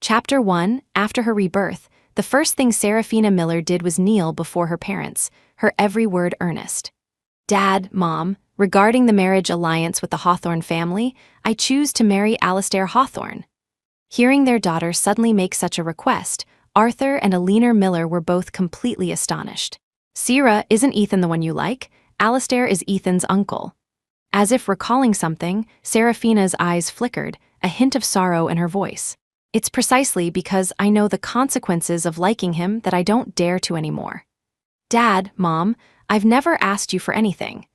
Chapter 1. After her rebirth, the first thing Serafina Miller did was kneel before her parents, her every word earnest. Dad, Mom, regarding the marriage alliance with the Hawthorne family, I choose to marry Alastair Hawthorne. Hearing their daughter suddenly make such a request, Arthur and Alina Miller were both completely astonished. Sierra, isn't Ethan the one you like? Alastair is Ethan's uncle. As if recalling something, Serafina's eyes flickered, a hint of sorrow in her voice. It's precisely because I know the consequences of liking him that I don't dare to anymore. Dad, Mom, I've never asked you for anything.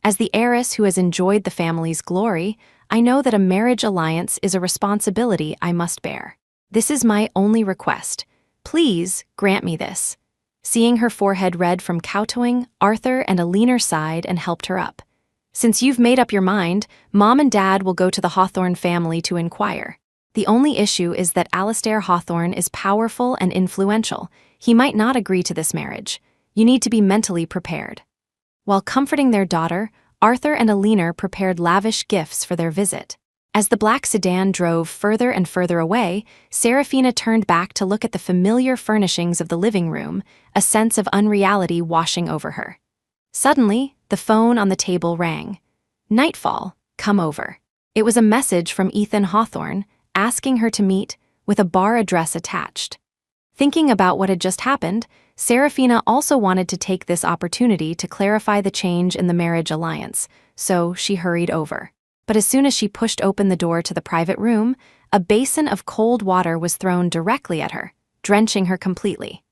As the heiress who has enjoyed the family's glory, I know that a marriage alliance is a responsibility I must bear. This is my only request. Please grant me this. Seeing her forehead red from kowtowing, Arthur and Alina sighed and helped her up. Since you've made up your mind, Mom and Dad will go to the Hawthorne family to inquire. The only issue is that Alastair Hawthorne is powerful and influential. He might not agree to this marriage. You need to be mentally prepared. While comforting their daughter, Arthur and Alina prepared lavish gifts for their visit. As the black sedan drove further and further away, Serafina turned back to look at the familiar furnishings of the living room, a sense of unreality washing over her. Suddenly, the phone on the table rang. Nightfall, come over. It was a message from Ethan Hawthorne, asking her to meet, with a bar address attached. Thinking about what had just happened, Serafina also wanted to take this opportunity to clarify the change in the marriage alliance, so she hurried over. But as soon as she pushed open the door to the private room, a basin of cold water was thrown directly at her, drenching her completely.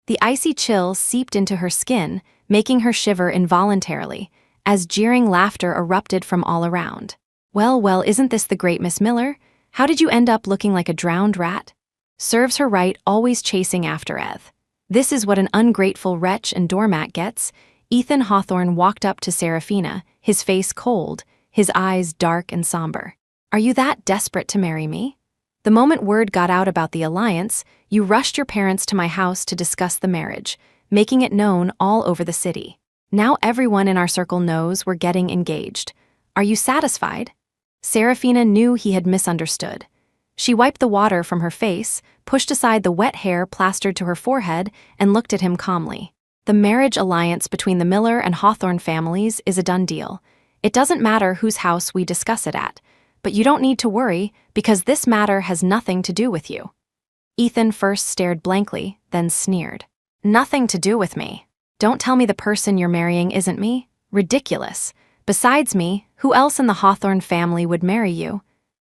The icy chill seeped into her skin, making her shiver involuntarily, as jeering laughter erupted from all around. Well, isn't this the great Miss Miller? How did you end up looking like a drowned rat? Serves her right, always chasing after Eth. This is what an ungrateful wretch and doormat gets. Ethan Hawthorne walked up to Serafina, his face cold, his eyes dark and somber. Are you that desperate to marry me? The moment word got out about the alliance, you rushed your parents to my house to discuss the marriage, making it known all over the city. Now everyone in our circle knows we're getting engaged. Are you satisfied? Serafina knew he had misunderstood. She wiped the water from her face, pushed aside the wet hair plastered to her forehead, and looked at him calmly. The marriage alliance between the Miller and Hawthorne families is a done deal. It doesn't matter whose house we discuss it at, but you don't need to worry because this matter has nothing to do with you. Ethan first stared blankly, then sneered. Nothing to do with me. Don't tell me the person you're marrying isn't me. Ridiculous. Besides me, who else in the Hawthorne family would marry you?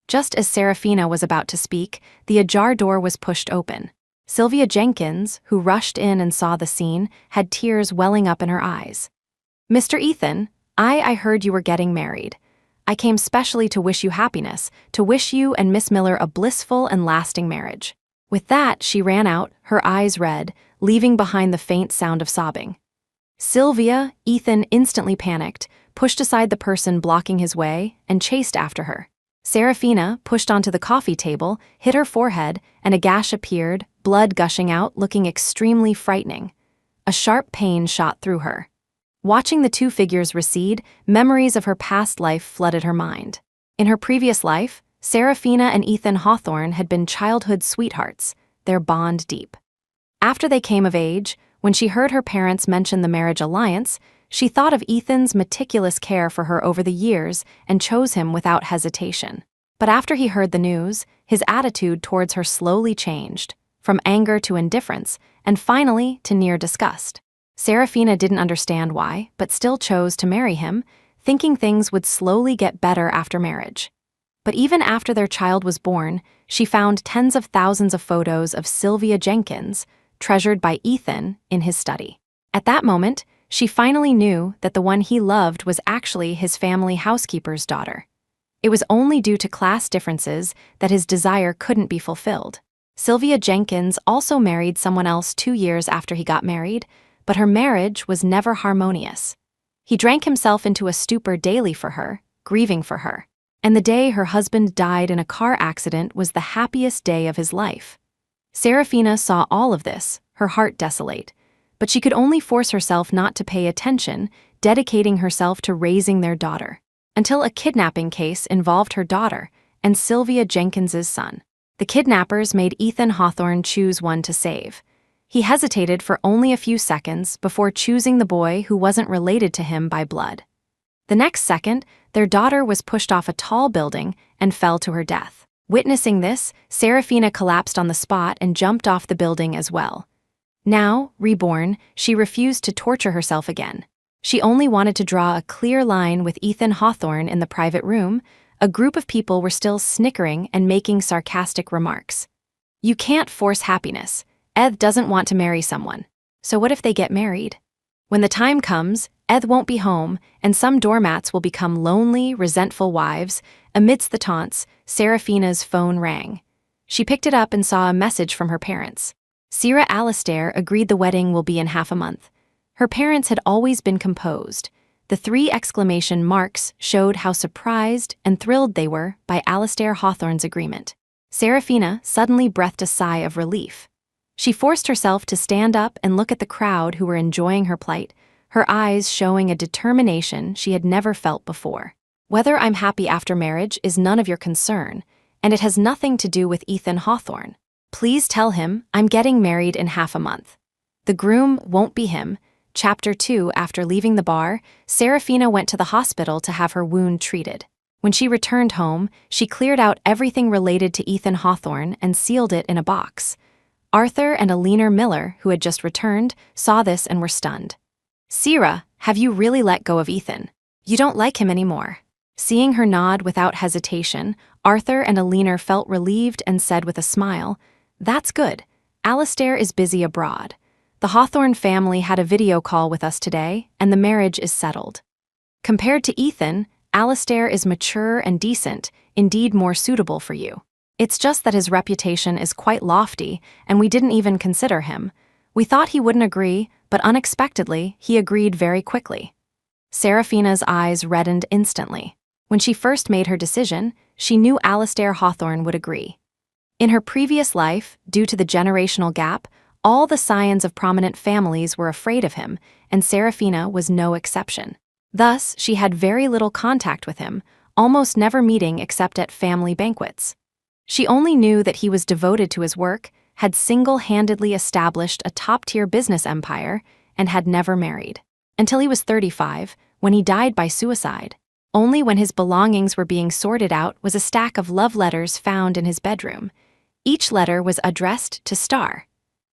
Just as Serafina was about to speak, the ajar door was pushed open. Sylvia Jenkins, who rushed in and saw the scene, had tears welling up in her eyes. Mr. Ethan, I heard you were getting married. I came specially to wish you happiness, to wish you and Miss Miller a blissful and lasting marriage. With that, she ran out, her eyes red, leaving behind the faint sound of sobbing. Sylvia, Ethan instantly panicked, pushed aside the person blocking his way, and chased after her. Serafina, pushed onto the coffee table, hit her forehead, and a gash appeared, blood gushing out, looking extremely frightening. A sharp pain shot through her. Watching the two figures recede, memories of her past life flooded her mind. In her previous life, Serafina and Ethan Hawthorne had been childhood sweethearts, their bond deep. After they came of age, when she heard her parents mention the marriage alliance, she thought of Ethan's meticulous care for her over the years and chose him without hesitation. But after he heard the news, his attitude towards her slowly changed, from anger to indifference, and finally to near disgust. Serafina didn't understand why, but still chose to marry him, thinking things would slowly get better after marriage. But even after their child was born, she found tens of thousands of photos of Sylvia Jenkins, treasured by Ethan, in his study. At that moment, she finally knew that the one he loved was actually his family housekeeper's daughter. It was only due to class differences that his desire couldn't be fulfilled. Sylvia Jenkins also married someone else 2 years after he got married, but her marriage was never harmonious. He drank himself into a stupor daily for her, grieving for her. And the day her husband died in a car accident was the happiest day of his life. Serafina saw all of this, her heart desolate, but she could only force herself not to pay attention, dedicating herself to raising their daughter, until a kidnapping case involved her daughter and Sylvia Jenkins's son. The kidnappers made Ethan Hawthorne choose one to save. He hesitated for only a few seconds before choosing the boy who wasn't related to him by blood. The next second, their daughter was pushed off a tall building and fell to her death. Witnessing this, Serafina collapsed on the spot and jumped off the building as well. Now, reborn, she refused to torture herself again. She only wanted to draw a clear line with Ethan Hawthorne in the private room. A group of people were still snickering and making sarcastic remarks. You can't force happiness. Eth doesn't want to marry someone. So what if they get married? When the time comes, Eth won't be home, and some doormats will become lonely, resentful wives. Amidst the taunts, Serafina's phone rang. She picked it up and saw a message from her parents. Sira Alastair agreed the wedding will be in half a month. Her parents had always been composed. The 3 exclamation marks showed how surprised and thrilled they were by Alastair Hawthorne's agreement. Serafina suddenly breathed a sigh of relief. She forced herself to stand up and look at the crowd who were enjoying her plight, her eyes showing a determination she had never felt before. Whether I'm happy after marriage is none of your concern, and it has nothing to do with Ethan Hawthorne. Please tell him I'm getting married in half a month. The groom won't be him. Chapter 2. After leaving the bar, Serafina went to the hospital to have her wound treated. When she returned home, she cleared out everything related to Ethan Hawthorne and sealed it in a box. Arthur and Alina Miller, who had just returned, saw this and were stunned. Sira, have you really let go of Ethan? You don't like him anymore. Seeing her nod without hesitation, Arthur and Alina felt relieved and said with a smile, That's good. Alastair is busy abroad. The Hawthorne family had a video call with us today, and the marriage is settled. Compared to Ethan, Alastair is mature and decent, indeed more suitable for you. It's just that his reputation is quite lofty, and we didn't even consider him. We thought he wouldn't agree, but unexpectedly, he agreed very quickly. Serafina's eyes reddened instantly. When she first made her decision, she knew Alastair Hawthorne would agree. In her previous life, due to the generational gap, all the scions of prominent families were afraid of him, and Serafina was no exception. Thus, she had very little contact with him, almost never meeting except at family banquets. She only knew that he was devoted to his work, had single-handedly established a top-tier business empire, and had never married. Until he was 35, when he died by suicide. Only when his belongings were being sorted out was a stack of love letters found in his bedroom. Each letter was addressed to Star.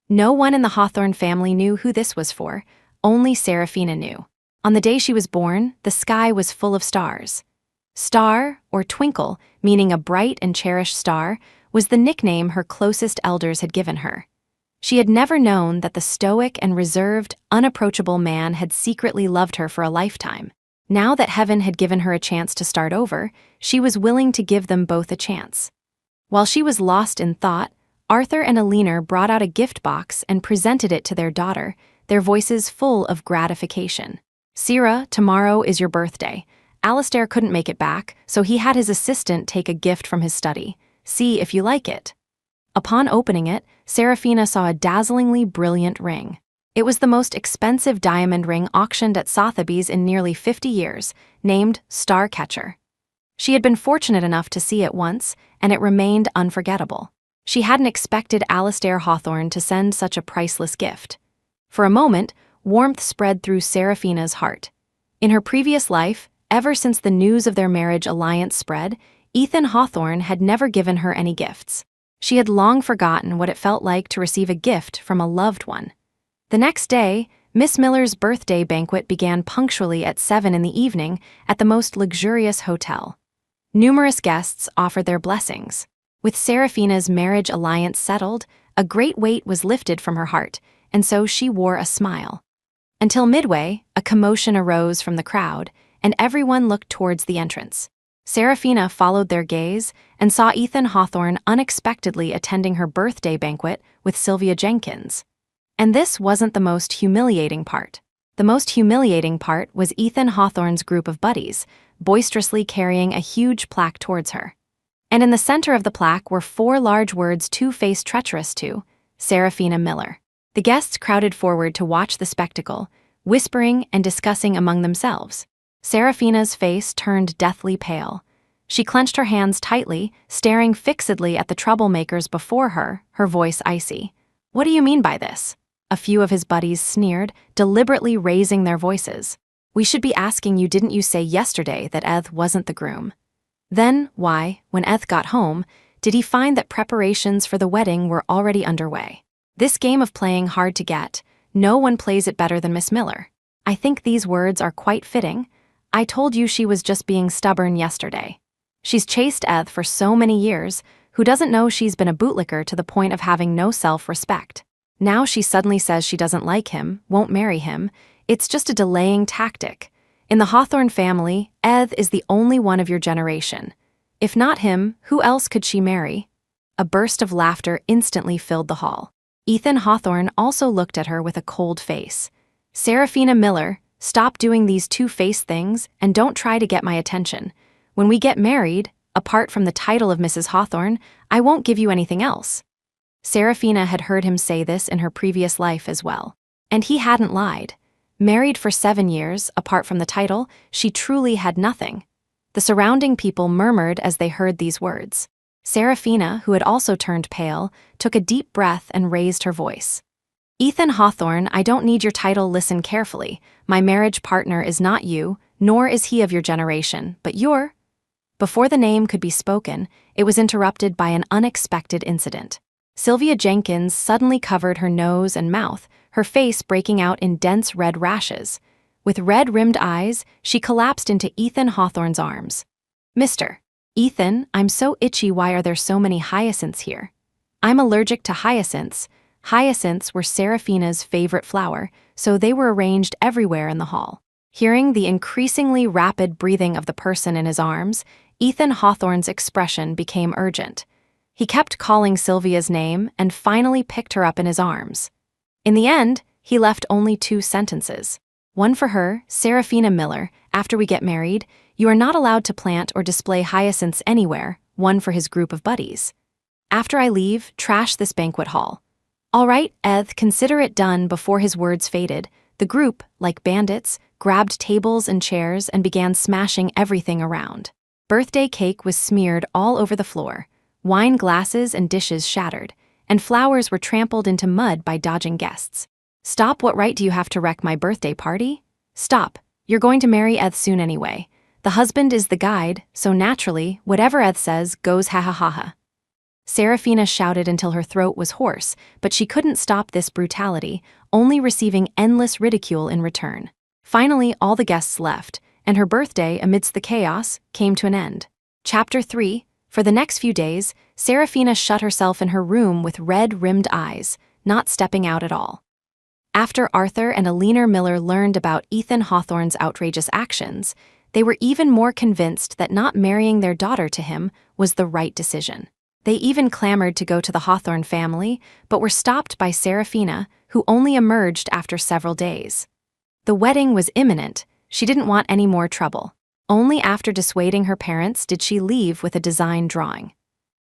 No one in the Hawthorne family knew who this was for, only Serafina knew. On the day she was born, the sky was full of stars. Star, or Twinkle, meaning a bright and cherished star, was the nickname her closest elders had given her. She had never known that the stoic and reserved, unapproachable man had secretly loved her for a lifetime. Now that heaven had given her a chance to start over, she was willing to give them both a chance. While she was lost in thought, Arthur and Alina brought out a gift box and presented it to their daughter, their voices full of gratification. Sira, tomorrow is your birthday. Alastair couldn't make it back, so he had his assistant take a gift from his study. See if you like it. Upon opening it, Serafina saw a dazzlingly brilliant ring. It was the most expensive diamond ring auctioned at Sotheby's in nearly 50 years, named Starcatcher. She had been fortunate enough to see it once, and it remained unforgettable. She hadn't expected Alastair Hawthorne to send such a priceless gift. For a moment, warmth spread through Serafina's heart. In her previous life, ever since the news of their marriage alliance spread, Ethan Hawthorne had never given her any gifts. She had long forgotten what it felt like to receive a gift from a loved one. The next day, Miss Miller's birthday banquet began punctually at 7 in the evening at the most luxurious hotel. Numerous guests offered their blessings. With Serafina's marriage alliance settled, a great weight was lifted from her heart, and so she wore a smile. Until midway, a commotion arose from the crowd, and everyone looked towards the entrance. Serafina followed their gaze and saw Ethan Hawthorne unexpectedly attending her birthday banquet with Sylvia Jenkins. And this wasn't the most humiliating part. The most humiliating part was Ethan Hawthorne's group of buddies, boisterously carrying a huge plaque towards her. And in the center of the plaque were 4 large words two-faced treacherous to Serafina Miller. The guests crowded forward to watch the spectacle, whispering and discussing among themselves. Serafina's face turned deathly pale. She clenched her hands tightly, staring fixedly at the troublemakers before her, her voice icy. "What do you mean by this?" A few of his buddies sneered, deliberately raising their voices. "We should be asking you, didn't you say yesterday that Eth wasn't the groom?" Then, why, when Eth got home, did he find that preparations for the wedding were already underway? This game of playing hard to get, no one plays it better than Miss Miller. I think these words are quite fitting. I told you she was just being stubborn yesterday. She's chased Eth for so many years, who doesn't know she's been a bootlicker to the point of having no self-respect. Now she suddenly says she doesn't like him, won't marry him. It's just a delaying tactic. In the Hawthorne family, Eth is the only one of your generation. If not him, who else could she marry? A burst of laughter instantly filled the hall. Ethan Hawthorne also looked at her with a cold face. "Seraphina Miller, stop doing these two-faced things and don't try to get my attention. When we get married, apart from the title of Mrs. Hawthorne, I won't give you anything else." Seraphina had heard him say this in her previous life as well. And he hadn't lied. Married for 7 years, apart from the title, she truly had nothing. The surrounding people murmured as they heard these words. Seraphina, who had also turned pale, took a deep breath and raised her voice. "Ethan Hawthorne, I don't need your title, listen carefully. My marriage partner is not you, nor is he of your generation, but your..." Before the name could be spoken, it was interrupted by an unexpected incident. Sylvia Jenkins suddenly covered her nose and mouth, her face breaking out in dense red rashes. With red-rimmed eyes, she collapsed into Ethan Hawthorne's arms. "Mr. Ethan, I'm so itchy, why are there so many hyacinths here?" "I'm allergic to hyacinths." Hyacinths were Seraphina's favorite flower, so they were arranged everywhere in the hall. Hearing the increasingly rapid breathing of the person in his arms, Ethan Hawthorne's expression became urgent. He kept calling Sylvia's name and finally picked her up in his arms. In the end, he left only 2 sentences. One for her, "Seraphina Miller, after we get married, you are not allowed to plant or display hyacinths anywhere," one for his group of buddies. "After I leave, trash this banquet hall." "All right, Eth, consider it done." Before his words faded, the group, like bandits, grabbed tables and chairs and began smashing everything around. Birthday cake was smeared all over the floor, wine glasses and dishes shattered, and flowers were trampled into mud by dodging guests. "Stop, what right do you have to wreck my birthday party? Stop, you're going to marry Eth soon anyway. The husband is the guide, so naturally, whatever Eth says goes, ha ha ha ha." Seraphina shouted until her throat was hoarse, but she couldn't stop this brutality, only receiving endless ridicule in return. Finally, all the guests left, and her birthday, amidst the chaos, came to an end. Chapter 3. For the next few days, Seraphina shut herself in her room with red-rimmed eyes, not stepping out at all. After Arthur and Alina Miller learned about Ethan Hawthorne's outrageous actions, they were even more convinced that not marrying their daughter to him was the right decision. They even clamored to go to the Hawthorne family, but were stopped by Seraphina, who only emerged after several days. The wedding was imminent. She didn't want any more trouble. Only after dissuading her parents did she leave with a design drawing.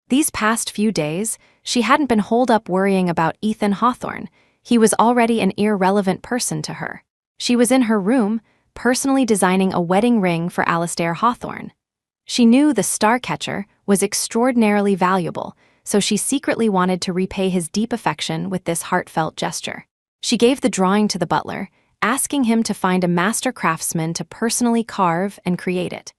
These past few days, she hadn't been holed up worrying about Ethan Hawthorne. He was already an irrelevant person to her. She was in her room, personally designing a wedding ring for Alastair Hawthorne. She knew the Starcatcher was extraordinarily valuable, so she secretly wanted to repay his deep affection with this heartfelt gesture. She gave the drawing to the butler, asking him to find a master craftsman to personally carve and create it.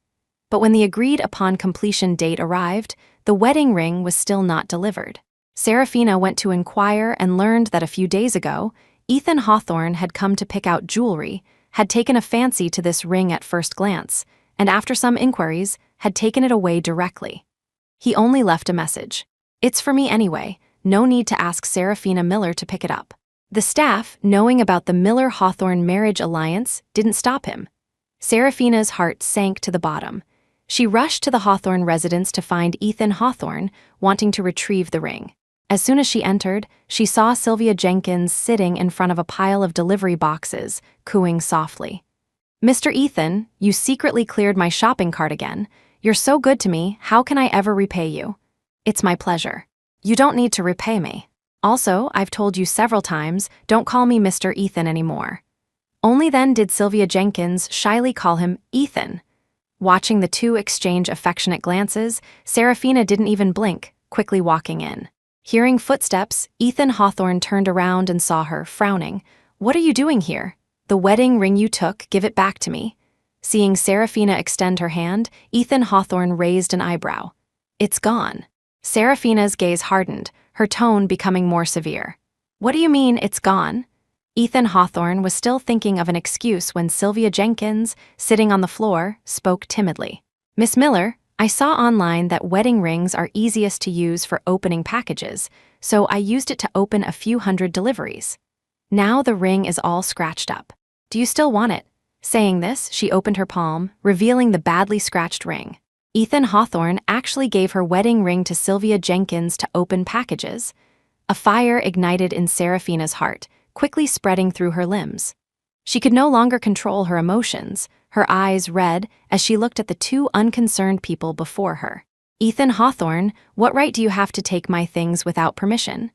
But when the agreed-upon completion date arrived, the wedding ring was still not delivered. Seraphina went to inquire and learned that a few days ago, Ethan Hawthorne had come to pick out jewelry, had taken a fancy to this ring at first glance, and after some inquiries, had taken it away directly. He only left a message. "It's for me anyway, no need to ask Seraphina Miller to pick it up." The staff, knowing about the Miller-Hawthorne marriage alliance, didn't stop him. Seraphina's heart sank to the bottom. She rushed to the Hawthorne residence to find Ethan Hawthorne, wanting to retrieve the ring. As soon as she entered, she saw Sylvia Jenkins sitting in front of a pile of delivery boxes, cooing softly. "Mr. Ethan, you secretly cleared my shopping cart again. You're so good to me, how can I ever repay you?" "It's my pleasure." "You don't need to repay me. Also, I've told you several times, don't call me Mr. Ethan anymore." Only then did Sylvia Jenkins shyly call him Ethan. Watching the two exchange affectionate glances, Serafina didn't even blink, quickly walking in. Hearing footsteps, Ethan Hawthorne turned around and saw her, frowning. "What are you doing here? The wedding ring you took, give it back to me." Seeing Serafina extend her hand, Ethan Hawthorne raised an eyebrow. "It's gone." Serafina's gaze hardened, her tone becoming more severe. "What do you mean, it's gone?" Ethan Hawthorne was still thinking of an excuse when Sylvia Jenkins, sitting on the floor, spoke timidly. "Miss Miller, I saw online that wedding rings are easiest to use for opening packages, so I used it to open a few hundred deliveries. Now the ring is all scratched up. Do you still want it?" Saying this, she opened her palm, revealing the badly scratched ring. Ethan Hawthorne actually gave her wedding ring to Sylvia Jenkins to open packages. A fire ignited in Serafina's heart, quickly spreading through her limbs. She could no longer control her emotions, her eyes red as she looked at the two unconcerned people before her. "Ethan Hawthorne, what right do you have to take my things without permission?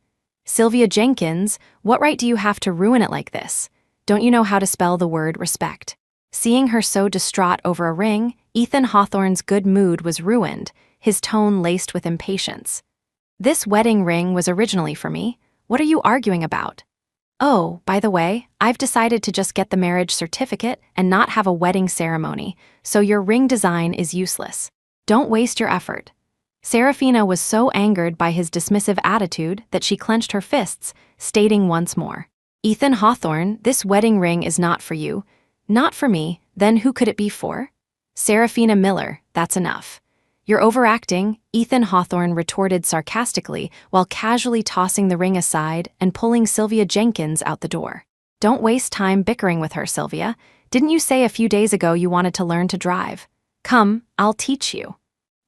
Sylvia Jenkins, what right do you have to ruin it like this? Don't you know how to spell the word respect?" Seeing her so distraught over a ring, Ethan Hawthorne's good mood was ruined, his tone laced with impatience. "This wedding ring was originally for me. What are you arguing about? Oh, by the way, I've decided to just get the marriage certificate and not have a wedding ceremony, so your ring design is useless. Don't waste your effort." Serafina was so angered by his dismissive attitude that she clenched her fists, stating once more, "Ethan Hawthorne, this wedding ring is not for you." "Not for me, then who could it be for?" "Serafina Miller, that's enough." "You're overacting," Ethan Hawthorne retorted sarcastically while casually tossing the ring aside and pulling Sylvia Jenkins out the door. "Don't waste time bickering with her, Sylvia. Didn't you say a few days ago you wanted to learn to drive? Come, I'll teach you."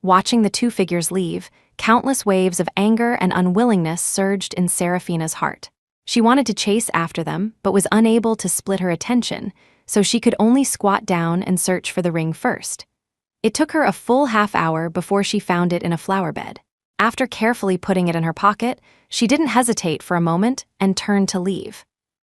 Watching the two figures leave, countless waves of anger and unwillingness surged in Serafina's heart. She wanted to chase after them, but was unable to split her attention, so she could only squat down and search for the ring first. It took her a full half-hour before she found it in a flower bed. After carefully putting it in her pocket, she didn't hesitate for a moment and turned to leave.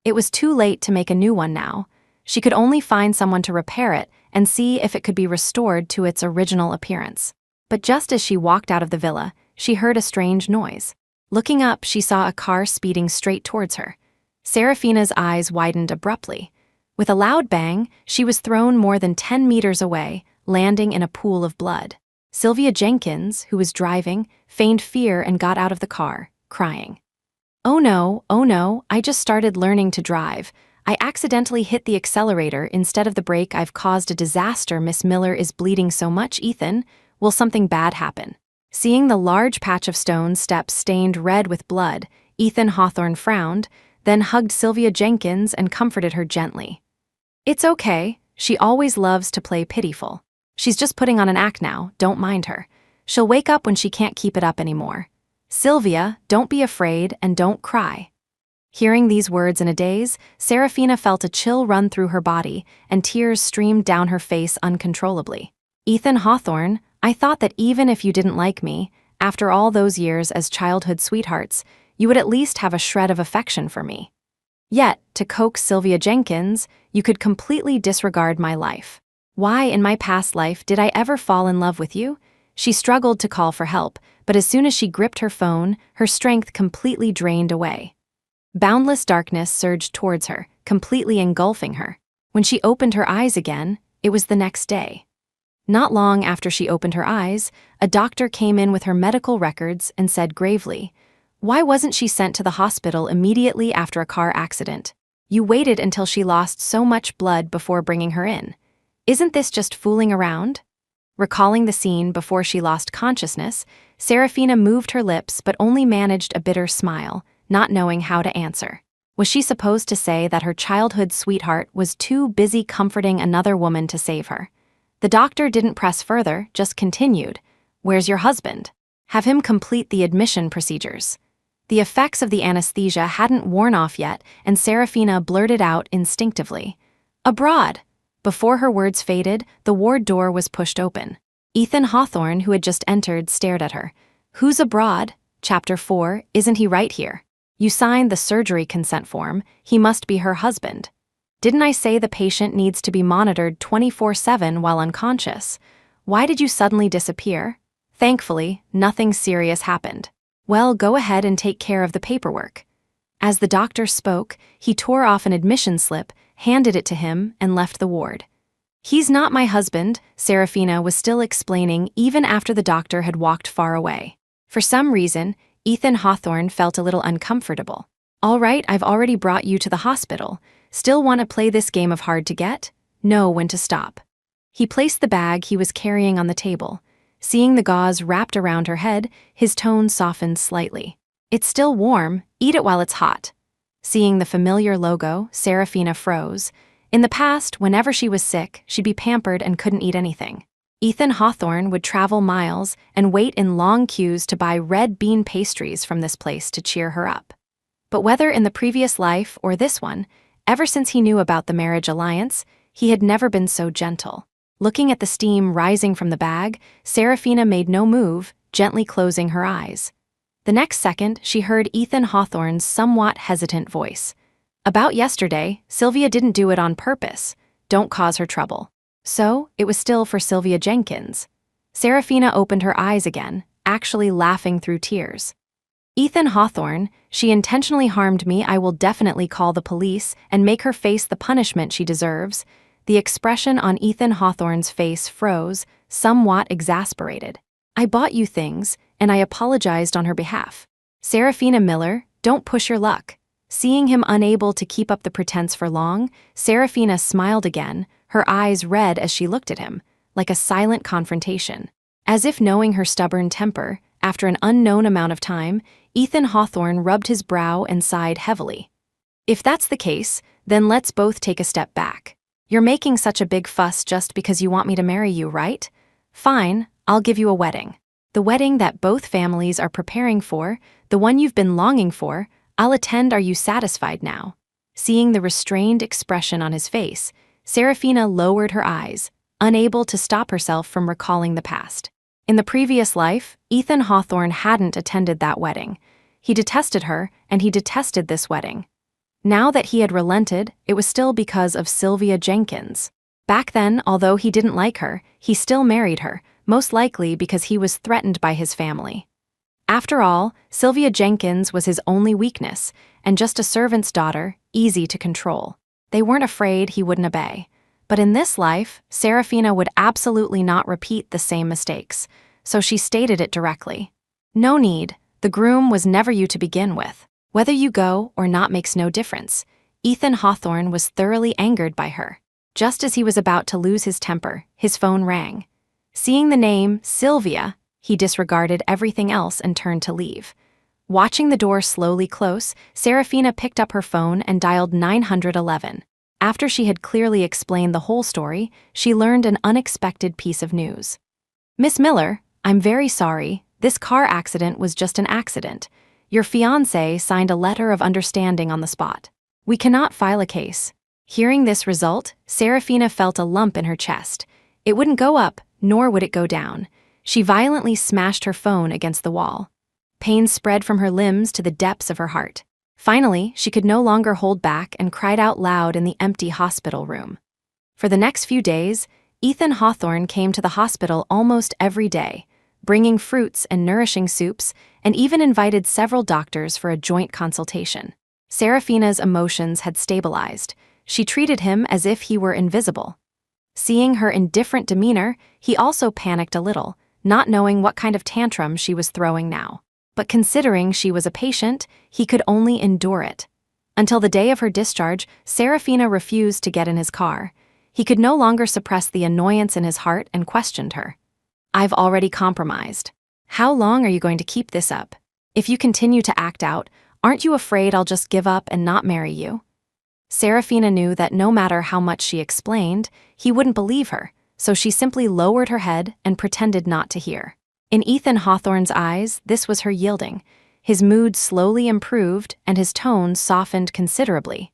It was too late to make a new one now. She could only find someone to repair it and see if it could be restored to its original appearance. But just as she walked out of the villa, she heard a strange noise. Looking up, she saw a car speeding straight towards her. Serafina's eyes widened abruptly. With a loud bang, she was thrown more than 10 meters away, landing in a pool of blood. Sylvia Jenkins, who was driving, feigned fear and got out of the car, crying. Oh no, I just started learning to drive. I accidentally hit the accelerator instead of the brake. I've caused a disaster. Miss Miller is bleeding so much. Ethan, will something bad happen?" Seeing the large patch of stone steps stained red with blood, Ethan Hawthorne frowned, then hugged Sylvia Jenkins and comforted her gently. "It's okay. She always loves to play pitiful. She's just putting on an act now, don't mind her. She'll wake up when she can't keep it up anymore. Sylvia, don't be afraid and don't cry." Hearing these words in a daze, Serafina felt a chill run through her body and tears streamed down her face uncontrollably. "Ethan Hawthorne, I thought that even if you didn't like me, after all those years as childhood sweethearts, you would at least have a shred of affection for me. Yet, to coax Sylvia Jenkins, you could completely disregard my life. Why in my past life did I ever fall in love with you?" She struggled to call for help, but as soon as she gripped her phone, her strength completely drained away. Boundless darkness surged towards her, completely engulfing her. When she opened her eyes again, it was the next day. Not long after she opened her eyes, a doctor came in with her medical records and said gravely, "Why wasn't she sent to the hospital immediately after a car accident? You waited until she lost so much blood before bringing her in. Isn't this just fooling around?" Recalling the scene before she lost consciousness, Serafina moved her lips but only managed a bitter smile, not knowing how to answer. Was she supposed to say that her childhood sweetheart was too busy comforting another woman to save her? The doctor didn't press further, just continued, "Where's your husband? Have him complete the admission procedures." The effects of the anesthesia hadn't worn off yet, and Serafina blurted out instinctively, "Abroad." Before her words faded, the ward door was pushed open. Ethan Hawthorne, who had just entered, stared at her. "Who's abroad? Chapter 4, isn't he right here? You signed the surgery consent form, he must be her husband. Didn't I say the patient needs to be monitored 24/7 while unconscious? Why did you suddenly disappear? Thankfully, nothing serious happened. Well, go ahead and take care of the paperwork. As the doctor spoke, he tore off an admission slip, handed it to him, and left the ward. He's not my husband, Serafina was still explaining even after the doctor had walked far away. For some reason, Ethan Hawthorne felt a little uncomfortable. All right, I've already brought you to the hospital. Still want to play this game of hard to get? Know when to stop. He placed the bag he was carrying on the table. Seeing the gauze wrapped around her head, his tone softened slightly. It's still warm, eat it while it's hot. Seeing the familiar logo, Serafina froze. In the past, whenever she was sick, she'd be pampered and couldn't eat anything. Ethan Hawthorne would travel miles and wait in long queues to buy red bean pastries from this place to cheer her up. But whether in the previous life or this one, ever since he knew about the marriage alliance, he had never been so gentle. Looking at the steam rising from the bag, Serafina made no move, gently closing her eyes. The next second, she heard Ethan Hawthorne's somewhat hesitant voice. About yesterday, Sylvia didn't do it on purpose. Don't cause her trouble. So, it was still for Sylvia Jenkins. Serafina opened her eyes again, actually laughing through tears. Ethan Hawthorne, she intentionally harmed me. I will definitely call the police and make her face the punishment she deserves. The expression on Ethan Hawthorne's face froze, somewhat exasperated. I bought you things, and I apologized on her behalf. Serafina Miller, don't push your luck. Seeing him unable to keep up the pretense for long, Serafina smiled again, her eyes red as she looked at him, like a silent confrontation. As if knowing her stubborn temper, after an unknown amount of time, Ethan Hawthorne rubbed his brow and sighed heavily. If that's the case, then let's both take a step back. You're making such a big fuss just because you want me to marry you, right? Fine, I'll give you a wedding. The wedding that both families are preparing for, the one you've been longing for, I'll attend. Are you satisfied now? Seeing the restrained expression on his face, Serafina lowered her eyes, unable to stop herself from recalling the past. In the previous life, Ethan Hawthorne hadn't attended that wedding. He detested her, and he detested this wedding. Now that he had relented, it was still because of Sylvia Jenkins. Back then, although he didn't like her, he still married her, most likely because he was threatened by his family. After all, Sylvia Jenkins was his only weakness, and just a servant's daughter, easy to control. They weren't afraid he wouldn't obey. But in this life, Serafina would absolutely not repeat the same mistakes, so she stated it directly. No need, the groom was never you to begin with. Whether you go or not makes no difference. Ethan Hawthorne was thoroughly angered by her. Just as he was about to lose his temper, his phone rang. Seeing the name, Sylvia, he disregarded everything else and turned to leave. Watching the door slowly close, Serafina picked up her phone and dialed 911. After she had clearly explained the whole story, she learned an unexpected piece of news. Miss Miller, I'm very sorry, this car accident was just an accident. Your fiancé signed a letter of understanding on the spot. We cannot file a case. Hearing this result, Serafina felt a lump in her chest. It wouldn't go up, nor would it go down. She violently smashed her phone against the wall. Pain spread from her limbs to the depths of her heart. Finally, she could no longer hold back and cried out loud in the empty hospital room. For the next few days, Ethan Hawthorne came to the hospital almost every day, bringing fruits and nourishing soups, and even invited several doctors for a joint consultation. Serafina's emotions had stabilized. She treated him as if he were invisible. Seeing her indifferent demeanor, he also panicked a little, not knowing what kind of tantrum she was throwing now. But considering she was a patient, he could only endure it. Until the day of her discharge, Serafina refused to get in his car. He could no longer suppress the annoyance in his heart and questioned her. I've already compromised. How long are you going to keep this up? If you continue to act out, aren't you afraid I'll just give up and not marry you? Serafina knew that no matter how much she explained, he wouldn't believe her, so she simply lowered her head and pretended not to hear. In Ethan Hawthorne's eyes, this was her yielding. His mood slowly improved and his tone softened considerably.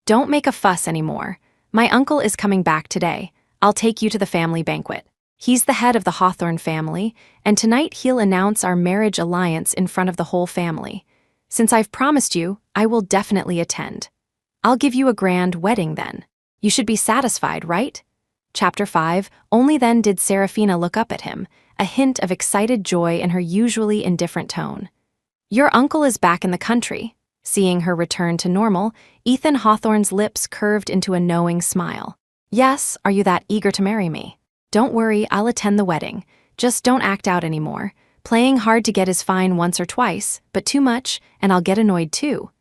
Don't make a fuss anymore. My uncle is coming back today. I'll take you to the family banquet. He's the head of the Hawthorne family, and tonight he'll announce our marriage alliance in front of the whole family. Since I've promised you, I will definitely attend. I'll give you a grand wedding then. You should be satisfied, right? Chapter 5. Only then did Serafina look up at him, a hint of excited joy in her usually indifferent tone. "Your uncle is back in the country." Seeing her return to normal, Ethan Hawthorne's lips curved into a knowing smile. "Yes, are you that eager to marry me? Don't worry, I'll attend the wedding. Just don't act out anymore. Playing hard to get is fine once or twice, but too much, and I'll get annoyed too."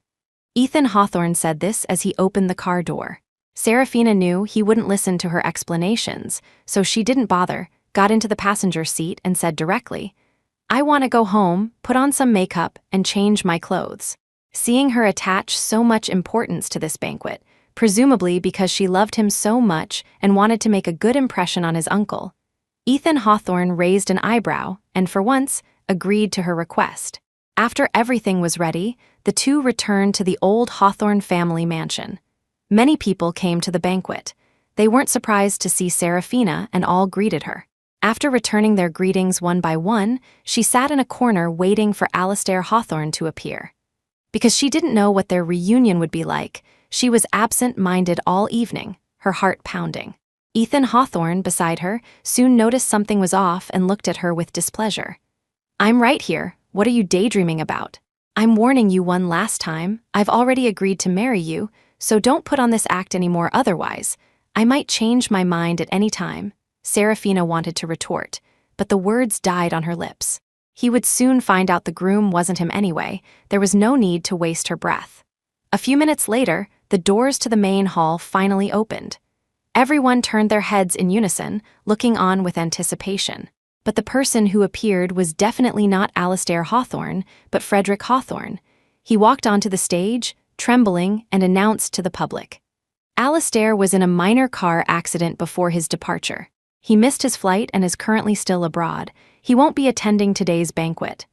Ethan Hawthorne said this as he opened the car door. Serafina knew he wouldn't listen to her explanations, so she didn't bother, got into the passenger seat and said directly, "I want to go home, put on some makeup, and change my clothes." Seeing her attach so much importance to this banquet, presumably because she loved him so much and wanted to make a good impression on his uncle, Ethan Hawthorne raised an eyebrow and, for once, agreed to her request. After everything was ready, the two returned to the old Hawthorne family mansion. Many people came to the banquet. They weren't surprised to see Serafina and all greeted her. After returning their greetings one by one, she sat in a corner waiting for Alastair Hawthorne to appear. Because she didn't know what their reunion would be like, she was absent-minded all evening, her heart pounding. Ethan Hawthorne, beside her, soon noticed something was off and looked at her with displeasure. "I'm right here. What are you daydreaming about? I'm warning you one last time. I've already agreed to marry you, so don't put on this act anymore otherwise. I might change my mind at any time," Serafina wanted to retort, but the words died on her lips. He would soon find out the groom wasn't him anyway. There was no need to waste her breath. A few minutes later, the doors to the main hall finally opened. Everyone turned their heads in unison, looking on with anticipation. But the person who appeared was definitely not Alastair Hawthorne, but Frederick Hawthorne. He walked onto the stage, trembling, and announced to the public. Alastair was in a minor car accident before his departure. He missed his flight and is currently still abroad. He won't be attending today's banquet.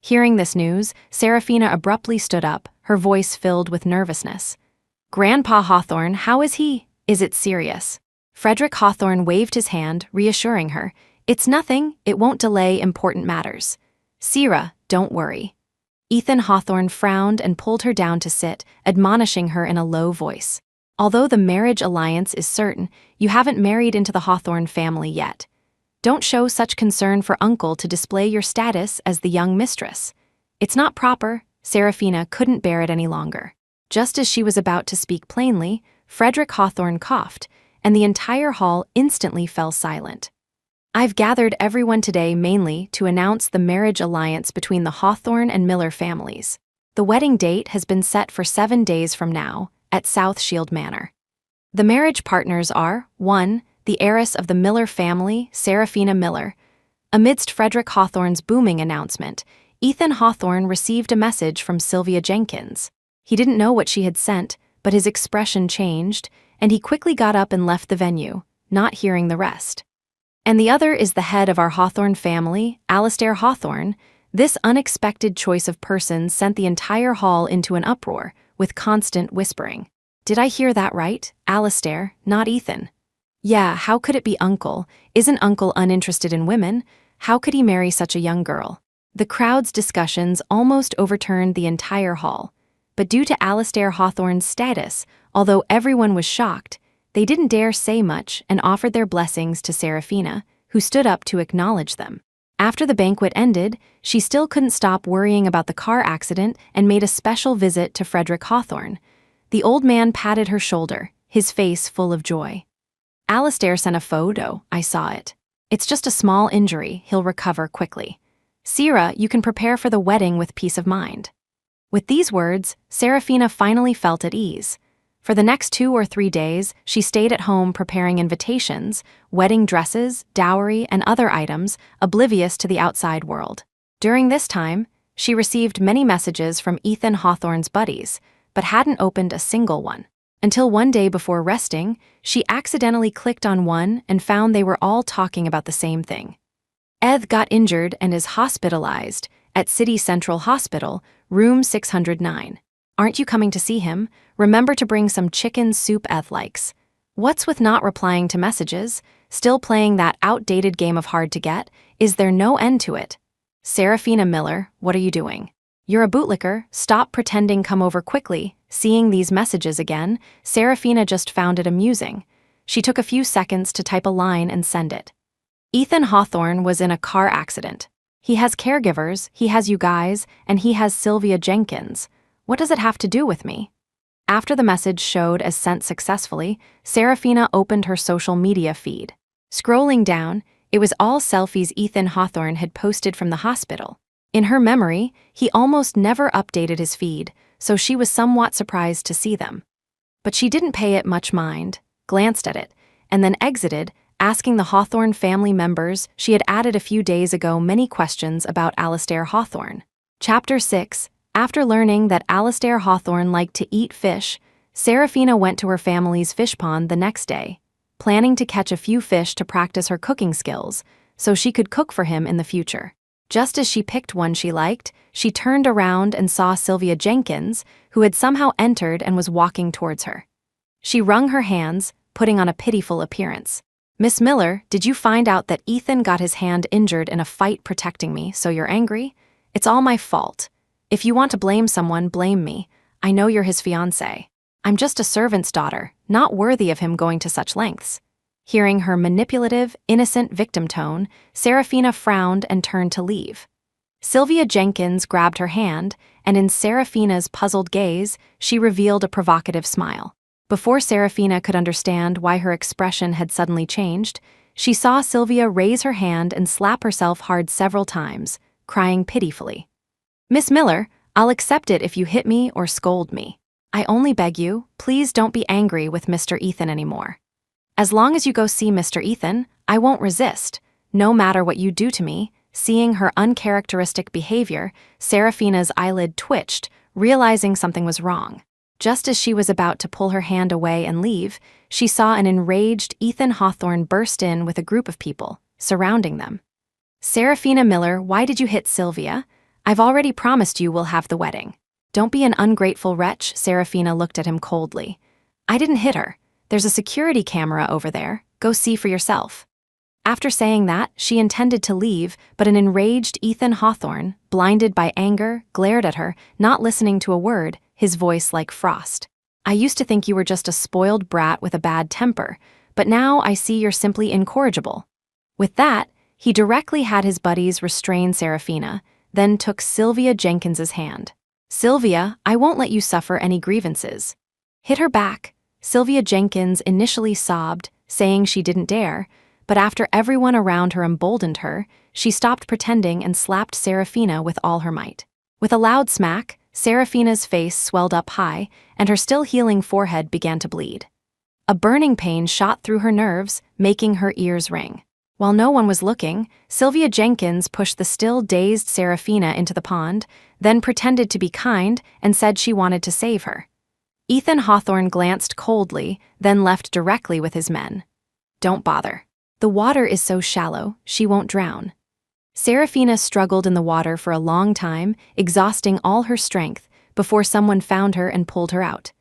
Hearing this news, Serafina abruptly stood up, her voice filled with nervousness. "Grandpa Hawthorne, how is he? Is it serious?" Frederick Hawthorne waved his hand, reassuring her. "It's nothing, it won't delay important matters. Sira, don't worry." Ethan Hawthorne frowned and pulled her down to sit, admonishing her in a low voice. "Although the marriage alliance is certain, you haven't married into the Hawthorne family yet. Don't show such concern for Uncle to display your status as the young mistress. It's not proper." Serafina couldn't bear it any longer. Just as she was about to speak plainly, Frederick Hawthorne coughed, and the entire hall instantly fell silent. "I've gathered everyone today mainly to announce the marriage alliance between the Hawthorne and Miller families. The wedding date has been set for 7 days from now, at South Shield Manor. The marriage partners are, 1, the heiress of the Miller family, Serafina Miller." Amidst Frederick Hawthorne's booming announcement, Ethan Hawthorne received a message from Sylvia Jenkins. He didn't know what she had sent, but his expression changed, and he quickly got up and left the venue, not hearing the rest. "And the other is the head of our Hawthorne family, Alastair Hawthorne." This unexpected choice of persons sent the entire hall into an uproar, with constant whispering. "Did I hear that right? Alastair, not Ethan." "Yeah, how could it be Uncle? Isn't Uncle uninterested in women? How could he marry such a young girl?" The crowd's discussions almost overturned the entire hall. But due to Alastair Hawthorne's status, although everyone was shocked, they didn't dare say much and offered their blessings to Serafina, who stood up to acknowledge them. After the banquet ended, she still couldn't stop worrying about the car accident and made a special visit to Frederick Hawthorne. The old man patted her shoulder, his face full of joy. "Alastair sent a photo, I saw it. It's just a small injury, he'll recover quickly. Sira, you can prepare for the wedding with peace of mind." With these words, Serafina finally felt at ease. For the next 2 or 3 days, she stayed at home preparing invitations, wedding dresses, dowry, and other items, oblivious to the outside world. During this time, she received many messages from Ethan Hawthorne's buddies, but hadn't opened a single one. Until one day before resting, she accidentally clicked on one and found they were all talking about the same thing. "Eth got injured and is hospitalized at City Central Hospital, room 609. Aren't you coming to see him? Remember to bring some chicken soup Eth likes." What's with not replying to messages? Still playing that outdated game of hard to get? Is there no end to it? "Serafina Miller, what are you doing? You're a bootlicker, stop pretending, come over quickly." Seeing these messages again, Serafina just found it amusing. She took a few seconds to type a line and send it. Ethan Hawthorne was in a car accident. He has caregivers, he has you guys, and he has Sylvia Jenkins. What does it have to do with me? After the message showed as sent successfully, Serafina opened her social media feed. Scrolling down, it was all selfies Ethan Hawthorne had posted from the hospital. In her memory, he almost never updated his feed, so she was somewhat surprised to see them. But she didn't pay it much mind, glanced at it, and then exited, asking the Hawthorne family members she had added a few days ago many questions about Alastair Hawthorne. Chapter 6. After learning that Alastair Hawthorne liked to eat fish, Serafina went to her family's fish pond the next day, planning to catch a few fish to practice her cooking skills so she could cook for him in the future. Just as she picked one she liked, she turned around and saw Sylvia Jenkins, who had somehow entered and was walking towards her. She wrung her hands, putting on a pitiful appearance. "Miss Miller, did you find out that Ethan got his hand injured in a fight protecting me, so you're angry? It's all my fault. If you want to blame someone, blame me. I know you're his fiancée. I'm just a servant's daughter, not worthy of him going to such lengths." Hearing her manipulative, innocent victim tone, Serafina frowned and turned to leave. Sylvia Jenkins grabbed her hand, and in Serafina's puzzled gaze, she revealed a provocative smile. Before Serafina could understand why her expression had suddenly changed, she saw Sylvia raise her hand and slap herself hard several times, crying pitifully. "Miss Miller, I'll accept it if you hit me or scold me. I only beg you, please don't be angry with Mr. Ethan anymore. As long as you go see Mr. Ethan, I won't resist, no matter what you do to me." Seeing her uncharacteristic behavior, Serafina's eyelid twitched, realizing something was wrong. Just as she was about to pull her hand away and leave, she saw an enraged Ethan Hawthorne burst in with a group of people, surrounding them. "Serafina Miller, why did you hit Sylvia? I've already promised you we'll have the wedding." "Don't be an ungrateful wretch," Serafina looked at him coldly. "I didn't hit her. There's a security camera over there. Go see for yourself." After saying that, she intended to leave, but an enraged Ethan Hawthorne, blinded by anger, glared at her, not listening to a word, his voice like frost. "I used to think you were just a spoiled brat with a bad temper, but now I see you're simply incorrigible." With that, he directly had his buddies restrain Serafina, then took Sylvia Jenkins's hand. "Sylvia, I won't let you suffer any grievances." "Hit her back." Sylvia Jenkins initially sobbed, saying she didn't dare, but after everyone around her emboldened her, she stopped pretending and slapped Serafina with all her might. With a loud smack, Serafina's face swelled up high, and her still healing forehead began to bleed. A burning pain shot through her nerves, making her ears ring. While no one was looking, Sylvia Jenkins pushed the still dazed Serafina into the pond, then pretended to be kind and said she wanted to save her. Ethan Hawthorne glanced coldly, then left directly with his men. "Don't bother. The water is so shallow, she won't drown." Serafina struggled in the water for a long time, exhausting all her strength, before someone found her and pulled her out.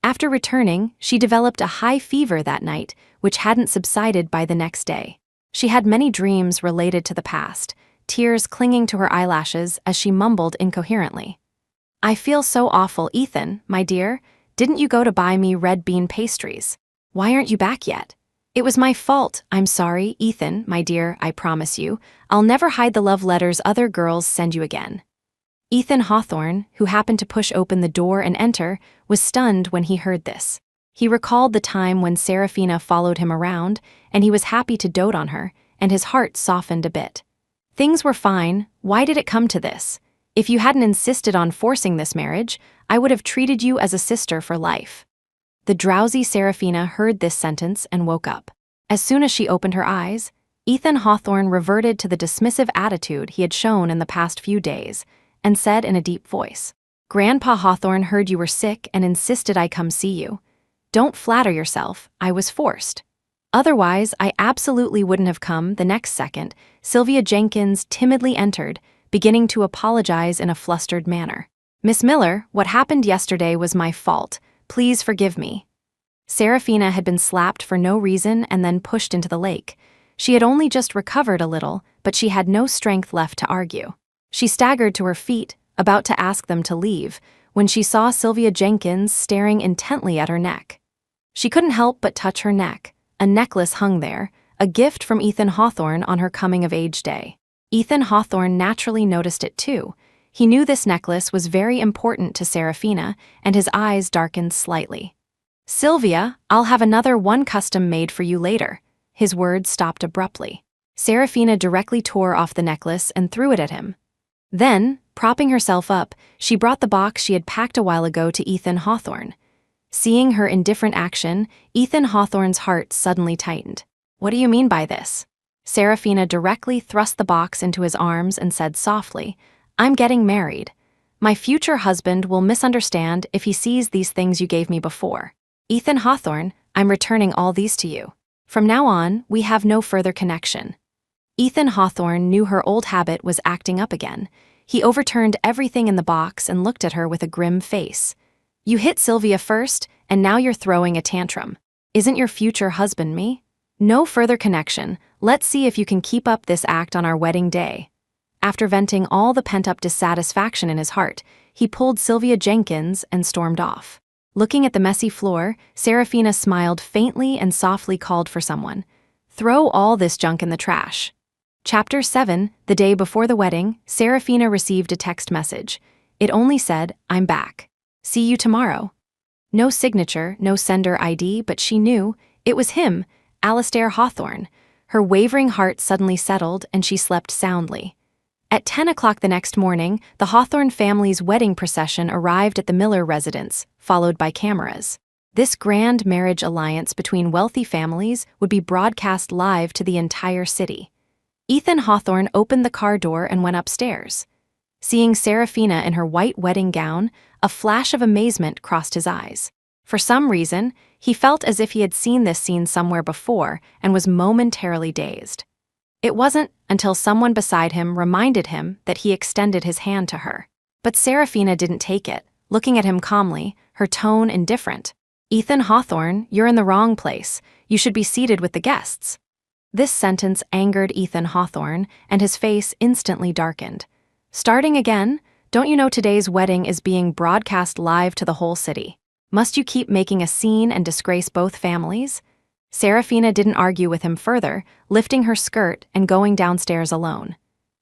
After returning, she developed a high fever that night, which hadn't subsided by the next day. She had many dreams related to the past, tears clinging to her eyelashes as she mumbled incoherently. "I feel so awful, Ethan, my dear. Didn't you go to buy me red bean pastries? Why aren't you back yet?" "It was my fault. I'm sorry, Ethan, my dear, I promise you. I'll never hide the love letters other girls send you again." Ethan Hawthorne, who happened to push open the door and enter, was stunned when he heard this. He recalled the time when Serafina followed him around, and he was happy to dote on her, and his heart softened a bit. "Things were fine. Why did it come to this? If you hadn't insisted on forcing this marriage, I would have treated you as a sister for life." The drowsy Serafina heard this sentence and woke up. As soon as she opened her eyes, Ethan Hawthorne reverted to the dismissive attitude he had shown in the past few days, and said in a deep voice, "Grandpa Hawthorne heard you were sick and insisted I come see you. Don't flatter yourself, I was forced. Otherwise, I absolutely wouldn't have come." The next second, Sylvia Jenkins timidly entered, beginning to apologize in a flustered manner. "Miss Miller, what happened yesterday was my fault. Please forgive me." Serafina had been slapped for no reason and then pushed into the lake. She had only just recovered a little, but she had no strength left to argue. She staggered to her feet, about to ask them to leave, when she saw Sylvia Jenkins staring intently at her neck. She couldn't help but touch her neck, A necklace hung there, a gift from Ethan Hawthorne on her coming-of-age day. Ethan Hawthorne naturally noticed it too. He knew this necklace was very important to Serafina, and his eyes darkened slightly. "Sylvia, I'll have another one custom made for you later." His words stopped abruptly. Serafina directly tore off the necklace and threw it at him. Then, propping herself up, she brought the box she had packed a while ago to Ethan Hawthorne. Seeing her indifferent action, Ethan Hawthorne's heart suddenly tightened. "What do you mean by this?" Serafina directly thrust the box into his arms and said softly, "I'm getting married. My future husband will misunderstand if he sees these things you gave me before. Ethan Hawthorne, I'm returning all these to you. From now on, we have no further connection." Ethan Hawthorne knew her old habit was acting up again. He overturned everything in the box and looked at her with a grim face. "You hit Sylvia first, and now you're throwing a tantrum. Isn't your future husband me? No further connection. Let's see if you can keep up this act on our wedding day." After venting all the pent-up dissatisfaction in his heart, he pulled Sylvia Jenkins and stormed off. Looking at the messy floor, Serafina smiled faintly and softly called for someone. "Throw all this junk in the trash." Chapter 7, the day before the wedding, Serafina received a text message. It only said, "I'm back. See you tomorrow." No signature, no sender ID, but she knew it was him, Alastair Hawthorne. Her wavering heart suddenly settled and she slept soundly. At 10 o'clock the next morning, the Hawthorne family's wedding procession arrived at the Miller residence, followed by cameras. This grand marriage alliance between wealthy families would be broadcast live to the entire city. Ethan Hawthorne opened the car door and went upstairs. Seeing Serafina in her white wedding gown, a flash of amazement crossed his eyes. For some reason, he felt as if he had seen this scene somewhere before and was momentarily dazed. It wasn't until someone beside him reminded him that he extended his hand to her. But Serafina didn't take it, looking at him calmly, her tone indifferent. "Ethan Hawthorne, you're in the wrong place. You should be seated with the guests." This sentence angered Ethan Hawthorne, and his face instantly darkened. "Starting again? Don't you know today's wedding is being broadcast live to the whole city? Must you keep making a scene and disgrace both families?" Serafina didn't argue with him further, lifting her skirt and going downstairs alone.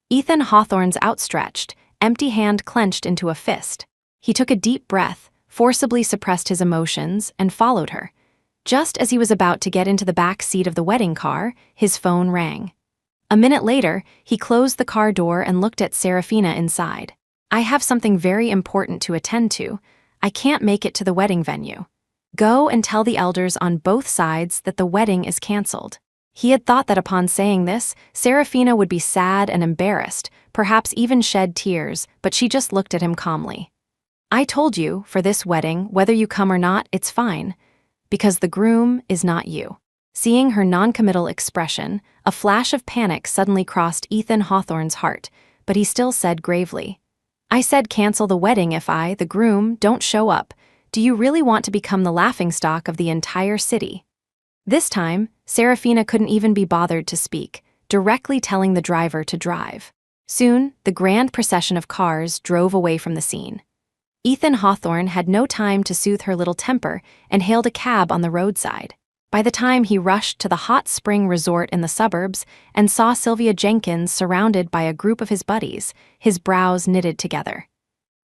Ethan Hawthorne's outstretched, empty hand clenched into a fist. He took a deep breath, forcibly suppressed his emotions, and followed her. Just as he was about to get into the back seat of the wedding car, his phone rang. A minute later, he closed the car door and looked at Serafina inside. "I have something very important to attend to. I can't make it to the wedding venue. Go and tell the elders on both sides that the wedding is canceled." He had thought that upon saying this, Serafina would be sad and embarrassed, perhaps even shed tears, but she just looked at him calmly. "I told you, for this wedding, whether you come or not, it's fine. Because the groom is not you." Seeing her noncommittal expression, a flash of panic suddenly crossed Ethan Hawthorne's heart, but he still said gravely, "I said cancel the wedding if I, the groom, don't show up. Do you really want to become the laughingstock of the entire city?" This time, Serafina couldn't even be bothered to speak, directly telling the driver to drive. Soon, the grand procession of cars drove away from the scene. Ethan Hawthorne had no time to soothe her little temper and hailed a cab on the roadside. By the time he rushed to the hot spring resort in the suburbs and saw Sylvia Jenkins surrounded by a group of his buddies, his brows knitted together.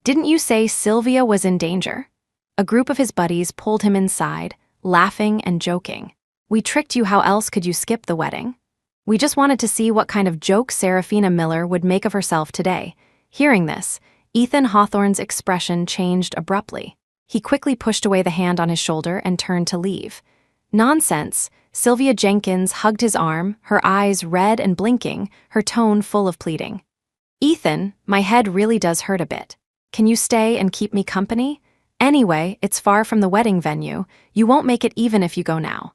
"Didn't you say Sylvia was in danger?" A group of his buddies pulled him inside, laughing and joking. "We tricked you, how else could you skip the wedding? We just wanted to see what kind of joke Serafina Miller would make of herself today." Hearing this, Ethan Hawthorne's expression changed abruptly. He quickly pushed away the hand on his shoulder and turned to leave. "Nonsense." Sylvia Jenkins hugged his arm, her eyes red and blinking, her tone full of pleading. "Ethan, my head really does hurt a bit. Can you stay and keep me company? Anyway, it's far from the wedding venue. You won't make it even if you go now."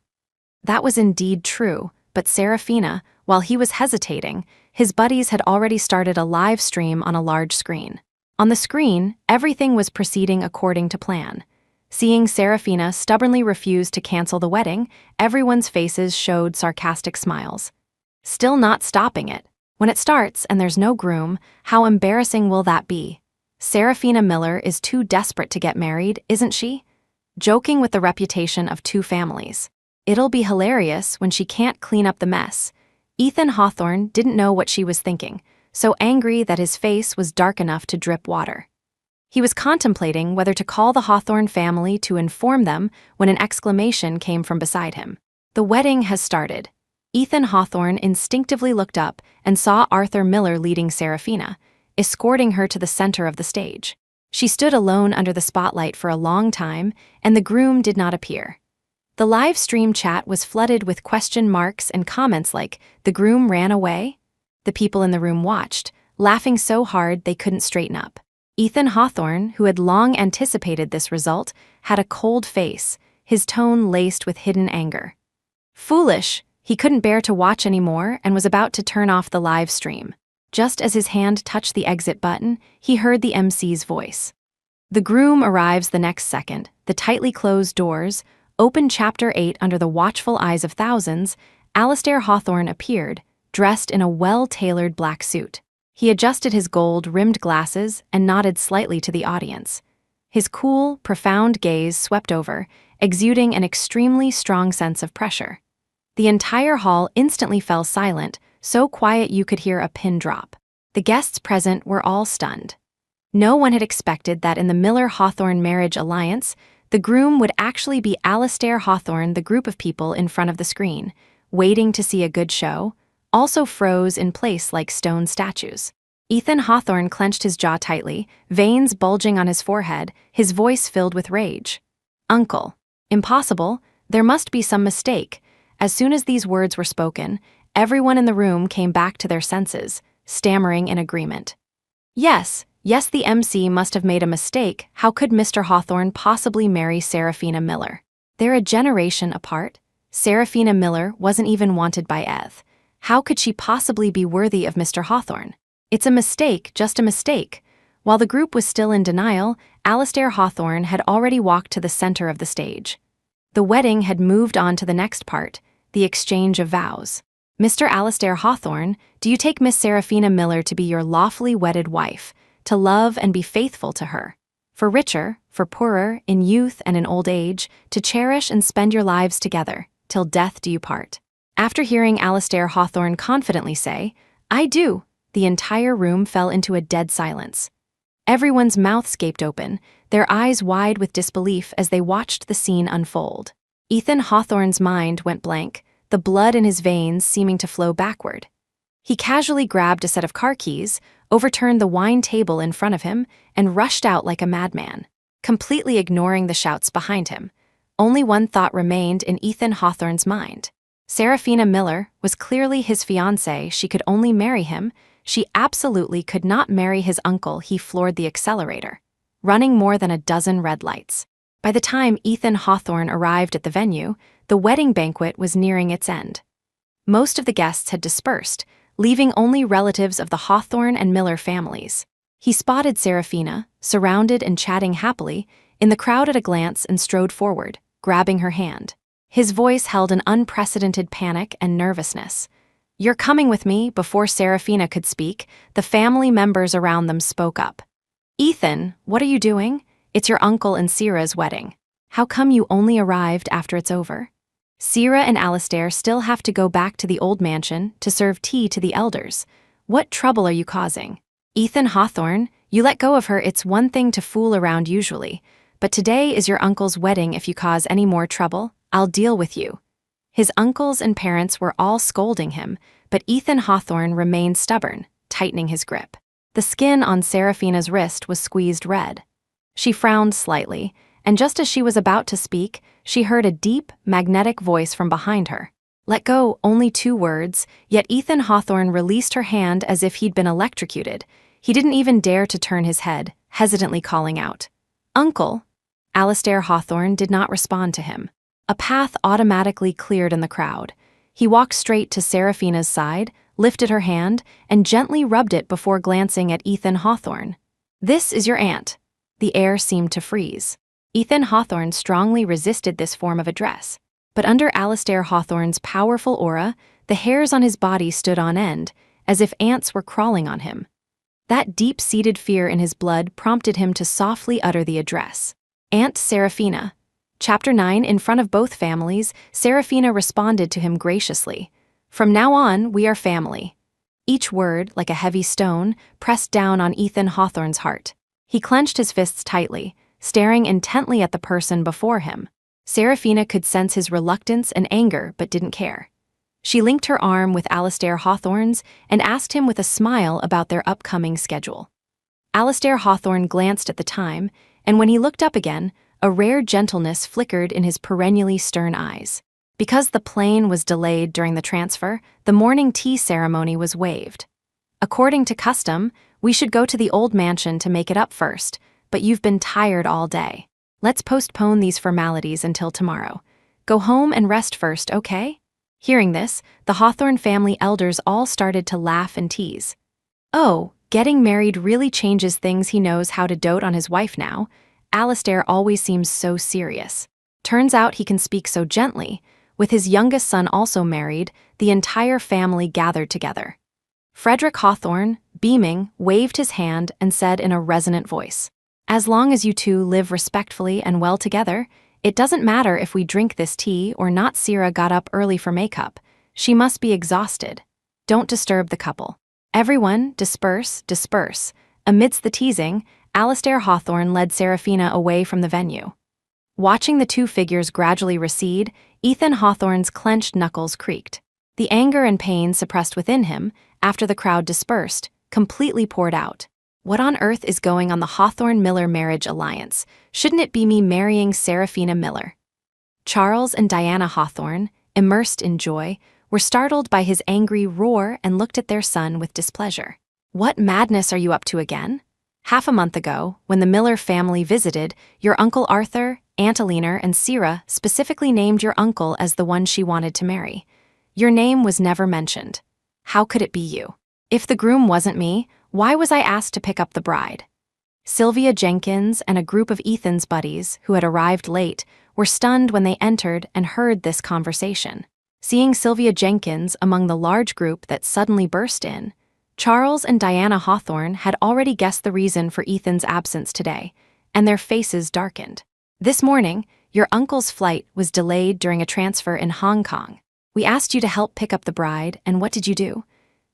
That was indeed true, but Serafina, while he was hesitating, his buddies had already started a live stream on a large screen. On the screen, everything was proceeding according to plan. Seeing Serafina stubbornly refuse to cancel the wedding, everyone's faces showed sarcastic smiles. Still not stopping it. When it starts and there's no groom, how embarrassing will that be? Serafina Miller is too desperate to get married, isn't she? Joking with the reputation of two families. It'll be hilarious when she can't clean up the mess. Ethan Hawthorne didn't know what she was thinking, so angry that his face was dark enough to drip water. He was contemplating whether to call the Hawthorne family to inform them when an exclamation came from beside him. The wedding has started. Ethan Hawthorne instinctively looked up and saw Arthur Miller leading Seraphina, escorting her to the center of the stage. She stood alone under the spotlight for a long time, and the groom did not appear. The live stream chat was flooded with question marks and comments like, "The groom ran away?" The people in the room watched, laughing so hard they couldn't straighten up. Ethan Hawthorne, who had long anticipated this result, had a cold face, his tone laced with hidden anger. Foolish, he couldn't bear to watch anymore and was about to turn off the live stream. Just as his hand touched the exit button, he heard the MC's voice. The groom arrives the next second, the tightly closed doors, open Chapter 8 under the watchful eyes of thousands. Alastair Hawthorne appeared, dressed in a well-tailored black suit. He adjusted his gold-rimmed glasses and nodded slightly to the audience. His cool, profound gaze swept over, exuding an extremely strong sense of pressure. The entire hall instantly fell silent, so quiet you could hear a pin drop. The guests present were all stunned. No one had expected that in the Miller-Hawthorne marriage alliance, the groom would actually be Alastair Hawthorne. The group of people in front of the screen, waiting to see a good show, also froze in place like stone statues. Ethan Hawthorne clenched his jaw tightly, veins bulging on his forehead, his voice filled with rage. "Uncle. Impossible. There must be some mistake." As soon as these words were spoken, everyone in the room came back to their senses, stammering in agreement. Yes, the MC must have made a mistake. How could Mr. Hawthorne possibly marry Seraphina Miller? They're a generation apart. Seraphina Miller wasn't even wanted by Eth. How could she possibly be worthy of Mr. Hawthorne? It's a mistake, just a mistake. While the group was still in denial, Alastair Hawthorne had already walked to the center of the stage. The wedding had moved on to the next part, the exchange of vows. "Mr. Alastair Hawthorne, do you take Miss Seraphina Miller to be your lawfully wedded wife, to love and be faithful to her, for richer, for poorer, in youth and in old age, to cherish and spend your lives together, till death do you part?" After hearing Alastair Hawthorne confidently say, "I do," the entire room fell into a dead silence. Everyone's mouths gaped open, their eyes wide with disbelief as they watched the scene unfold. Ethan Hawthorne's mind went blank, the blood in his veins seeming to flow backward. He casually grabbed a set of car keys, overturned the wine table in front of him, and rushed out like a madman, completely ignoring the shouts behind him. Only one thought remained in Ethan Hawthorne's mind. Seraphina Miller was clearly his fiancée. She could only marry him. She absolutely could not marry his uncle. He floored the accelerator, running more than a dozen red lights. By the time Ethan Hawthorne arrived at the venue, the wedding banquet was nearing its end. Most of the guests had dispersed, leaving only relatives of the Hawthorne and Miller families. He spotted Seraphina, surrounded and chatting happily, in the crowd at a glance and strode forward, grabbing her hand. His voice held an unprecedented panic and nervousness. "You're coming with me." Before Seraphina could speak, the family members around them spoke up. "Ethan, what are you doing? It's your uncle and Sierra's wedding. How come you only arrived after it's over?" "Sierra and Alastair still have to go back to the old mansion to serve tea to the elders. What trouble are you causing?" "Ethan Hawthorne, you let go of her. It's one thing to fool around usually, but today is your uncle's wedding. If you cause any more trouble, I'll deal with you." His uncles and parents were all scolding him, but Ethan Hawthorne remained stubborn, tightening his grip. The skin on Seraphina's wrist was squeezed red. She frowned slightly, and just as she was about to speak, she heard a deep, magnetic voice from behind her. "Let go," only 2 words, yet Ethan Hawthorne released her hand as if he'd been electrocuted. He didn't even dare to turn his head, hesitantly calling out, "Uncle." Alastair Hawthorne did not respond to him. A path automatically cleared in the crowd. He walked straight to Seraphina's side, lifted her hand, and gently rubbed it before glancing at Ethan Hawthorne. "This is your aunt." The air seemed to freeze. Ethan Hawthorne strongly resisted this form of address, but under Alastair Hawthorne's powerful aura, the hairs on his body stood on end, as if ants were crawling on him. That deep-seated fear in his blood prompted him to softly utter the address. "Aunt Seraphina." Chapter 9. In front of both families, Seraphina responded to him graciously. From now on, we are family. Each word, like a heavy stone, pressed down on Ethan Hawthorne's heart. He clenched his fists tightly, staring intently at the person before him. Seraphina could sense his reluctance and anger but didn't care. She linked her arm with Alastair Hawthorne's and asked him with a smile about their upcoming schedule. Alastair Hawthorne glanced at the time, and when he looked up again, a rare gentleness flickered in his perennially stern eyes. Because the plane was delayed during the transfer, the morning tea ceremony was waived. According to custom, we should go to the old mansion to make it up first, but you've been tired all day. Let's postpone these formalities until tomorrow. Go home and rest first, okay? Hearing this, the Hawthorne family elders all started to laugh and tease. Oh, getting married really changes things. He knows how to dote on his wife now. Alastair always seems so serious. Turns out he can speak so gently. With his youngest son also married, the entire family gathered together. Frederick Hawthorne, beaming, waved his hand and said in a resonant voice, "As long as you two live respectfully and well together, it doesn't matter if we drink this tea or not." Sira got up early for makeup. She must be exhausted. Don't disturb the couple. Everyone, disperse, disperse. Amidst the teasing, Alastair Hawthorne led Seraphina away from the venue. Watching the two figures gradually recede, Ethan Hawthorne's clenched knuckles creaked. The anger and pain suppressed within him, after the crowd dispersed, completely poured out. What on earth is going on? The Hawthorne-Miller marriage alliance? Shouldn't it be me marrying Seraphina Miller? Charles and Diana Hawthorne, immersed in joy, were startled by his angry roar and looked at their son with displeasure. What madness are you up to again? Half a month ago, when the Miller family visited, your Uncle Arthur, Aunt Alina, and Sira specifically named your uncle as the one she wanted to marry. Your name was never mentioned. How could it be you? If the groom wasn't me, why was I asked to pick up the bride? Sylvia Jenkins and a group of Ethan's buddies, who had arrived late, were stunned when they entered and heard this conversation. Seeing Sylvia Jenkins among the large group that suddenly burst in, Charles and Diana Hawthorne had already guessed the reason for Ethan's absence today, and their faces darkened. This morning, your uncle's flight was delayed during a transfer in Hong Kong. We asked you to help pick up the bride, and what did you do?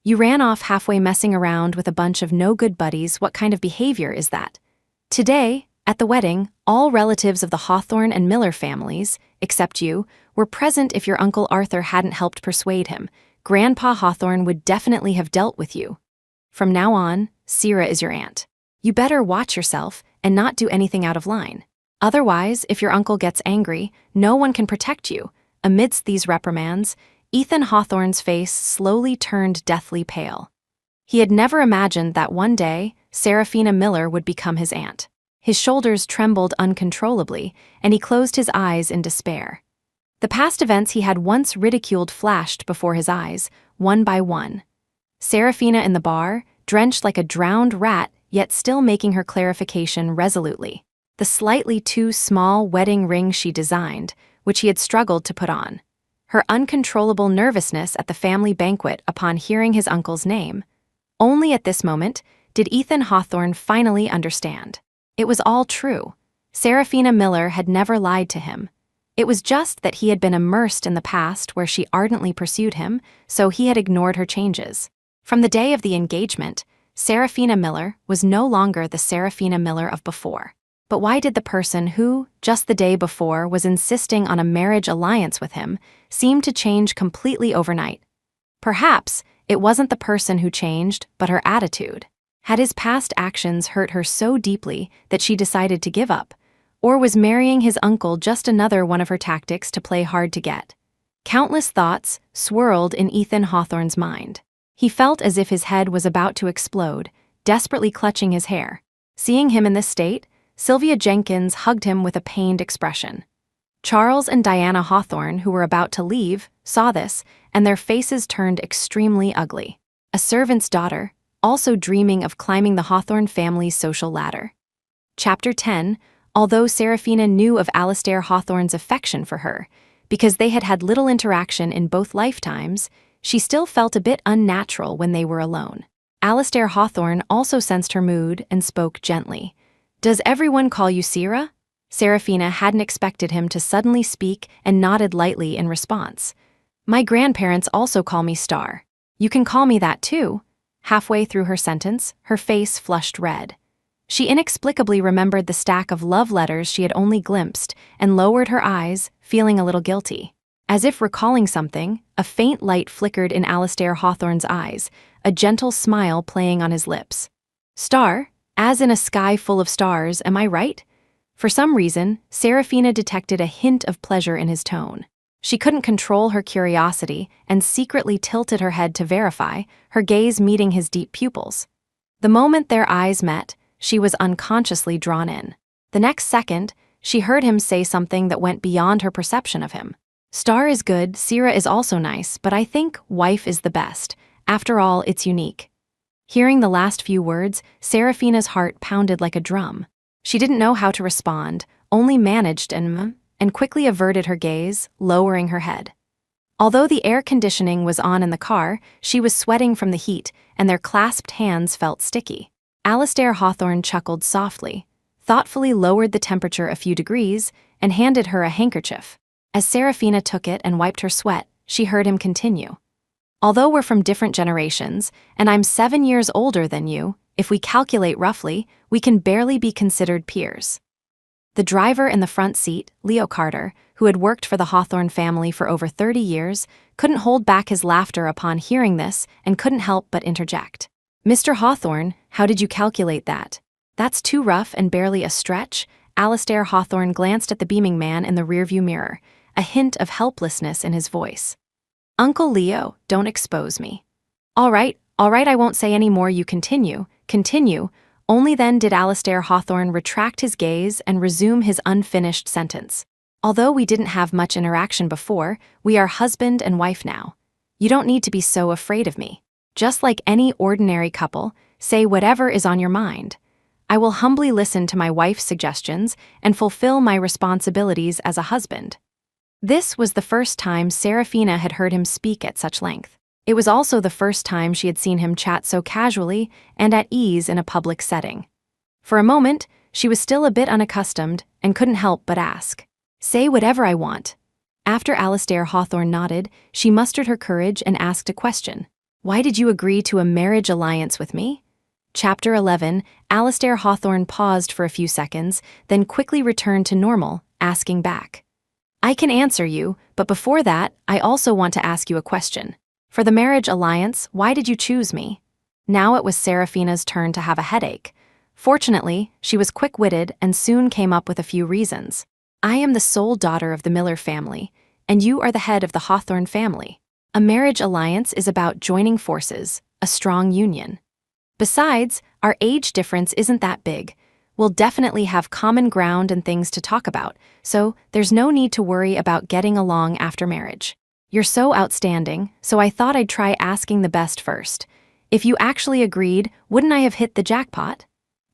You ran off halfway messing around with a bunch of no-good buddies. What kind of behavior is that? Today, at the wedding, all relatives of the Hawthorne and Miller families, except you, were present. If your Uncle Arthur hadn't helped persuade him, Grandpa Hawthorne would definitely have dealt with you. From now on, Sira is your aunt. You better watch yourself and not do anything out of line. Otherwise, if your uncle gets angry, no one can protect you. Amidst these reprimands, Ethan Hawthorne's face slowly turned deathly pale. He had never imagined that one day, Seraphina Miller would become his aunt. His shoulders trembled uncontrollably, and he closed his eyes in despair. The past events he had once ridiculed flashed before his eyes, one by one. Seraphina in the bar, drenched like a drowned rat, yet still making her clarification resolutely. The slightly too small wedding ring she designed, which he had struggled to put on. Her uncontrollable nervousness at the family banquet upon hearing his uncle's name. Only at this moment did Ethan Hawthorne finally understand. It was all true. Seraphina Miller had never lied to him. It was just that he had been immersed in the past where she ardently pursued him, so he had ignored her changes. From the day of the engagement, Seraphina Miller was no longer the Seraphina Miller of before. But why did the person who, just the day before, was insisting on a marriage alliance with him, seem to change completely overnight? Perhaps it wasn't the person who changed, but her attitude. Had his past actions hurt her so deeply that she decided to give up? Or was marrying his uncle just another one of her tactics to play hard to get? Countless thoughts swirled in Ethan Hawthorne's mind. He felt as if his head was about to explode, desperately clutching his hair. Seeing him in this state, Sylvia Jenkins hugged him with a pained expression. Charles and Diana Hawthorne, who were about to leave, saw this, and their faces turned extremely ugly. A servant's daughter, also dreaming of climbing the Hawthorne family's social ladder. Chapter 10. Although Seraphina knew of Alastair Hawthorne's affection for her, because they had had little interaction in both lifetimes, she still felt a bit unnatural when they were alone. Alastair Hawthorne also sensed her mood and spoke gently. "Does everyone call you Sira?" Serafina hadn't expected him to suddenly speak and nodded lightly in response. My grandparents also call me Star. You can call me that too. Halfway through her sentence, her face flushed red. She inexplicably remembered the stack of love letters she had only glimpsed and lowered her eyes, feeling a little guilty. As if recalling something, a faint light flickered in Alastair Hawthorne's eyes, a gentle smile playing on his lips. Star, as in a sky full of stars, am I right? For some reason, Serafina detected a hint of pleasure in his tone. She couldn't control her curiosity and secretly tilted her head to verify, her gaze meeting his deep pupils. The moment their eyes met, she was unconsciously drawn in. The next second, she heard him say something that went beyond her perception of him. Star is good, Sira is also nice, but I think wife is the best. After all, it's unique. Hearing the last few words, Serafina's heart pounded like a drum. She didn't know how to respond, only managed and quickly averted her gaze, lowering her head. Although the air conditioning was on in the car, she was sweating from the heat, and their clasped hands felt sticky. Alastair Hawthorne chuckled softly, thoughtfully lowered the temperature a few degrees, and handed her a handkerchief. As Serafina took it and wiped her sweat, she heard him continue. Although we're from different generations, and I'm 7 years older than you, if we calculate roughly, we can barely be considered peers. The driver in the front seat, Leo Carter, who had worked for the Hawthorne family for over 30 years, couldn't hold back his laughter upon hearing this and couldn't help but interject. Mr. Hawthorne, how did you calculate that? That's too rough and barely a stretch. Alastair Hawthorne glanced at the beaming man in the rearview mirror, a hint of helplessness in his voice. Uncle Leo, don't expose me. All right, I won't say any more, you continue. Only then did Alastair Hawthorne retract his gaze and resume his unfinished sentence. Although we didn't have much interaction before, we are husband and wife now. You don't need to be so afraid of me. Just like any ordinary couple, say whatever is on your mind. I will humbly listen to my wife's suggestions and fulfill my responsibilities as a husband. This was the first time Serafina had heard him speak at such length. It was also the first time she had seen him chat so casually and at ease in a public setting. For a moment, she was still a bit unaccustomed and couldn't help but ask, "Say whatever I want." After Alastair Hawthorne nodded, she mustered her courage and asked a question. Why did you agree to a marriage alliance with me? Chapter 11, Alastair Hawthorne paused for a few seconds, then quickly returned to normal, asking back. I can answer you, but before that, I also want to ask you a question. For the marriage alliance, why did you choose me? Now it was Serafina's turn to have a headache. Fortunately, she was quick-witted and soon came up with a few reasons. I am the sole daughter of the Miller family, and you are the head of the Hawthorne family. A marriage alliance is about joining forces, a strong union. Besides, our age difference isn't that big. We'll definitely have common ground and things to talk about, so there's no need to worry about getting along after marriage. You're so outstanding, so I thought I'd try asking the best first. If you actually agreed, wouldn't I have hit the jackpot?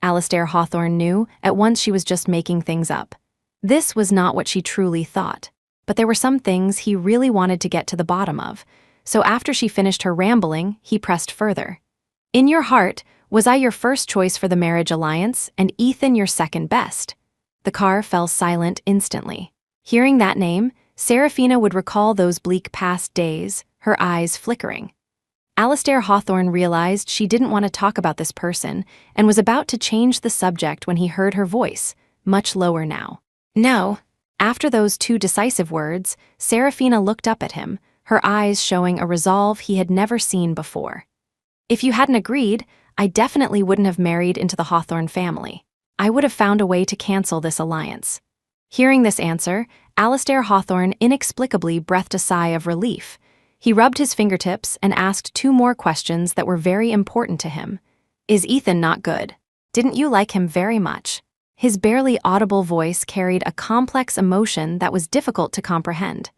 Alastair Hawthorne knew at once she was just making things up. This was not what she truly thought. But there were some things he really wanted to get to the bottom of, so after she finished her rambling, he pressed further. In your heart, was I your first choice for the marriage alliance, and Ethan your second best? The car fell silent instantly. Hearing that name, Serafina would recall those bleak past days, her eyes flickering. Alastair Hawthorne realized she didn't want to talk about this person and was about to change the subject when he heard her voice, much lower now. No. After those two decisive words, Serafina looked up at him, her eyes showing a resolve he had never seen before. If you hadn't agreed, I definitely wouldn't have married into the Hawthorne family. I would have found a way to cancel this alliance. Hearing this answer, Alastair Hawthorne inexplicably breathed a sigh of relief. He rubbed his fingertips and asked 2 more questions that were very important to him. Is Ethan not good? Didn't you like him very much? His barely audible voice carried a complex emotion that was difficult to comprehend.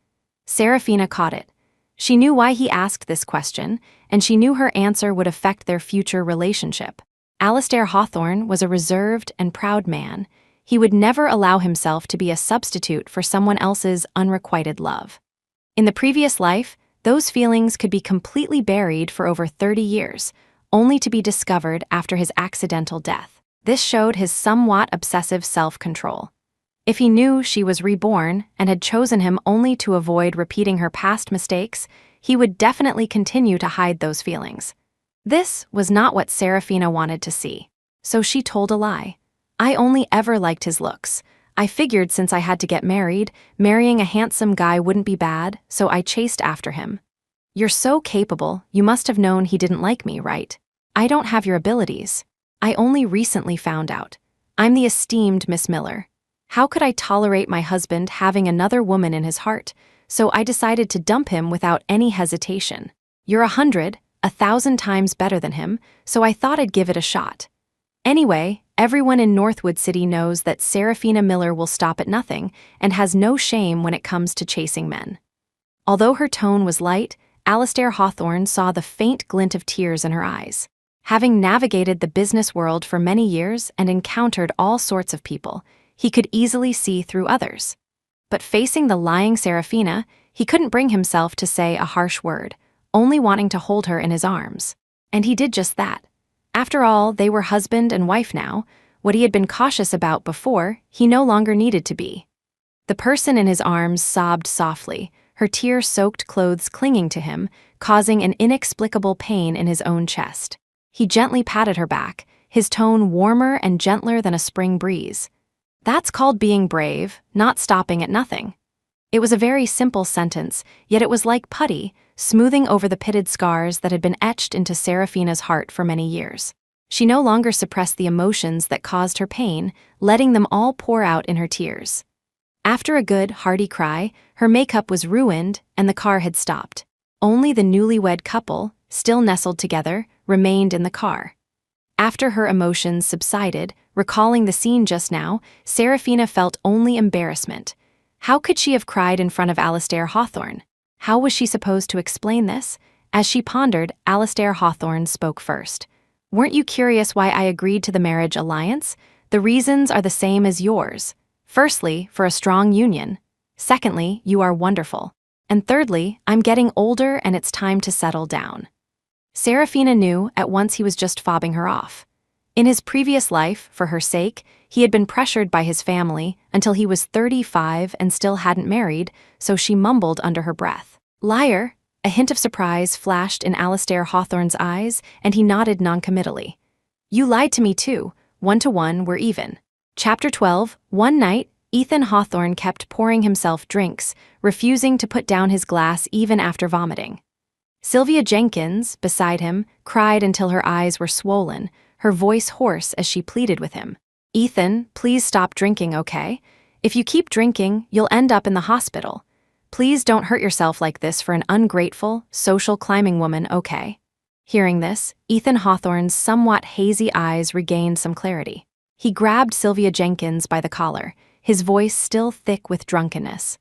Serafina caught it. She knew why he asked this question, and she knew her answer would affect their future relationship. Alastair Hawthorne was a reserved and proud man. He would never allow himself to be a substitute for someone else's unrequited love. In the previous life, those feelings could be completely buried for over 30 years, only to be discovered after his accidental death. This showed his somewhat obsessive self-control. If he knew she was reborn and had chosen him only to avoid repeating her past mistakes, he would definitely continue to hide those feelings. This was not what Serafina wanted to see. So she told a lie. I only ever liked his looks. I figured since I had to get married, marrying a handsome guy wouldn't be bad, so I chased after him. You're so capable, you must have known he didn't like me, right? I don't have your abilities. I only recently found out. I'm the esteemed Miss Miller. How could I tolerate my husband having another woman in his heart? So I decided to dump him without any hesitation. You're 1,000 times better than him, so I thought I'd give it a shot. Anyway, everyone in Northwood City knows that Serafina Miller will stop at nothing and has no shame when it comes to chasing men. Although her tone was light, Alastair Hawthorne saw the faint glint of tears in her eyes. Having navigated the business world for many years and encountered all sorts of people, he could easily see through others. But facing the lying Serafina, he couldn't bring himself to say a harsh word, only wanting to hold her in his arms. And he did just that. After all, they were husband and wife now. What he had been cautious about before, he no longer needed to be. The person in his arms sobbed softly, her tear-soaked clothes clinging to him, causing an inexplicable pain in his own chest. He gently patted her back, his tone warmer and gentler than a spring breeze. That's called being brave, not stopping at nothing. It was a very simple sentence, yet it was like putty, smoothing over the pitted scars that had been etched into Serafina's heart for many years. She no longer suppressed the emotions that caused her pain, letting them all pour out in her tears. After a good, hearty cry, her makeup was ruined and the car had stopped. Only the newlywed couple, still nestled together, remained in the car. After her emotions subsided, recalling the scene just now, Serafina felt only embarrassment. How could she have cried in front of Alastair Hawthorne? How was she supposed to explain this? As she pondered, Alastair Hawthorne spoke first. Weren't you curious why I agreed to the marriage alliance? The reasons are the same as yours. Firstly, for a strong union. Secondly, you are wonderful. And thirdly, I'm getting older and it's time to settle down. Serafina knew at once he was just fobbing her off. In his previous life, for her sake, he had been pressured by his family until he was 35 and still hadn't married, so she mumbled under her breath. Liar! A hint of surprise flashed in Alastair Hawthorne's eyes, and he nodded noncommittally. You lied to me too. 1-to-1, we're even. Chapter 12, One night, Ethan Hawthorne kept pouring himself drinks, refusing to put down his glass even after vomiting. Sylvia Jenkins, beside him, cried until her eyes were swollen, her voice hoarse as she pleaded with him. Ethan, please stop drinking, okay? If you keep drinking, you'll end up in the hospital. Please don't hurt yourself like this for an ungrateful, social climbing woman, okay? Hearing this, Ethan Hawthorne's somewhat hazy eyes regained some clarity. He grabbed Sylvia Jenkins by the collar, his voice still thick with drunkenness.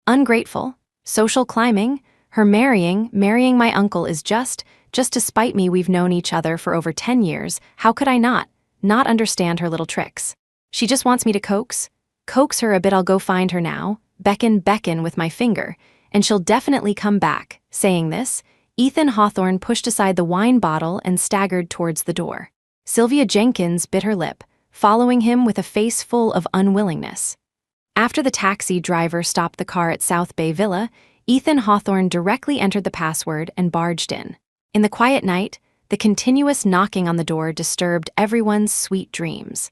Ungrateful? Social climbing? Her marrying my uncle is just to spite me. We've known each other for over 10 years. How could I not understand her little tricks? She just wants me to coax her a bit. I'll go find her now, beckon with my finger, and she'll definitely come back. Saying this, Ethan Hawthorne pushed aside the wine bottle and staggered towards the door. Sylvia Jenkins bit her lip, following him with a face full of unwillingness. After the taxi driver stopped the car at South Bay Villa, Ethan Hawthorne directly entered the password and barged in. In the quiet night, the continuous knocking on the door disturbed everyone's sweet dreams.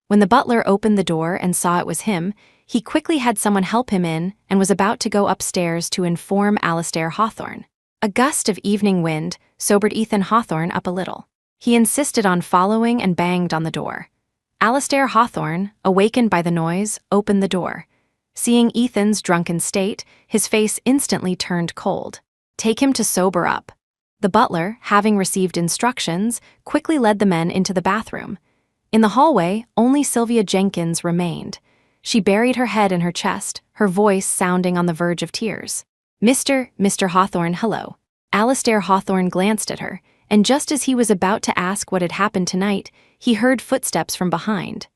When the butler opened the door and saw it was him, he quickly had someone help him in and was about to go upstairs to inform Alastair Hawthorne. A gust of evening wind sobered Ethan Hawthorne up a little. He insisted on following and banged on the door. Alastair Hawthorne, awakened by the noise, opened the door. Seeing Ethan's drunken state, his face instantly turned cold. Take him to sober up. The butler, having received instructions, quickly led the men into the bathroom. In the hallway, only Sylvia Jenkins remained. She buried her head in her chest, her voice sounding on the verge of tears. Mr. Hawthorne, hello. Alastair Hawthorne glanced at her, and just as he was about to ask what had happened tonight, he heard footsteps from behind.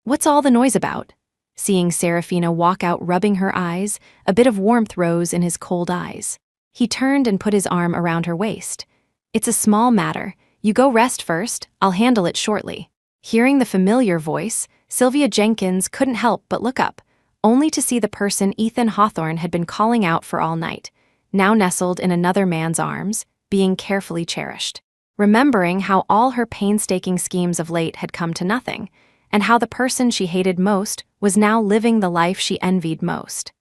What's all the noise about? Seeing Serafina walk out rubbing her eyes, a bit of warmth rose in his cold eyes. He turned and put his arm around her waist. It's a small matter. You go rest first, I'll handle it shortly. Hearing the familiar voice, Sylvia Jenkins couldn't help but look up, only to see the person Ethan Hawthorne had been calling out for all night, now nestled in another man's arms, being carefully cherished. Remembering how all her painstaking schemes of late had come to nothing, and how the person she hated most was now living the life she envied most.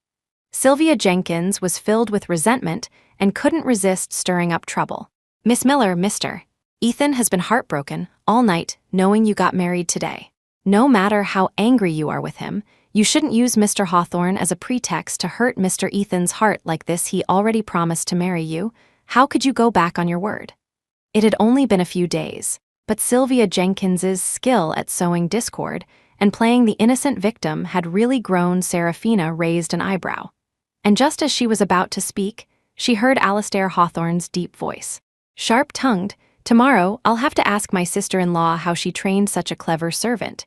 Sylvia Jenkins was filled with resentment and couldn't resist stirring up trouble. "Miss Miller, Mr. Ethan has been heartbroken all night knowing you got married today. No matter how angry you are with him, you shouldn't use Mr. Hawthorne as a pretext to hurt Mr. Ethan's heart like this. He already promised to marry you. How could you go back on your word?" It had only been a few days, but Sylvia Jenkins's skill at sowing discord and playing the innocent victim had really grown. Serafina raised an eyebrow. And just as she was about to speak, she heard Alastair Hawthorne's deep voice. Sharp-tongued, "Tomorrow I'll have to ask my sister-in-law how she trained such a clever servant."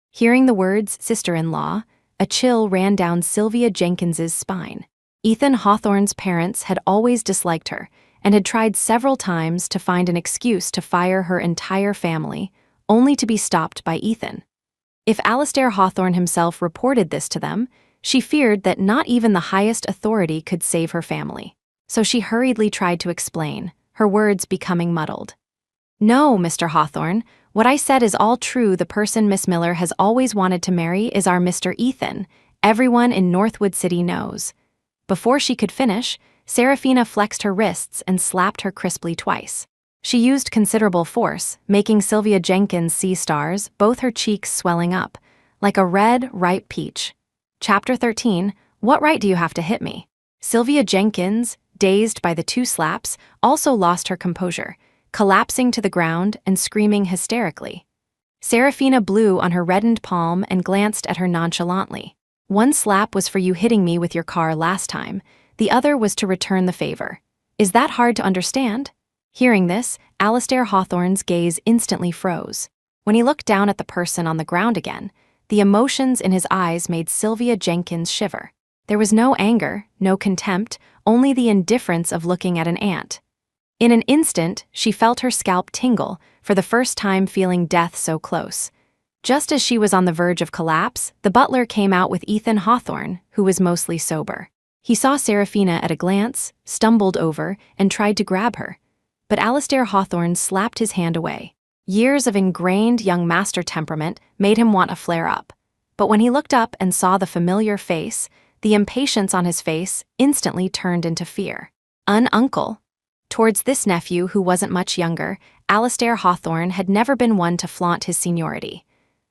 Hearing the words sister-in-law, a chill ran down Sylvia Jenkins's spine. Ethan Hawthorne's parents had always disliked her and had tried several times to find an excuse to fire her entire family, only to be stopped by Ethan. If Alastair Hawthorne himself reported this to them, she feared that not even the highest authority could save her family. So she hurriedly tried to explain, her words becoming muddled. "No, Mr. Hawthorne, what I said is all true. The person Miss Miller has always wanted to marry is our Mr. Ethan. Everyone in Northwood City knows." Before she could finish, Serafina flexed her wrists and slapped her crisply twice. She used considerable force, making Sylvia Jenkins see stars, both her cheeks swelling up, like a red, ripe peach. Chapter 13, What Right Do You Have to Hit Me? Sylvia Jenkins, dazed by the two slaps, also lost her composure, collapsing to the ground and screaming hysterically. Serafina blew on her reddened palm and glanced at her nonchalantly. "One slap was for you hitting me with your car last time. The other was to return the favor. Is that hard to understand?" Hearing this, Alastair Hawthorne's gaze instantly froze. When he looked down at the person on the ground again, the emotions in his eyes made Sylvia Jenkins shiver. There was no anger, no contempt, only the indifference of looking at an ant. In an instant, she felt her scalp tingle, for the first time feeling death so close. Just as she was on the verge of collapse, the butler came out with Ethan Hawthorne, who was mostly sober. He saw Serafina at a glance, stumbled over, and tried to grab her. But Alastair Hawthorne slapped his hand away. Years of ingrained young master temperament made him want to flare up. But when he looked up and saw the familiar face, the impatience on his face instantly turned into fear. Uncle. Towards this nephew who wasn't much younger, Alastair Hawthorne had never been one to flaunt his seniority.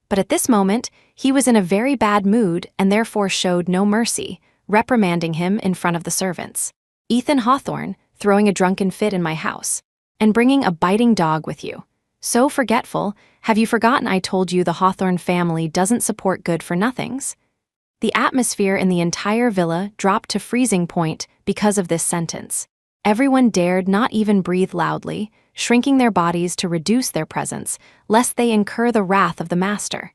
But at this moment, he was in a very bad mood and therefore showed no mercy, reprimanding him in front of the servants. "Ethan Hawthorne, throwing a drunken fit in my house. And bringing a biting dog with you. So forgetful, have you forgotten I told you the Hawthorne family doesn't support good-for-nothings?" The atmosphere in the entire villa dropped to freezing point because of this sentence. Everyone dared not even breathe loudly, shrinking their bodies to reduce their presence, lest they incur the wrath of the master.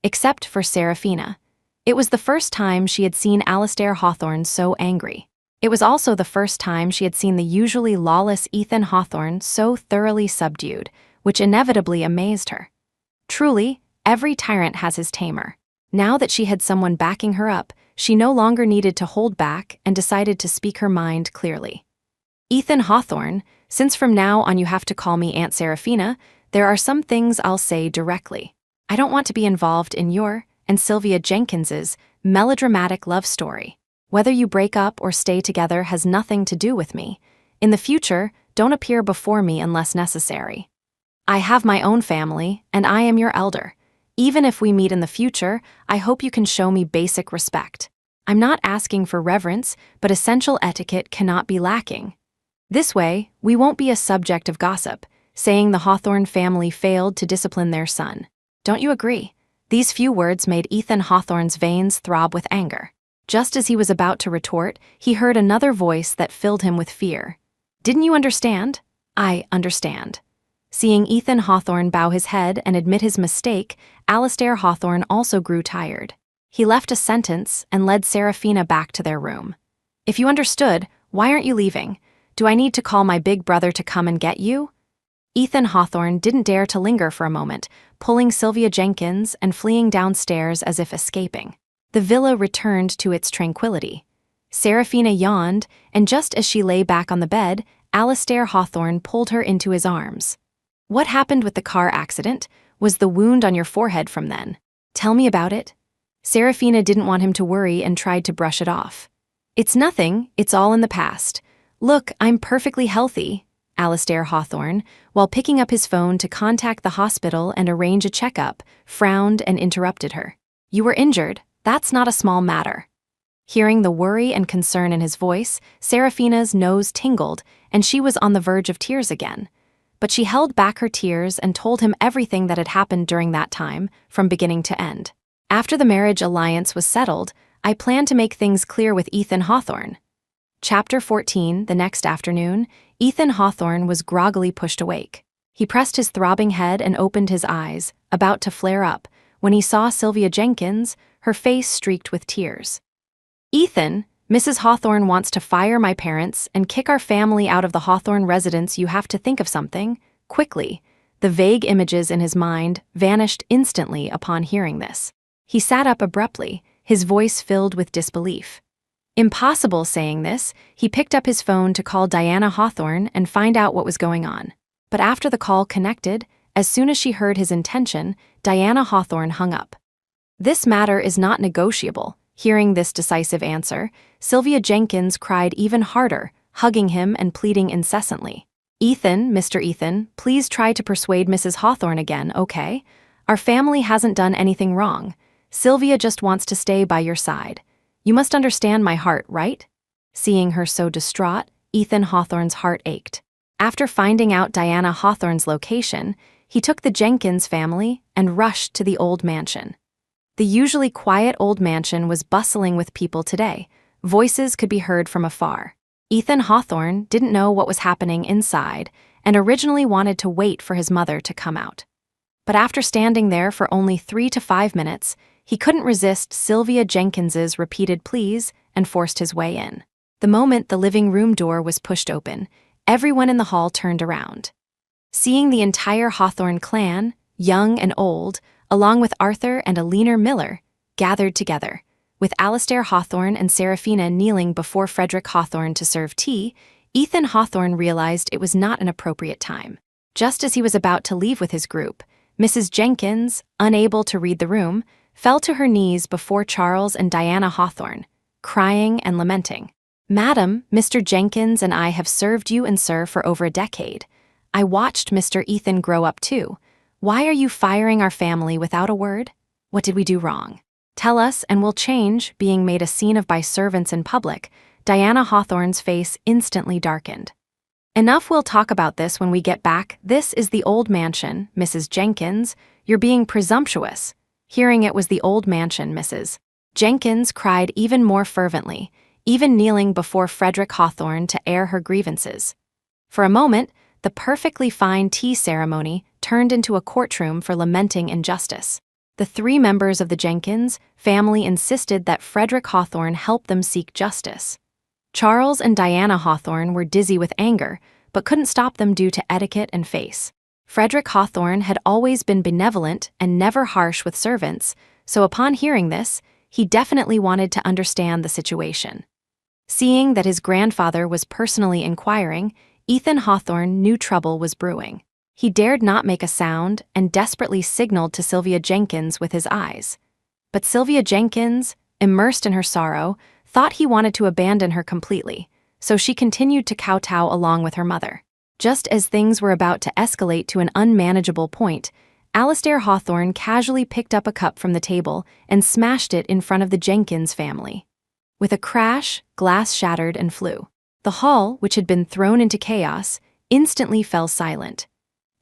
Except for Serafina. It was the first time she had seen Alastair Hawthorne so angry. It was also the first time she had seen the usually lawless Ethan Hawthorne so thoroughly subdued, which inevitably amazed her. Truly, every tyrant has his tamer. Now that she had someone backing her up, she no longer needed to hold back and decided to speak her mind clearly. "Ethan Hawthorne, since from now on you have to call me Aunt Serafina, there are some things I'll say directly. I don't want to be involved in your and Sylvia Jenkins's melodramatic love story. Whether you break up or stay together has nothing to do with me. In the future, don't appear before me unless necessary. I have my own family, and I am your elder. Even if we meet in the future, I hope you can show me basic respect. I'm not asking for reverence, but essential etiquette cannot be lacking. This way, we won't be a subject of gossip, saying the Hawthorne family failed to discipline their son. Don't you agree?" These few words made Ethan Hawthorne's veins throb with anger. Just as he was about to retort, he heard another voice that filled him with fear. "Didn't you understand?" "I understand." Seeing Ethan Hawthorne bow his head and admit his mistake, Alastair Hawthorne also grew tired. He left a sentence and led Serafina back to their room. "If you understood, why aren't you leaving? Do I need to call my big brother to come and get you?" Ethan Hawthorne didn't dare to linger for a moment, pulling Sylvia Jenkins and fleeing downstairs as if escaping. The villa returned to its tranquility. Seraphina yawned, and just as she lay back on the bed, Alastair Hawthorne pulled her into his arms. "What happened with the car accident? Was the wound on your forehead from then? Tell me about it." Seraphina didn't want him to worry and tried to brush it off. "It's nothing, it's all in the past. Look, I'm perfectly healthy." Alastair Hawthorne, while picking up his phone to contact the hospital and arrange a checkup, frowned and interrupted her. "You were injured. That's not a small matter." Hearing the worry and concern in his voice, Seraphina's nose tingled, and she was on the verge of tears again. But she held back her tears and told him everything that had happened during that time, from beginning to end. "After the marriage alliance was settled, I planned to make things clear with Ethan Hawthorne." Chapter 14. The next afternoon, Ethan Hawthorne was groggily pushed awake. He pressed his throbbing head and opened his eyes, about to flare up, when he saw Sylvia Jenkins, her face streaked with tears. "Ethan, Mrs. Hawthorne wants to fire my parents and kick our family out of the Hawthorne residence. You have to think of something, quickly." The vague images in his mind vanished instantly upon hearing this. He sat up abruptly, his voice filled with disbelief. Impossible. Saying this, he picked up his phone to call Diana Hawthorne and find out what was going on. But after the call connected, as soon as she heard his intention, Diana Hawthorne hung up. "This matter is not negotiable." Hearing this decisive answer, Sylvia Jenkins cried even harder, hugging him and pleading incessantly. "Ethan, Mr. Ethan, please try to persuade Mrs. Hawthorne again, okay? Our family hasn't done anything wrong. Sylvia just wants to stay by your side. You must understand my heart, right?" Seeing her so distraught, Ethan Hawthorne's heart ached. After finding out Diana Hawthorne's location, he took the Jenkins family and rushed to the old mansion. The usually quiet old mansion was bustling with people today. Voices could be heard from afar. Ethan Hawthorne didn't know what was happening inside and originally wanted to wait for his mother to come out. But after standing there for only 3 to 5 minutes, he couldn't resist Sylvia Jenkins's repeated pleas and forced his way in. The moment the living room door was pushed open, everyone in the hall turned around. Seeing the entire Hawthorne clan, young and old, along with Arthur and a leaner Miller, gathered together, with Alastair Hawthorne and Seraphina kneeling before Frederick Hawthorne to serve tea, Ethan Hawthorne realized it was not an appropriate time. Just as he was about to leave with his group, Mrs. Jenkins, unable to read the room, fell to her knees before Charles and Diana Hawthorne, crying and lamenting. "Madam, Mr. Jenkins and I have served you and sir for over a decade. I watched Mr. Ethan grow up too. Why are you firing our family without a word? What did we do wrong? Tell us and we'll change." Being made a scene of by servants in public, Diana Hawthorne's face instantly darkened. "Enough, we'll talk about this when we get back. This is the old mansion, Mrs. Jenkins. You're being presumptuous." Hearing it was the old mansion, Mrs. Jenkins cried even more fervently, even kneeling before Frederick Hawthorne to air her grievances. For a moment, the perfectly fine tea ceremony turned into a courtroom for lamenting injustice. The 3 members of the Jenkins family insisted that Frederick Hawthorne help them seek justice. Charles and Diana Hawthorne were dizzy with anger, but couldn't stop them due to etiquette and face. Frederick Hawthorne had always been benevolent and never harsh with servants, so upon hearing this, he definitely wanted to understand the situation. Seeing that his grandfather was personally inquiring, Ethan Hawthorne knew trouble was brewing. He dared not make a sound and desperately signaled to Sylvia Jenkins with his eyes. But Sylvia Jenkins, immersed in her sorrow, thought he wanted to abandon her completely, so she continued to kowtow along with her mother. Just as things were about to escalate to an unmanageable point, Alastair Hawthorne casually picked up a cup from the table and smashed it in front of the Jenkins family. With a crash, glass shattered and flew. The hall, which had been thrown into chaos, instantly fell silent.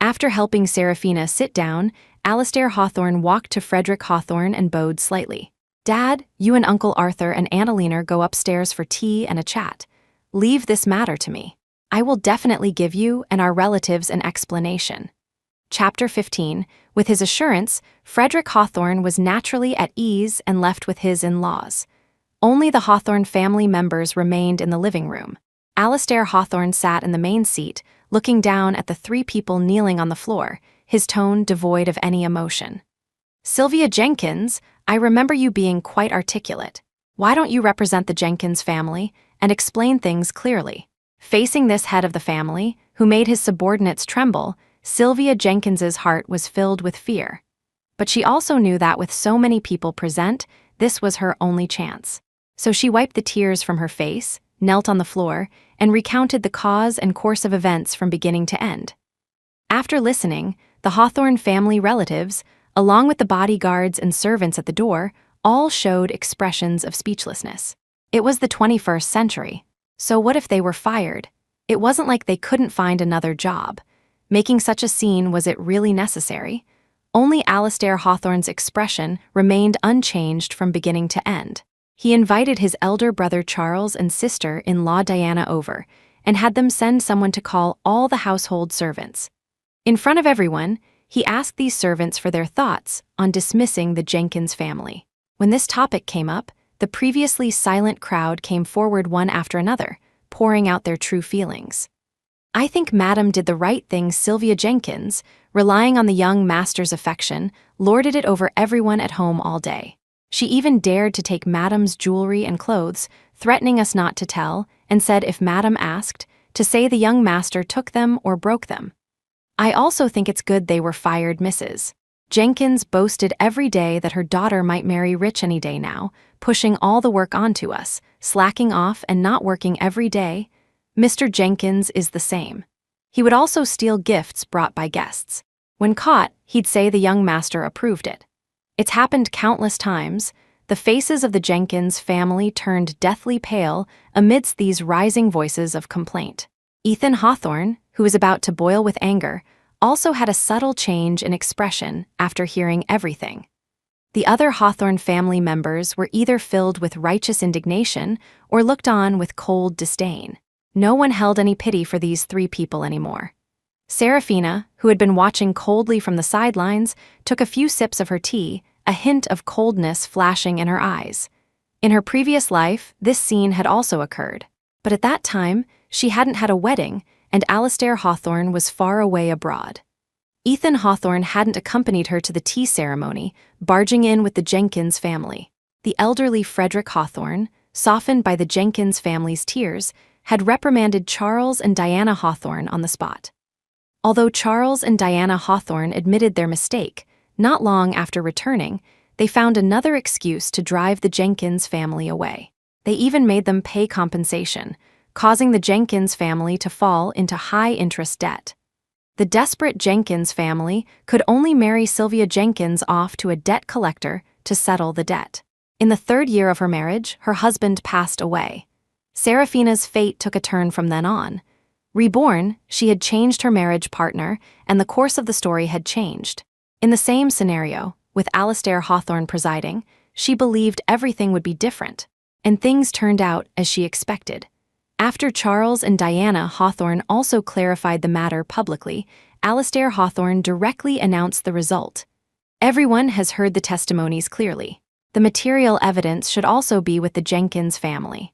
After helping Seraphina sit down, Alastair Hawthorne walked to Frederick Hawthorne and bowed slightly. "Dad, you and Uncle Arthur and Annalena go upstairs for tea and a chat. Leave this matter to me. I will definitely give you and our relatives an explanation." Chapter 15. With his assurance, Frederick Hawthorne was naturally at ease and left with his in-laws. Only the Hawthorne family members remained in the living room. Alastair Hawthorne sat in the main seat, looking down at the 3 people kneeling on the floor, his tone devoid of any emotion. "Sylvia Jenkins, I remember you being quite articulate. Why don't you represent the Jenkins family and explain things clearly?" Facing this head of the family, who made his subordinates tremble, Sylvia Jenkins's heart was filled with fear. But she also knew that with so many people present, this was her only chance. So she wiped the tears from her face, knelt on the floor, and recounted the cause and course of events from beginning to end. After listening, the Hawthorne family relatives, along with the bodyguards and servants at the door, all showed expressions of speechlessness. It was the 21st century, so what if they were fired? It wasn't like they couldn't find another job. Making such a scene, was it really necessary? Only Alastair Hawthorne's expression remained unchanged from beginning to end. He invited his elder brother Charles and sister-in-law Diana over, and had them send someone to call all the household servants. In front of everyone, he asked these servants for their thoughts on dismissing the Jenkins family. When this topic came up, the previously silent crowd came forward one after another, pouring out their true feelings. "I think Madam did the right thing." Sylvia Jenkins, relying on the young master's affection, lorded it over everyone at home all day. She even dared to take Madam's jewelry and clothes, threatening us not to tell, and said if Madam asked, to say the young master took them or broke them. "I also think it's good they were fired." Mrs. Jenkins boasted every day that her daughter might marry rich any day now, pushing all the work onto us, slacking off and not working every day. Mr. Jenkins is the same. He would also steal gifts brought by guests. When caught, he'd say the young master approved it. It's happened countless times. The faces of the Jenkins family turned deathly pale amidst these rising voices of complaint. Ethan Hawthorne, who was about to boil with anger, also had a subtle change in expression after hearing everything. The other Hawthorne family members were either filled with righteous indignation or looked on with cold disdain. No one held any pity for these three people anymore. Seraphina, who had been watching coldly from the sidelines, took a few sips of her tea, a hint of coldness flashing in her eyes. In her previous life, this scene had also occurred. But at that time, she hadn't had a wedding, and Alastair Hawthorne was far away abroad. Ethan Hawthorne hadn't accompanied her to the tea ceremony, barging in with the Jenkins family. The elderly Frederick Hawthorne, softened by the Jenkins family's tears, had reprimanded Charles and Diana Hawthorne on the spot. Although Charles and Diana Hawthorne admitted their mistake, not long after returning, they found another excuse to drive the Jenkins family away. They even made them pay compensation, causing the Jenkins family to fall into high-interest debt. The desperate Jenkins family could only marry Sylvia Jenkins off to a debt collector to settle the debt. In the 3rd year of her marriage, her husband passed away. Seraphina's fate took a turn from then on. Reborn, she had changed her marriage partner, and the course of the story had changed. In the same scenario, with Alastair Hawthorne presiding, she believed everything would be different, and things turned out as she expected. After Charles and Diana Hawthorne also clarified the matter publicly, Alastair Hawthorne directly announced the result. Everyone has heard the testimonies clearly. The material evidence should also be with the Jenkins family.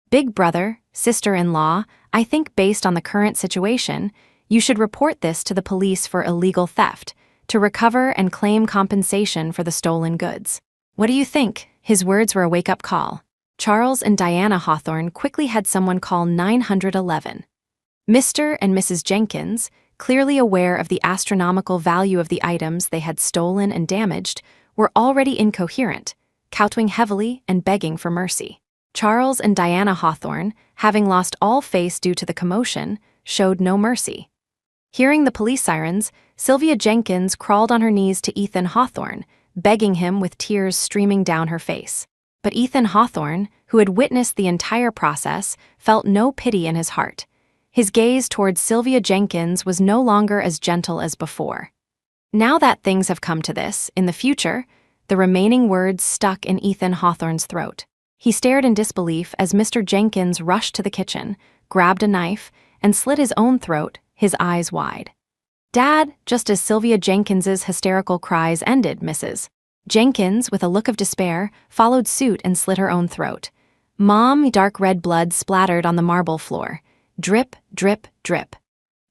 Big brother, sister-in-law, I think based on the current situation, you should report this to the police for illegal theft, to recover and claim compensation for the stolen goods. What do you think? His words were a wake-up call. Charles and Diana Hawthorne quickly had someone call 911. Mr. and Mrs. Jenkins, clearly aware of the astronomical value of the items they had stolen and damaged, were already incoherent, kowtowing heavily and begging for mercy. Charles and Diana Hawthorne, having lost all face due to the commotion, showed no mercy. Hearing the police sirens, Sylvia Jenkins crawled on her knees to Ethan Hawthorne, begging him with tears streaming down her face. But Ethan Hawthorne, who had witnessed the entire process, felt no pity in his heart. His gaze towards Sylvia Jenkins was no longer as gentle as before. Now that things have come to this, in the future, the remaining words stuck in Ethan Hawthorne's throat. He stared in disbelief as Mr. Jenkins rushed to the kitchen, grabbed a knife, and slit his own throat, his eyes wide. "Dad!" Just as Sylvia Jenkins's hysterical cries ended, Mrs. Jenkins, with a look of despair, followed suit and slit her own throat. "Mom!" Dark red blood splattered on the marble floor. Drip, drip, drip.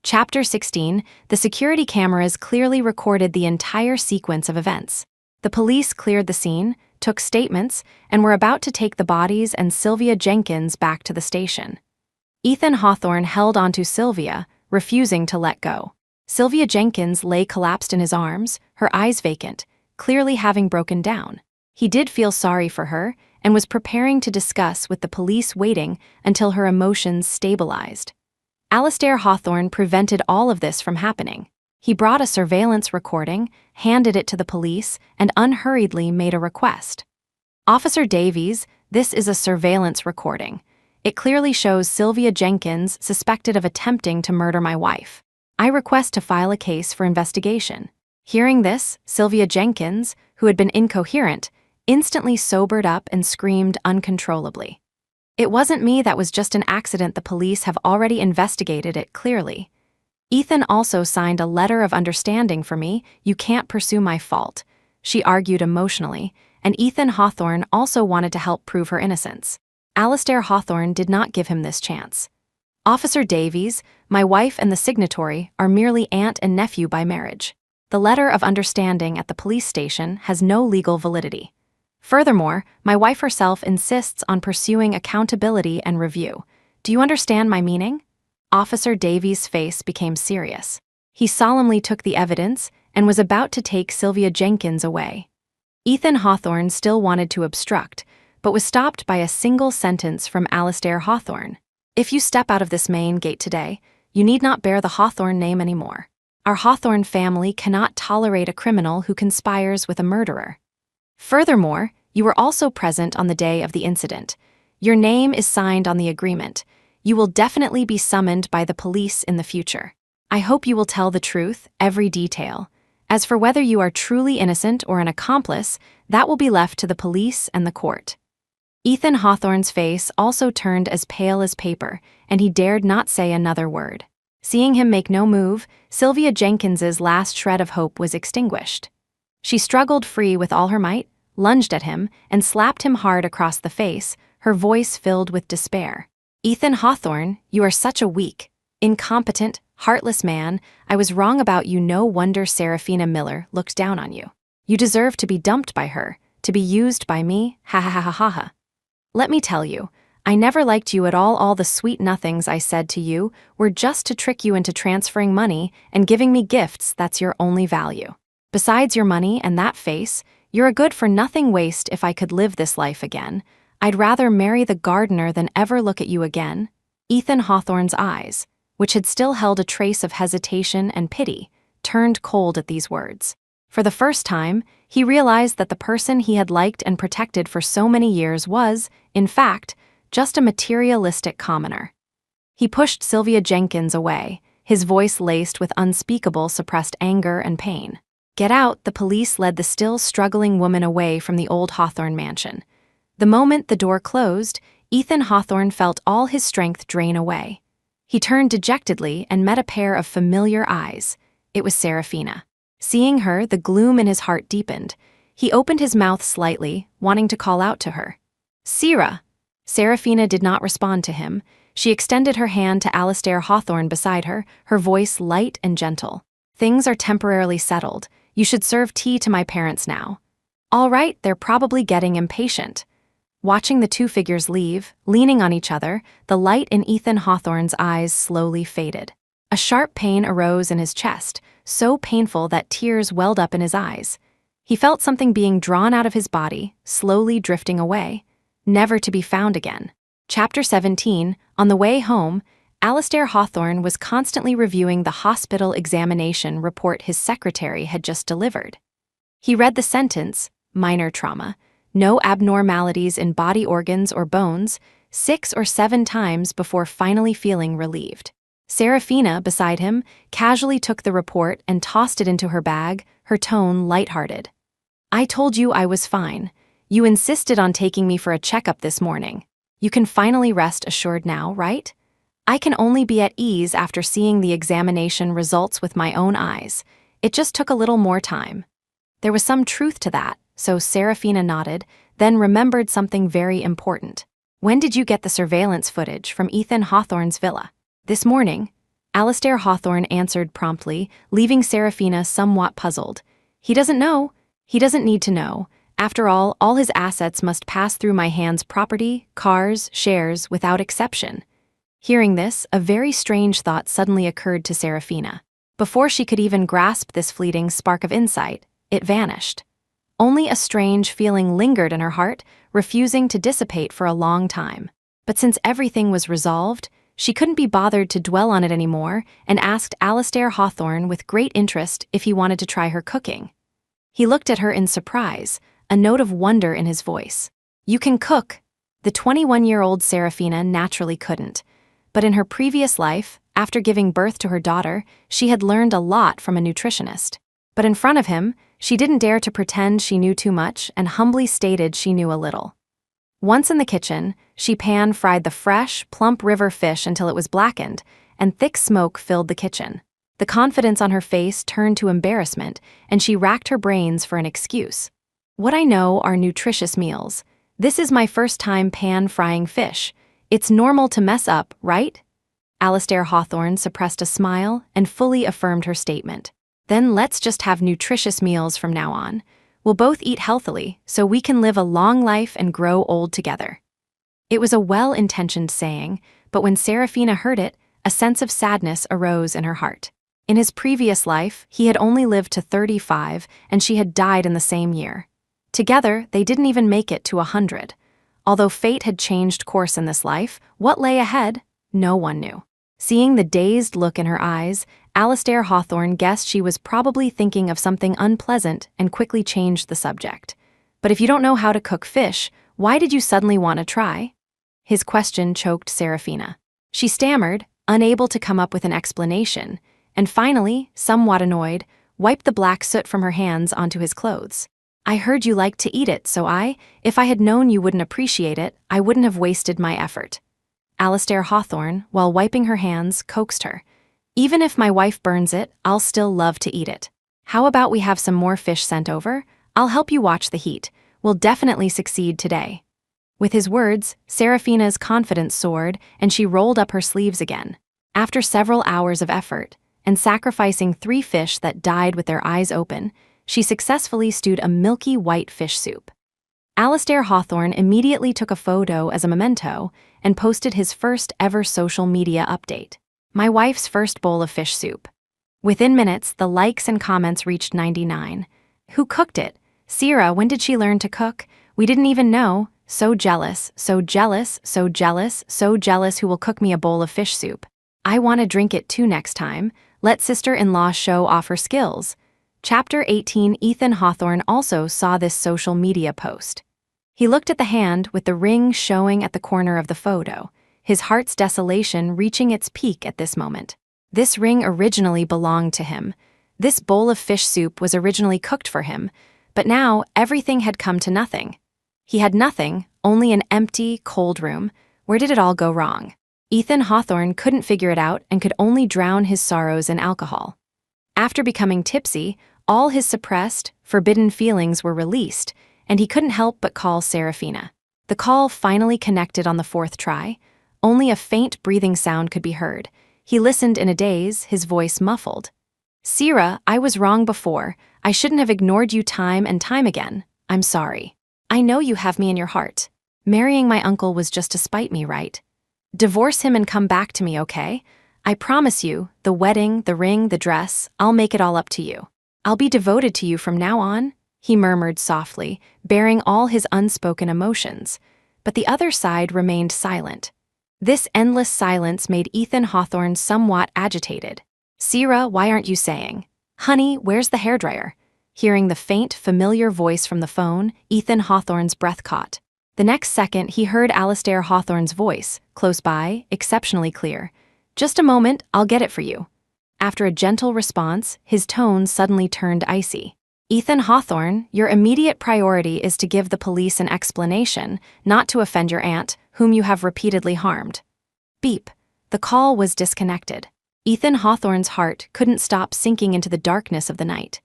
Chapter 16, the security cameras clearly recorded the entire sequence of events. The police cleared the scene, took statements, and were about to take the bodies and Sylvia Jenkins back to the station. Ethan Hawthorne held onto Sylvia, refusing to let go. Sylvia Jenkins lay collapsed in his arms, her eyes vacant, clearly having broken down. He did feel sorry for her and was preparing to discuss with the police, waiting until her emotions stabilized. Alastair Hawthorne prevented all of this from happening. He brought a surveillance recording, handed it to the police, and unhurriedly made a request. "Officer Davies, this is a surveillance recording. It clearly shows Sylvia Jenkins suspected of attempting to murder my wife. I request to file a case for investigation." Hearing this, Sylvia Jenkins, who had been incoherent, instantly sobered up and screamed uncontrollably. "It wasn't me, that was just an accident. The police have already investigated it clearly. Ethan also signed a letter of understanding for me. You can't pursue my fault," she argued emotionally, and Ethan Hawthorne also wanted to help prove her innocence. Alastair Hawthorne did not give him this chance. "Officer Davies, my wife and the signatory are merely aunt and nephew by marriage. The letter of understanding at the police station has no legal validity. Furthermore, my wife herself insists on pursuing accountability and review. Do you understand my meaning?" Officer Davies' face became serious. He solemnly took the evidence and was about to take Sylvia Jenkins away. Ethan Hawthorne still wanted to obstruct, but was stopped by a single sentence from Alastair Hawthorne. "If you step out of this main gate today, you need not bear the Hawthorne name anymore. Our Hawthorne family cannot tolerate a criminal who conspires with a murderer. Furthermore, you were also present on the day of the incident. Your name is signed on the agreement. You will definitely be summoned by the police in the future. I hope you will tell the truth, every detail. As for whether you are truly innocent or an accomplice, that will be left to the police and the court." Ethan Hawthorne's face also turned as pale as paper, and he dared not say another word. Seeing him make no move, Sylvia Jenkins's last shred of hope was extinguished. She struggled free with all her might, lunged at him, and slapped him hard across the face, her voice filled with despair. "Ethan Hawthorne, you are such a weak, incompetent, heartless man. I was wrong about you. No wonder Seraphina Miller looked down on you. You deserve to be dumped by her, to be used by me, ha ha ha ha ha ha. Let me tell you, I never liked you at all. All the sweet nothings I said to you were just to trick you into transferring money and giving me gifts. That's your only value. Besides your money and that face, you're a good-for-nothing waste. If I could live this life again, I'd rather marry the gardener than ever look at you again." Ethan Hawthorne's eyes, which had still held a trace of hesitation and pity, turned cold at these words. For the first time, he realized that the person he had liked and protected for so many years was, in fact, just a materialistic commoner. He pushed Sylvia Jenkins away, his voice laced with unspeakable suppressed anger and pain. "Get out!" The police led the still struggling woman away from the old Hawthorne mansion. The moment the door closed, Ethan Hawthorne felt all his strength drain away. He turned dejectedly and met a pair of familiar eyes. It was Seraphina. Seeing her, the gloom in his heart deepened. He opened his mouth slightly, wanting to call out to her. "Sera!" Seraphina did not respond to him. She extended her hand to Alastair Hawthorne beside her, her voice light and gentle. "Things are temporarily settled. You should serve tea to my parents now." "All right," they're probably getting impatient. Watching the two figures leave, leaning on each other, the light in Ethan Hawthorne's eyes slowly faded. A sharp pain arose in his chest, so painful that tears welled up in his eyes. He felt something being drawn out of his body, slowly drifting away, never to be found again. Chapter 17, on the way home, Alastair Hawthorne was constantly reviewing the hospital examination report his secretary had just delivered. He read the sentence, "minor trauma, no abnormalities in body organs or bones," 6 or 7 times before finally feeling relieved. Seraphina, beside him, casually took the report and tossed it into her bag, her tone lighthearted. "I told you I was fine. You insisted on taking me for a checkup this morning. You can finally rest assured now, right? I can only be at ease after seeing the examination results with my own eyes. It just took a little more time." There was some truth to that, so Seraphina nodded, then remembered something very important. "When did you get the surveillance footage from Ethan Hawthorne's villa?" "This morning." Alastair Hawthorne answered promptly, leaving Seraphina somewhat puzzled. "He doesn't know. He doesn't need to know. After all his assets must pass through my hands: property, cars, shares, without exception. Hearing this, a very strange thought suddenly occurred to Serafina. Before she could even grasp this fleeting spark of insight, it vanished. Only a strange feeling lingered in her heart, refusing to dissipate for a long time. But since everything was resolved, she couldn't be bothered to dwell on it anymore and asked Alastair Hawthorne with great interest if he wanted to try her cooking. He looked at her in surprise, a note of wonder in his voice. "You can cook." The 21-year-old Serafina naturally couldn't. But in her previous life, after giving birth to her daughter, she had learned a lot from a nutritionist. But in front of him, she didn't dare to pretend she knew too much and humbly stated she knew a little. Once in the kitchen, she pan-fried the fresh, plump river fish until it was blackened, and thick smoke filled the kitchen. The confidence on her face turned to embarrassment, and she racked her brains for an excuse. "What I know are nutritious meals. This is my first time pan-frying fish. It's normal to mess up, right?" Alastair Hawthorne suppressed a smile and fully affirmed her statement. "Then let's just have nutritious meals from now on. We'll both eat healthily so we can live a long life and grow old together." It was a well-intentioned saying, but when Serafina heard it, a sense of sadness arose in her heart. In his previous life, he had only lived to 35, and she had died in the same year. Together, they didn't even make it to 100. Although fate had changed course in this life, what lay ahead, no one knew. Seeing the dazed look in her eyes, Alastair Hawthorne guessed she was probably thinking of something unpleasant and quickly changed the subject. "But if you don't know how to cook fish, why did you suddenly want to try?" His question choked Serafina. She stammered, unable to come up with an explanation, and finally, somewhat annoyed, wiped the black soot from her hands onto his clothes. "I heard you liked to eat it, so if I had known you wouldn't appreciate it, I wouldn't have wasted my effort." Alastair Hawthorne, while wiping her hands, coaxed her. "Even if my wife burns it, I'll still love to eat it. How about we have some more fish sent over? I'll help you watch the heat. We'll definitely succeed today." With his words, Serafina's confidence soared, and she rolled up her sleeves again. After several hours of effort, and sacrificing 3 fish that died with their eyes open, she successfully stewed a milky white fish soup. Alastair Hawthorne immediately took a photo as a memento and posted his first ever social media update. "My wife's first bowl of fish soup." Within minutes, the likes and comments reached 99. "Who cooked it? Sierra, when did she learn to cook? We didn't even know. So jealous, so jealous, so jealous, so jealous. Who will cook me a bowl of fish soup? I want to drink it too next time. Let sister-in-law show off her skills." Chapter 18. Ethan Hawthorne also saw this social media post. He looked at the hand with the ring showing at the corner of the photo, his heart's desolation reaching its peak at this moment. This ring originally belonged to him. This bowl of fish soup was originally cooked for him, but now everything had come to nothing. He had nothing, only an empty, cold room. Where did it all go wrong? Ethan Hawthorne couldn't figure it out and could only drown his sorrows in alcohol. After becoming tipsy, all his suppressed, forbidden feelings were released, and he couldn't help but call Serafina. The call finally connected on the 4th try. Only a faint breathing sound could be heard. He listened in a daze, his voice muffled. "Sierra, I was wrong before. I shouldn't have ignored you time and time again. I'm sorry. I know you have me in your heart. Marrying my uncle was just to spite me, right? Divorce him and come back to me, okay? I promise you, the wedding, the ring, the dress, I'll make it all up to you. I'll be devoted to you from now on," he murmured softly, bearing all his unspoken emotions. But the other side remained silent. This endless silence made Ethan Hawthorne somewhat agitated. "Sierra, why aren't you saying? Honey, where's the hairdryer?" Hearing the faint, familiar voice from the phone, Ethan Hawthorne's breath caught. The next second, he heard Alastair Hawthorne's voice, close by, exceptionally clear. "Just a moment, I'll get it for you." After a gentle response, his tone suddenly turned icy. "Ethan Hawthorne, your immediate priority is to give the police an explanation, not to offend your aunt, whom you have repeatedly harmed." Beep. The call was disconnected. Ethan Hawthorne's heart couldn't stop sinking into the darkness of the night.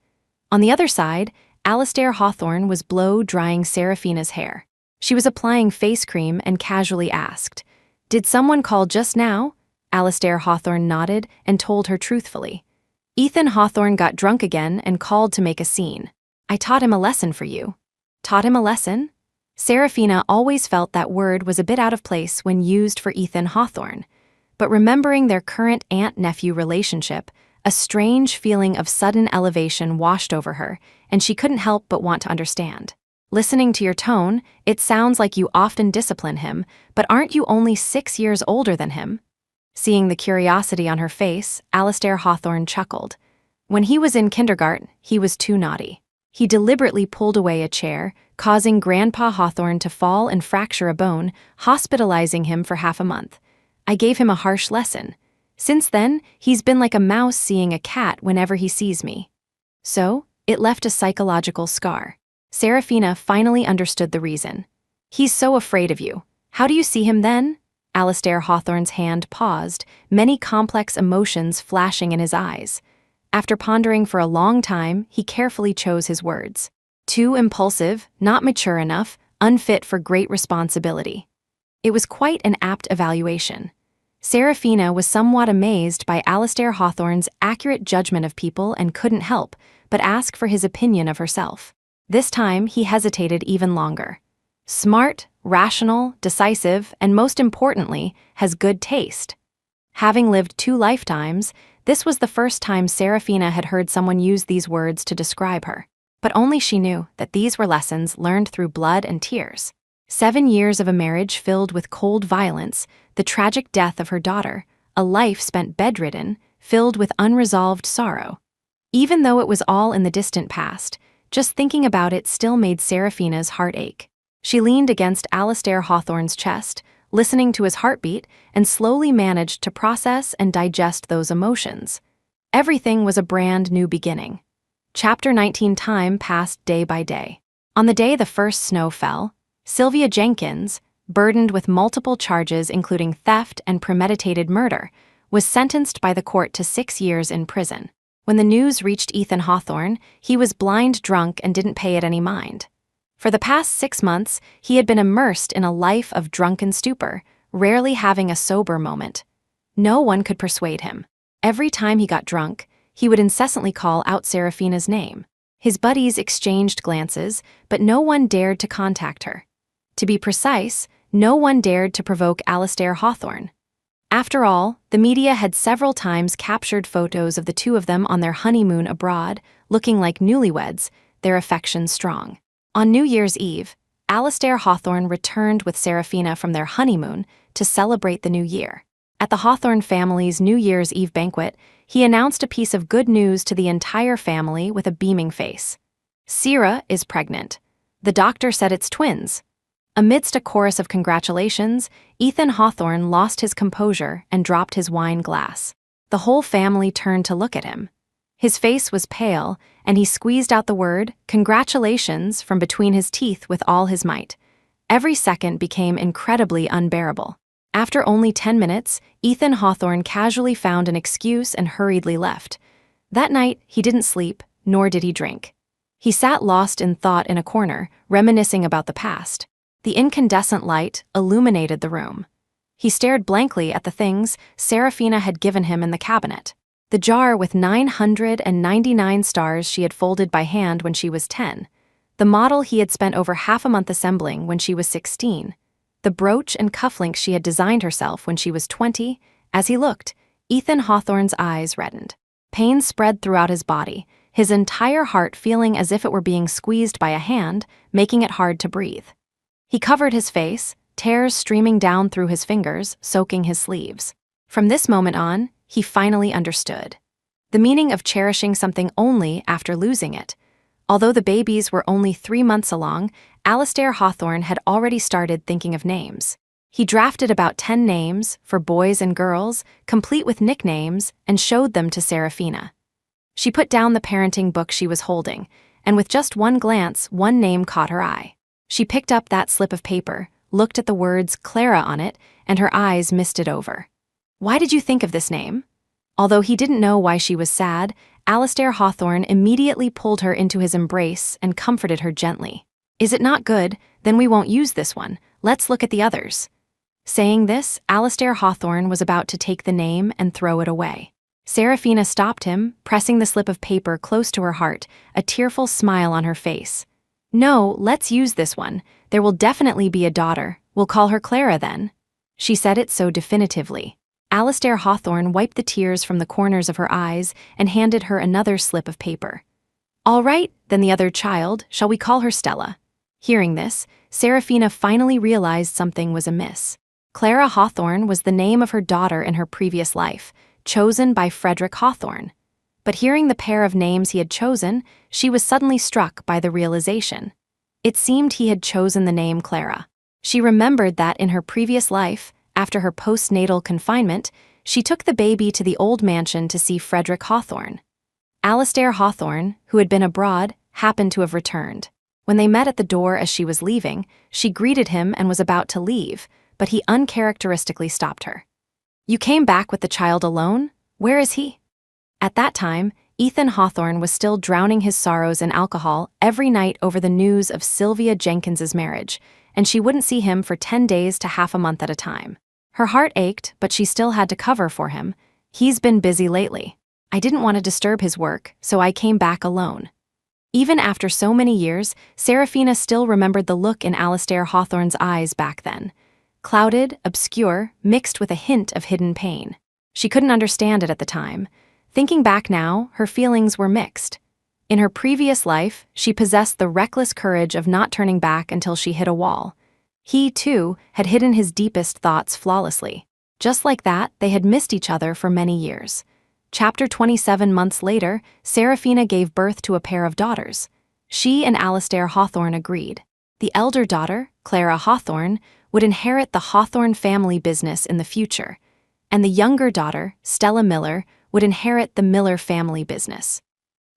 On the other side, Alastair Hawthorne was blow-drying Serafina's hair. She was applying face cream and casually asked, "Did someone call just now?" Alastair Hawthorne nodded and told her truthfully. "Ethan Hawthorne got drunk again and called to make a scene. I taught him a lesson for you. Taught him a lesson? Seraphina always felt that word was a bit out of place when used for Ethan Hawthorne, but remembering their current aunt-nephew relationship, a strange feeling of sudden elevation washed over her, and she couldn't help but want to understand. Listening to your tone, it sounds like you often discipline him, but aren't you only 6 years older than him? Seeing the curiosity on her face, Alastair Hawthorne chuckled. When he was in kindergarten, he was too naughty. He deliberately pulled away a chair, causing Grandpa Hawthorne to fall and fracture a bone, hospitalizing him for half a month. I gave him a harsh lesson. Since then, he's been like a mouse seeing a cat whenever he sees me. So, it left a psychological scar. Seraphina finally understood the reason. He's so afraid of you. How do you see him then? Alastair Hawthorne's hand paused, many complex emotions flashing in his eyes. After pondering for a long time, he carefully chose his words. Too impulsive, not mature enough, unfit for great responsibility. It was quite an apt evaluation. Seraphina was somewhat amazed by Alastair Hawthorne's accurate judgment of people and couldn't help but ask for his opinion of herself. This time, he hesitated even longer. Smart, rational, decisive, and most importantly, has good taste. Having lived 2 lifetimes, this was the first time Seraphina had heard someone use these words to describe her. But only she knew that these were lessons learned through blood and tears. 7 years of a marriage filled with cold violence, the tragic death of her daughter, a life spent bedridden, filled with unresolved sorrow. Even though it was all in the distant past, just thinking about it still made Seraphina's heart ache. She leaned against Alastair Hawthorne's chest, listening to his heartbeat, and slowly managed to process and digest those emotions. Everything was a brand new beginning. Chapter 19. Time passed day by day. On the day the first snow fell, Sylvia Jenkins, burdened with multiple charges including theft and premeditated murder, was sentenced by the court to 6 years in prison. When the news reached Ethan Hawthorne, he was blind drunk and didn't pay it any mind. For the past 6 months, he had been immersed in a life of drunken stupor, rarely having a sober moment. No one could persuade him. Every time he got drunk, he would incessantly call out Seraphina's name. His buddies exchanged glances, but no one dared to contact her. To be precise, no one dared to provoke Alastair Hawthorne. After all, the media had several times captured photos of the two of them on their honeymoon abroad, looking like newlyweds, their affection strong. On New Year's Eve, Alastair Hawthorne returned with Seraphina from their honeymoon to celebrate the new year. At the Hawthorne family's New Year's Eve banquet, he announced a piece of good news to the entire family with a beaming face. Sierra is pregnant. The doctor said it's twins. Amidst a chorus of congratulations, Ethan Hawthorne lost his composure and dropped his wine glass. The whole family turned to look at him. His face was pale, and he squeezed out the word, "Congratulations," from between his teeth with all his might. Every second became incredibly unbearable. After only 10 minutes, Ethan Hawthorne casually found an excuse and hurriedly left. That night, he didn't sleep, nor did he drink. He sat lost in thought in a corner, reminiscing about the past. The incandescent light illuminated the room. He stared blankly at the things Seraphina had given him in the cabinet. The jar with 999 stars she had folded by hand when she was 10. The model he had spent over half a month assembling when she was 16. The brooch and cufflinks she had designed herself when she was 20. As he looked, Ethan Hawthorne's eyes reddened. Pain spread throughout his body, his entire heart feeling as if it were being squeezed by a hand, making it hard to breathe. He covered his face, tears streaming down through his fingers, soaking his sleeves. From this moment on, he finally understood the meaning of cherishing something only after losing it. Although the babies were only 3 months along, Alastair Hawthorne had already started thinking of names. He drafted about 10 names for boys and girls, complete with nicknames, and showed them to Seraphina. She put down the parenting book she was holding, and with just one glance, one name caught her eye. She picked up that slip of paper, looked at the words Clara on it, and her eyes misted over. "Why did you think of this name?" Although he didn't know why she was sad, Alastair Hawthorne immediately pulled her into his embrace and comforted her gently. "Is it not good? Then we won't use this one. Let's look at the others." Saying this, Alastair Hawthorne was about to take the name and throw it away. Serafina stopped him, pressing the slip of paper close to her heart, a tearful smile on her face. "No, let's use this one. There will definitely be a daughter. We'll call her Clara then." She said it so definitively. Alastair Hawthorne wiped the tears from the corners of her eyes and handed her another slip of paper. "All right, then the other child, shall we call her Stella?" Hearing this, Serafina finally realized something was amiss. Clara Hawthorne was the name of her daughter in her previous life, chosen by Frederick Hawthorne. But hearing the pair of names he had chosen, she was suddenly struck by the realization. It seemed he had chosen the name Clara. She remembered that in her previous life, after her postnatal confinement, she took the baby to the old mansion to see Frederick Hawthorne. Alastair Hawthorne, who had been abroad, happened to have returned. When they met at the door as she was leaving, she greeted him and was about to leave, but he uncharacteristically stopped her. "You came back with the child alone? Where is he?" At that time, Ethan Hawthorne was still drowning his sorrows in alcohol every night over the news of Sylvia Jenkins's marriage, and she wouldn't see him for 10 days to half a month at a time. Her heart ached, but she still had to cover for him. "He's been busy lately. I didn't want to disturb his work, so I came back alone." Even after so many years, Serafina still remembered the look in Alastair Hawthorne's eyes back then. Clouded, obscure, mixed with a hint of hidden pain. She couldn't understand it at the time. Thinking back now, her feelings were mixed. In her previous life, she possessed the reckless courage of not turning back until she hit a wall. He, too, had hidden his deepest thoughts flawlessly. Just like that, they had missed each other for many years. Chapter 27 months later, Serafina gave birth to a pair of daughters. She and Alastair Hawthorne agreed. The elder daughter, Clara Hawthorne, would inherit the Hawthorne family business in the future, and the younger daughter, Stella Miller, would inherit the Miller family business.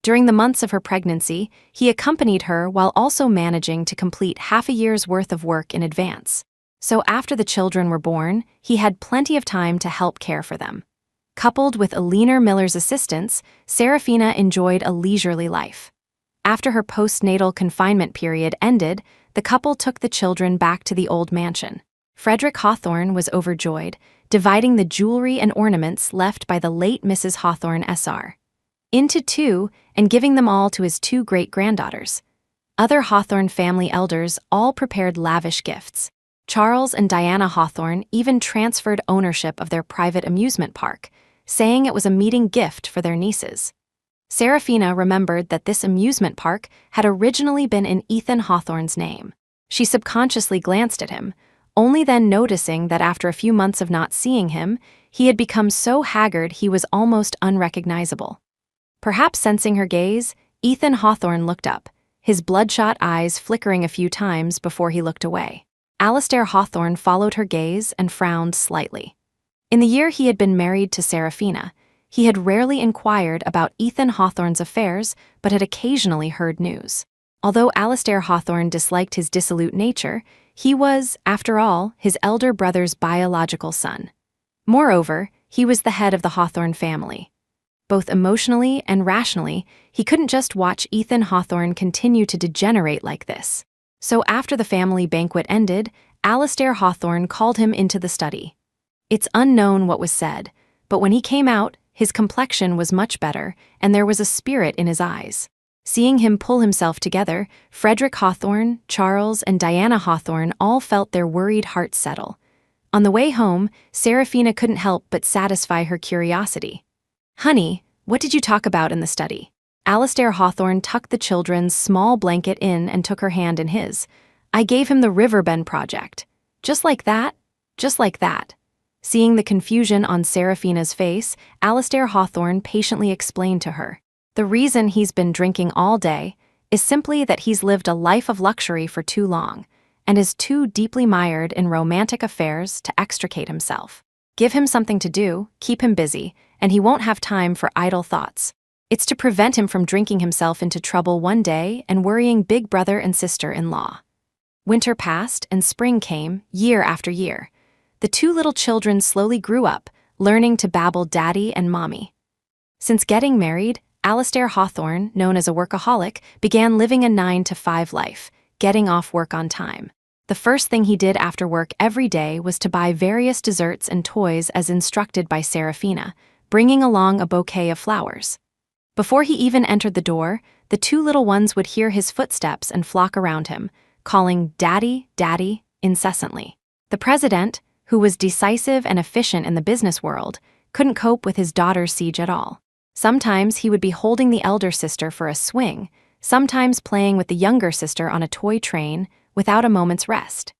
During the months of her pregnancy, he accompanied her while also managing to complete half a year's worth of work in advance. So after the children were born, he had plenty of time to help care for them. Coupled with a leaner Miller's assistance, Serafina enjoyed a leisurely life. After her postnatal confinement period ended, the couple took the children back to the old mansion. Frederick Hawthorne was overjoyed, dividing the jewelry and ornaments left by the late Mrs. Hawthorne Sr. into two and giving them all to his two great-granddaughters. Other Hawthorne family elders all prepared lavish gifts. Charles and Diana Hawthorne even transferred ownership of their private amusement park, saying it was a meeting gift for their nieces. Serafina remembered that this amusement park had originally been in Ethan Hawthorne's name. She subconsciously glanced at him, only then noticing that after a few months of not seeing him, he had become so haggard he was almost unrecognizable. Perhaps sensing her gaze, Ethan Hawthorne looked up, his bloodshot eyes flickering a few times before he looked away. Alastair Hawthorne followed her gaze and frowned slightly. In the year he had been married to Serafina, he had rarely inquired about Ethan Hawthorne's affairs, but had occasionally heard news. Although Alastair Hawthorne disliked his dissolute nature, he was, after all, his elder brother's biological son. Moreover, he was the head of the Hawthorne family. Both emotionally and rationally, he couldn't just watch Ethan Hawthorne continue to degenerate like this. So after the family banquet ended, Alastair Hawthorne called him into the study. It's unknown what was said, but when he came out, his complexion was much better, and there was a spirit in his eyes. Seeing him pull himself together, Frederick Hawthorne, Charles, and Diana Hawthorne all felt their worried hearts settle. On the way home, Serafina couldn't help but satisfy her curiosity. "Honey, what did you talk about in the study?" Alastair Hawthorne tucked the children's small blanket in and took her hand in his. "I gave him the Reborn project." "Just like that? Just like that?" Seeing the confusion on Serafina's face, Alastair Hawthorne patiently explained to her. "The reason he's been drinking all day is simply that he's lived a life of luxury for too long, and is too deeply mired in romantic affairs to extricate himself. Give him something to do, keep him busy, and he won't have time for idle thoughts. It's to prevent him from drinking himself into trouble one day and worrying big brother and sister-in-law." Winter passed and spring came, year after year. The two little children slowly grew up, learning to babble daddy and mommy. Since getting married, Alastair Hawthorne, known as a workaholic, began living a 9-to-5 life, getting off work on time. The first thing he did after work every day was to buy various desserts and toys as instructed by Serafina, bringing along a bouquet of flowers. Before he even entered the door, the two little ones would hear his footsteps and flock around him, calling "Daddy, Daddy" incessantly. The president, who was decisive and efficient in the business world, couldn't cope with his daughter's siege at all. Sometimes he would be holding the elder sister for a swing, sometimes playing with the younger sister on a toy train, without a moment's rest.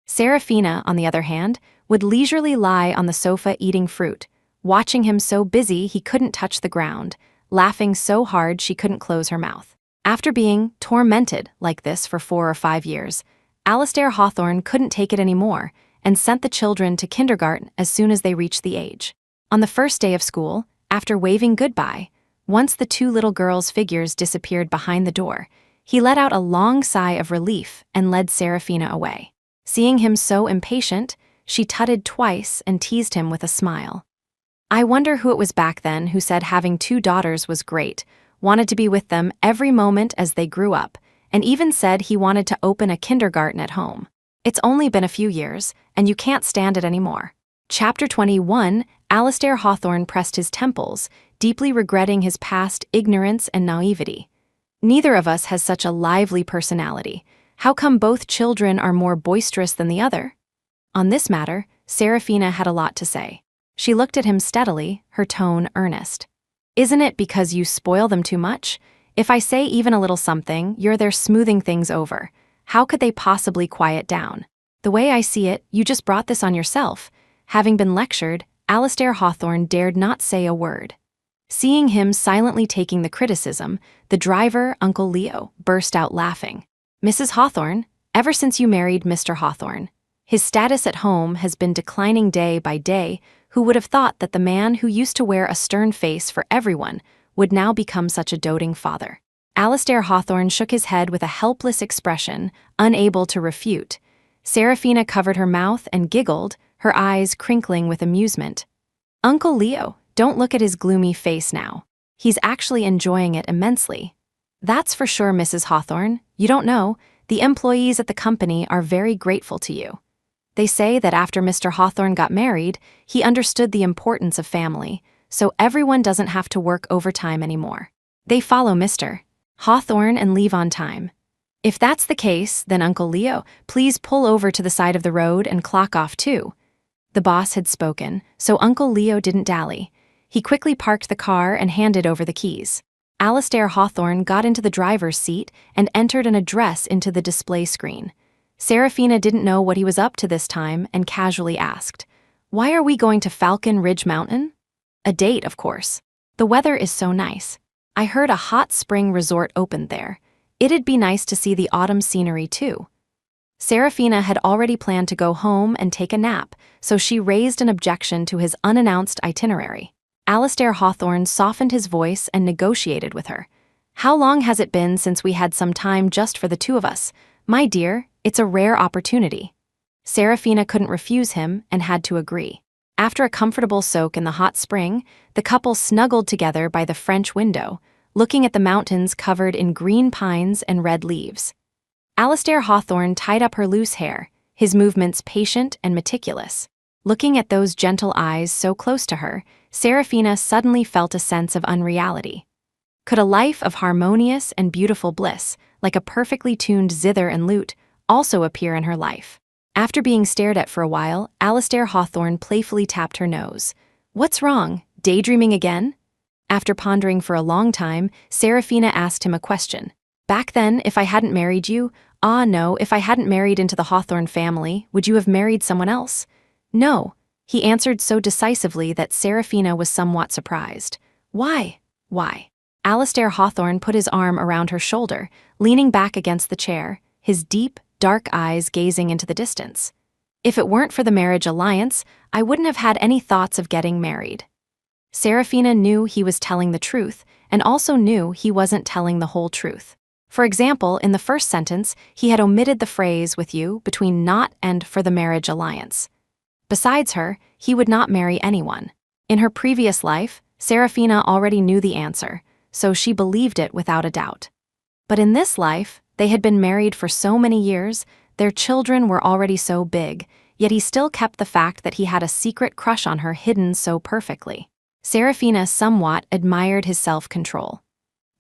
Serafina, on the other hand, would leisurely lie on the sofa eating fruit, watching him so busy he couldn't touch the ground, laughing so hard she couldn't close her mouth. After being tormented like this for 4 or 5 years, Alastair Hawthorne couldn't take it anymore and sent the children to kindergarten as soon as they reached the age. On the first day of school, after waving goodbye, once the two little girls' figures disappeared behind the door, he let out a long sigh of relief and led Serafina away. Seeing him so impatient, she tutted twice and teased him with a smile. I wonder who it was back then who said having 2 daughters was great, wanted to be with them every moment as they grew up, and even said he wanted to open a kindergarten at home. It's only been a few years, and you can't stand it anymore. Chapter 21, Alastair Hawthorne pressed his temples, deeply regretting his past ignorance and naivety. Neither of us has such a lively personality. How come both children are more boisterous than the other? On this matter, Serafina had a lot to say. She looked at him steadily, her tone earnest. Isn't it because you spoil them too much? If I say even a little something, you're there smoothing things over. How could they possibly quiet down? The way I see it, you just brought this on yourself. Having been lectured, Alastair Hawthorne dared not say a word. Seeing him silently taking the criticism, the driver, Uncle Leo, burst out laughing. Mrs. Hawthorne, ever since you married Mr. Hawthorne, his status at home has been declining day by day. Who would have thought that the man who used to wear a stern face for everyone would now become such a doting father? Alastair Hawthorne shook his head with a helpless expression, unable to refute. Serafina covered her mouth and giggled, her eyes crinkling with amusement. Uncle Leo, don't look at his gloomy face now. He's actually enjoying it immensely. That's for sure, Mrs. Hawthorne. You don't know, the employees at the company are very grateful to you. They say that after Mr. Hawthorne got married, he understood the importance of family, so everyone doesn't have to work overtime anymore. They follow Mr. Hawthorne and leave on time. If that's the case, then Uncle Leo, please pull over to the side of the road and clock off too. The boss had spoken, so Uncle Leo didn't dally. He quickly parked the car and handed over the keys. Alastair Hawthorne got into the driver's seat and entered an address into the display screen. Serafina didn't know what he was up to this time and casually asked, "Why are we going to Falcon Ridge Mountain?" "A date, of course. The weather is so nice. I heard a hot spring resort opened there. It'd be nice to see the autumn scenery too." Serafina had already planned to go home and take a nap, so she raised an objection to his unannounced itinerary. Alastair Hawthorne softened his voice and negotiated with her. "How long has it been since we had some time just for the two of us? My dear, it's a rare opportunity." Serafina couldn't refuse him and had to agree. After a comfortable soak in the hot spring, the couple snuggled together by the French window, looking at the mountains covered in green pines and red leaves. Alastair Hawthorne tied up her loose hair, his movements patient and meticulous. Looking at those gentle eyes so close to her, Serafina suddenly felt a sense of unreality. Could a life of harmonious and beautiful bliss, like a perfectly tuned zither and lute, also appear in her life? After being stared at for a while, Alastair Hawthorne playfully tapped her nose. "What's wrong? Daydreaming again?" After pondering for a long time, Serafina asked him a question. "Back then, if I hadn't married you, if I hadn't married into the Hawthorne family, would you have married someone else?" "No," he answered so decisively that Serafina was somewhat surprised. "Why? Why?" Alastair Hawthorne put his arm around her shoulder, leaning back against the chair, his deep, dark eyes gazing into the distance. "If it weren't for the marriage alliance, I wouldn't have had any thoughts of getting married." Serafina knew he was telling the truth, and also knew he wasn't telling the whole truth. For example, in the first sentence, he had omitted the phrase "with you" between "not" and "for the marriage alliance." Besides her, he would not marry anyone. In her previous life, Serafina already knew the answer, so she believed it without a doubt. But in this life, they had been married for so many years, their children were already so big, yet he still kept the fact that he had a secret crush on her hidden so perfectly. Serafina somewhat admired his self-control.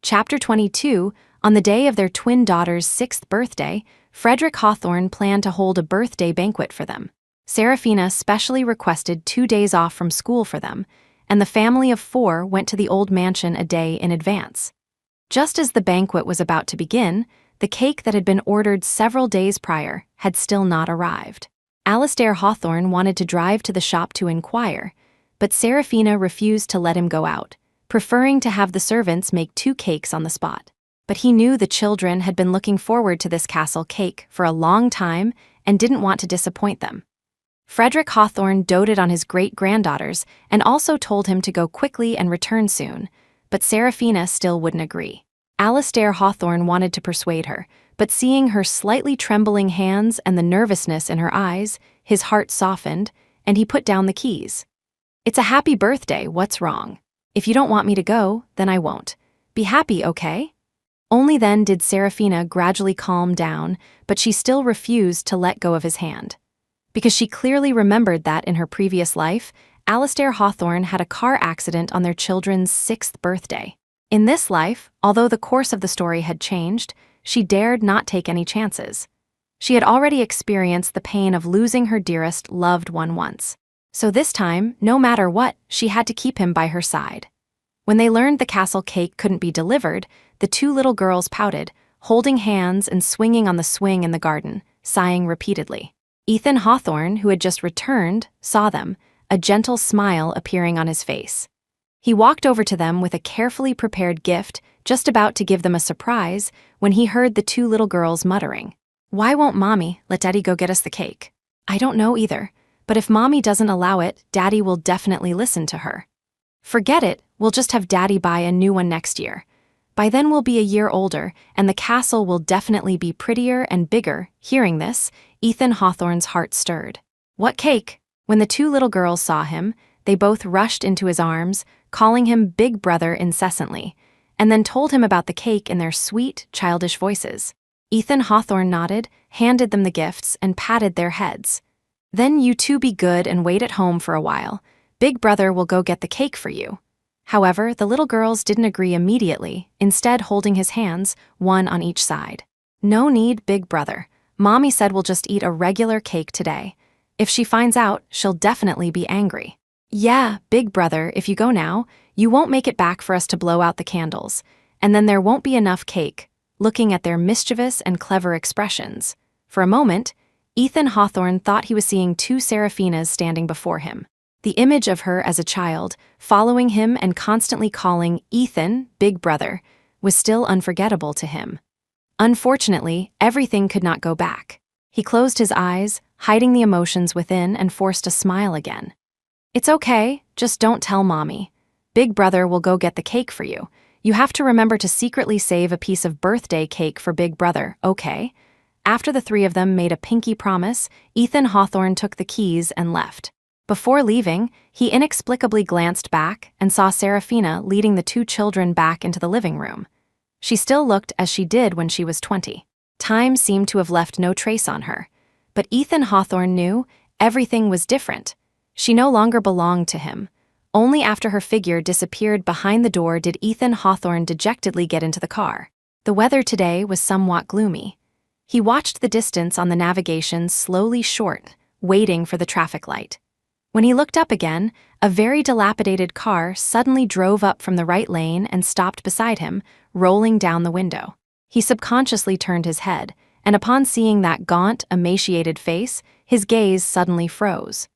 Chapter 22. On the day of their twin daughter's 6th birthday, Frederick Hawthorne planned to hold a birthday banquet for them. Serafina specially requested 2 days off from school for them, and the family of 4 went to the old mansion a day in advance. Just as the banquet was about to begin, the cake that had been ordered several days prior had still not arrived. Alastair Hawthorne wanted to drive to the shop to inquire, but Serafina refused to let him go out, preferring to have the servants make 2 cakes on the spot. But he knew the children had been looking forward to this castle cake for a long time and didn't want to disappoint them. Frederick Hawthorne doted on his great-granddaughters and also told him to go quickly and return soon, but Serafina still wouldn't agree. Alastair Hawthorne wanted to persuade her, but seeing her slightly trembling hands and the nervousness in her eyes, his heart softened, and he put down the keys. "It's a happy birthday, what's wrong? If you don't want me to go, then I won't. Be happy, okay?" Only then did Serafina gradually calm down, but she still refused to let go of his hand. Because she clearly remembered that in her previous life, Alastair Hawthorne had a car accident on their children's 6th birthday. In this life, although the course of the story had changed, she dared not take any chances. She had already experienced the pain of losing her dearest loved one once. So this time, no matter what, she had to keep him by her side. When they learned the castle cake couldn't be delivered, the 2 little girls pouted, holding hands and swinging on the swing in the garden, sighing repeatedly. Ethan Hawthorne, who had just returned, saw them, a gentle smile appearing on his face. He walked over to them with a carefully prepared gift, just about to give them a surprise, when he heard the 2 little girls muttering, "Why won't Mommy let Daddy go get us the cake?" "I don't know either, but if Mommy doesn't allow it, Daddy will definitely listen to her." "Forget it, we'll just have Daddy buy a new one next year. By then we'll be a year older, and the castle will definitely be prettier and bigger." Hearing this, Ethan Hawthorne's heart stirred. "What cake?" When the 2 little girls saw him, they both rushed into his arms, calling him Big Brother incessantly, and then told him about the cake in their sweet, childish voices. Ethan Hawthorne nodded, handed them the gifts, and patted their heads. "Then you 2 be good and wait at home for a while. Big Brother will go get the cake for you." However, the little girls didn't agree immediately, instead holding his hands, one on each side. "No need, Big Brother. Mommy said we'll just eat a regular cake today. If she finds out, she'll definitely be angry." "Yeah, Big Brother, if you go now, you won't make it back for us to blow out the candles, and then there won't be enough cake." Looking at their mischievous and clever expressions, for a moment, Ethan Hawthorne thought he was seeing 2 Seraphinas standing before him. The image of her as a child, following him and constantly calling Ethan, Big Brother, was still unforgettable to him. Unfortunately, everything could not go back. He closed his eyes, hiding the emotions within, and forced a smile again. "It's okay, just don't tell Mommy. Big Brother will go get the cake for you. You have to remember to secretly save a piece of birthday cake for Big Brother, okay?" After the 3 of them made a pinky promise, Ethan Hawthorne took the keys and left. Before leaving, he inexplicably glanced back and saw Serafina leading the 2 children back into the living room. She still looked as she did when she was 20. Time seemed to have left no trace on her. But Ethan Hawthorne knew everything was different. She no longer belonged to him. Only after her figure disappeared behind the door did Ethan Hawthorne dejectedly get into the car. The weather today was somewhat gloomy. He watched the distance on the navigation slowly short, waiting for the traffic light. When he looked up again, a very dilapidated car suddenly drove up from the right lane and stopped beside him, rolling down the window. He subconsciously turned his head, and upon seeing that gaunt, emaciated face, his gaze suddenly froze.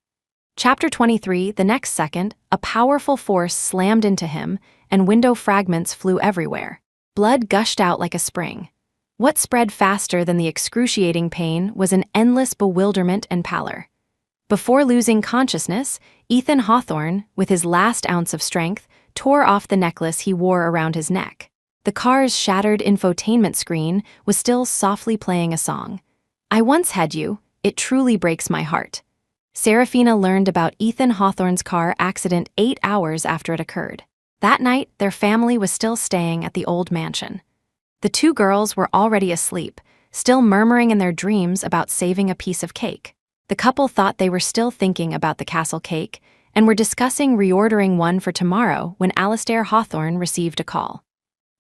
Chapter 23. The next second, a powerful force slammed into him, and window fragments flew everywhere. Blood gushed out like a spring. What spread faster than the excruciating pain was an endless bewilderment and pallor. Before losing consciousness, Ethan Hawthorne, with his last ounce of strength, tore off the necklace he wore around his neck. The car's shattered infotainment screen was still softly playing a song. "I once had you, it truly breaks my heart." Serafina learned about Ethan Hawthorne's car accident 8 hours after it occurred. That night, their family was still staying at the old mansion. The 2 girls were already asleep, still murmuring in their dreams about saving a piece of cake. The couple thought they were still thinking about the castle cake, and were discussing reordering one for tomorrow when Alastair Hawthorne received a call.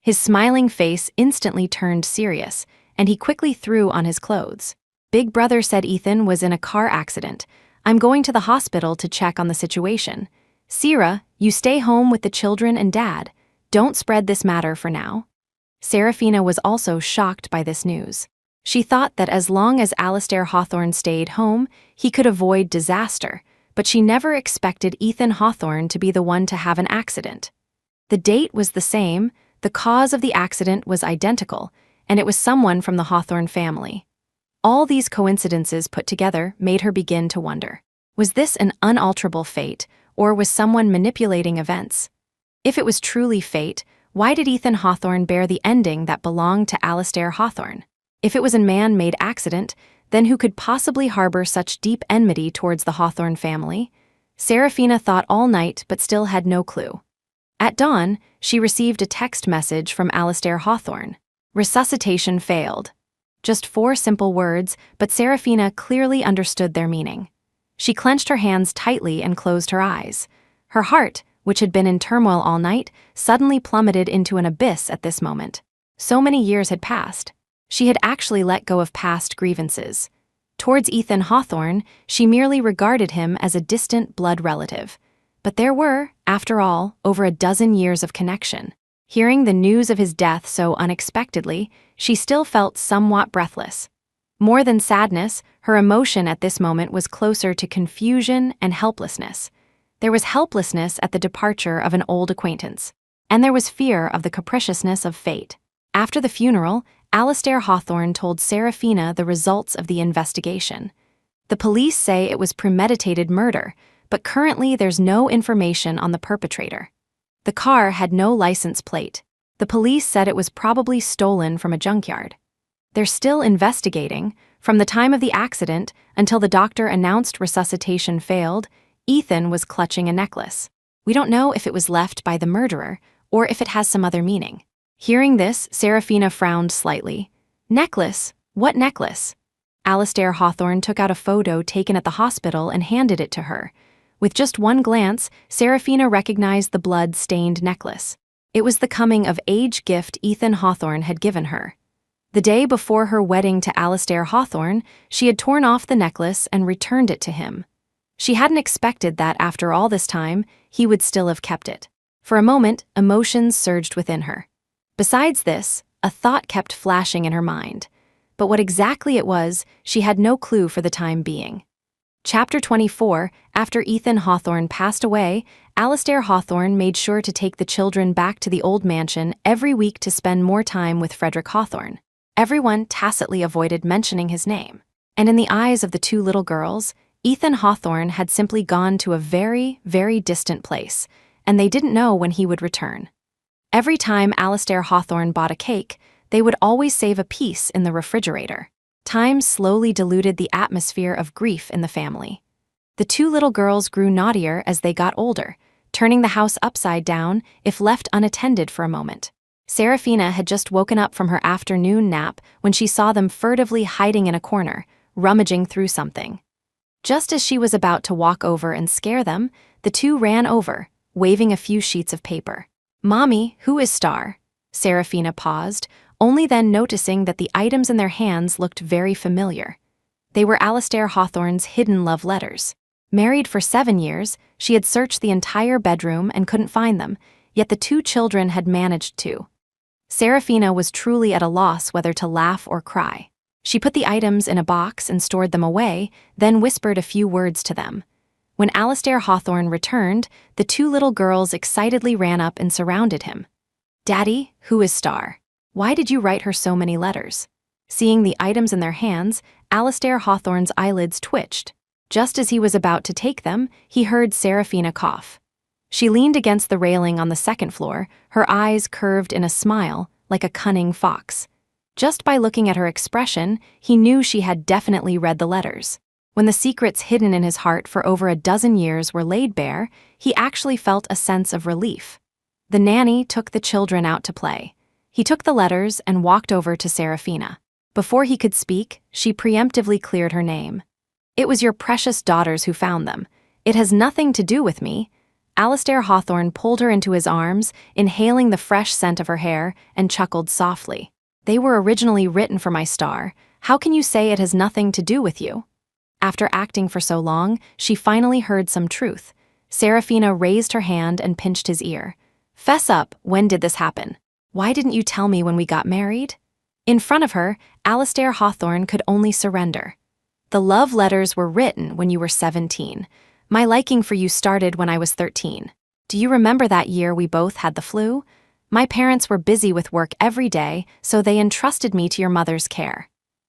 His smiling face instantly turned serious, and he quickly threw on his clothes. "Big brother said Ethan was in a car accident. I'm going to the hospital to check on the situation. Sierra, you stay home with the children and Dad. Don't spread this matter for now." Serafina was also shocked by this news. She thought that as long as Alastair Hawthorne stayed home, he could avoid disaster, but she never expected Ethan Hawthorne to be the one to have an accident. The date was the same, the cause of the accident was identical, and it was someone from the Hawthorne family. All these coincidences put together made her begin to wonder. Was this an unalterable fate, or was someone manipulating events? If it was truly fate, why did Ethan Hawthorne bear the ending that belonged to Alastair Hawthorne? If it was a man-made accident, then who could possibly harbor such deep enmity towards the Hawthorne family? Serafina thought all night but still had no clue. At dawn, she received a text message from Alastair Hawthorne. Resuscitation failed. Just 4 simple words, but Serafina clearly understood their meaning. She clenched her hands tightly and closed her eyes. Her heart, which had been in turmoil all night, suddenly plummeted into an abyss at this moment. So many years had passed. She had actually let go of past grievances. Towards Ethan Hawthorne, she merely regarded him as a distant blood relative. But there were, after all, over a dozen years of connection. Hearing the news of his death so unexpectedly, she still felt somewhat breathless. More than sadness, her emotion at this moment was closer to confusion and helplessness. There was helplessness at the departure of an old acquaintance, and there was fear of the capriciousness of fate. After the funeral, Alastair Hawthorne told Serafina the results of the investigation. The police say it was premeditated murder, but currently there's no information on the perpetrator. The car had no license plate. The police said it was probably stolen from a junkyard. They're still investigating. From the time of the accident until the doctor announced resuscitation failed, Ethan was clutching a necklace. We don't know if it was left by the murderer or if it has some other meaning. Hearing this, Serafina frowned slightly. Necklace? What necklace? Alastair Hawthorne took out a photo taken at the hospital and handed it to her. With just one glance, Serafina recognized the blood-stained necklace. It was the coming-of-age gift Ethan Hawthorne had given her. The day before her wedding to Alastair Hawthorne, she had torn off the necklace and returned it to him. She hadn't expected that after all this time, he would still have kept it. For a moment, emotions surged within her. Besides this, a thought kept flashing in her mind. But what exactly it was, she had no clue for the time being. Chapter 24, after Ethan Hawthorne passed away, Alastair Hawthorne made sure to take the children back to the old mansion every week to spend more time with Frederick Hawthorne. Everyone tacitly avoided mentioning his name. And in the eyes of the 2 little girls, Ethan Hawthorne had simply gone to a very, very distant place, and they didn't know when he would return. Every time Alastair Hawthorne bought a cake, they would always save a piece in the refrigerator. Time slowly diluted the atmosphere of grief in the family. The 2 little girls grew naughtier as they got older, turning the house upside down if left unattended for a moment. Serafina had just woken up from her afternoon nap when she saw them furtively hiding in a corner, rummaging through something. Just as she was about to walk over and scare them, the 2 ran over, waving a few sheets of paper. "Mommy, who is Star?" Serafina paused, only then noticing that the items in their hands looked very familiar. They were Alastair Hawthorne's hidden love letters. Married for 7 years, she had searched the entire bedroom and couldn't find them, yet the 2 children had managed to. Serafina was truly at a loss whether to laugh or cry. She put the items in a box and stored them away, then whispered a few words to them. When Alastair Hawthorne returned, the 2 little girls excitedly ran up and surrounded him. "Daddy, who is Star? Why did you write her so many letters?" Seeing the items in their hands, Alastair Hawthorne's eyelids twitched. Just as he was about to take them, he heard Serafina cough. She leaned against the railing on the 2nd floor, her eyes curved in a smile, like a cunning fox. Just by looking at her expression, he knew she had definitely read the letters. When the secrets hidden in his heart for over a dozen years were laid bare, he actually felt a sense of relief. The nanny took the children out to play. He took the letters and walked over to Serafina. Before he could speak, she preemptively cleared her name. "It was your precious daughters who found them, It has nothing to do with me. Alastair Hawthorne pulled her into his arms, inhaling the fresh scent of her hair, and chuckled softly. They were originally written for my star. How can you say it has nothing to do with you? After acting for so long, she finally heard some truth. Seraphina raised her hand and pinched his ear. Fess up, when did this happen? Why didn't you tell me when we got married? In front of her, Alastair Hawthorne could only surrender. The love letters were written when you were 17. My liking for you started when I was 13. Do you remember that year we both had the flu? My parents were busy with work every day, so they entrusted me to your mother's care.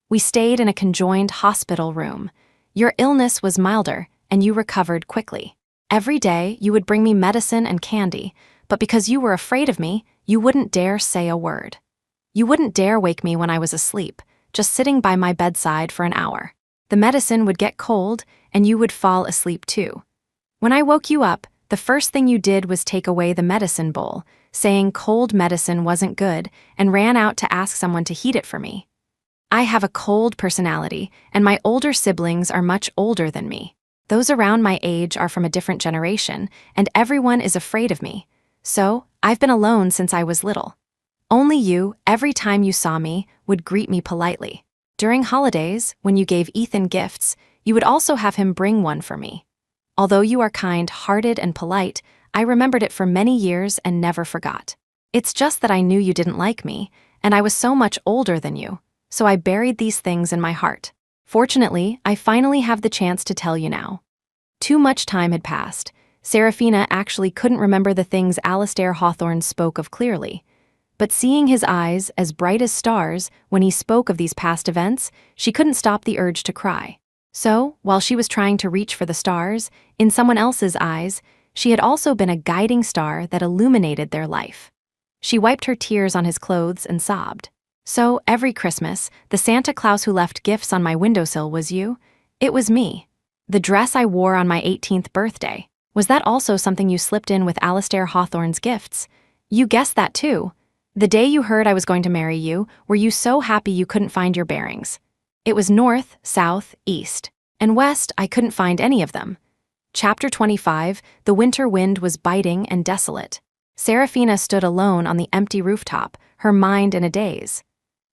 We stayed in a conjoined hospital room. Your illness was milder, and you recovered quickly. Every day, you would bring me medicine and candy, but because you were afraid of me, you wouldn't dare say a word. You wouldn't dare wake me when I was asleep, just sitting by my bedside for an hour. The medicine would get cold, and you would fall asleep too. When I woke you up, the first thing you did was take away the medicine bowl, saying cold medicine wasn't good, and ran out to ask someone to heat it for me. I have a cold personality, and my older siblings are much older than me. Those around my age are from a different generation, and everyone is afraid of me. So, I've been alone since I was little. Only you, every time you saw me, would greet me politely. During holidays, when you gave Ethan gifts, you would also have him bring one for me. Although you are kind-hearted and polite, I remembered it for many years and never forgot. It's just that I knew you didn't like me, and I was so much older than you, so I buried these things in my heart. Fortunately, I finally have the chance to tell you now. Too much time had passed. Seraphina actually couldn't remember the things Alastair Hawthorne spoke of clearly. But seeing his eyes as bright as stars when he spoke of these past events, she couldn't stop the urge to cry. So, while she was trying to reach for the stars, in someone else's eyes, she had also been a guiding star that illuminated their life. She wiped her tears on his clothes and sobbed. So, every Christmas, the Santa Claus who left gifts on my windowsill was you? It was me. The dress I wore on my 18th birthday. Was that also something you slipped in with Alastair Hawthorne's gifts? You guessed that too. The day you heard I was going to marry you, were you so happy you couldn't find your bearings? It was north, south, east, and west. I couldn't find any of them. Chapter 25, The winter wind was biting and desolate. Seraphina stood alone on the empty rooftop, her mind in a daze.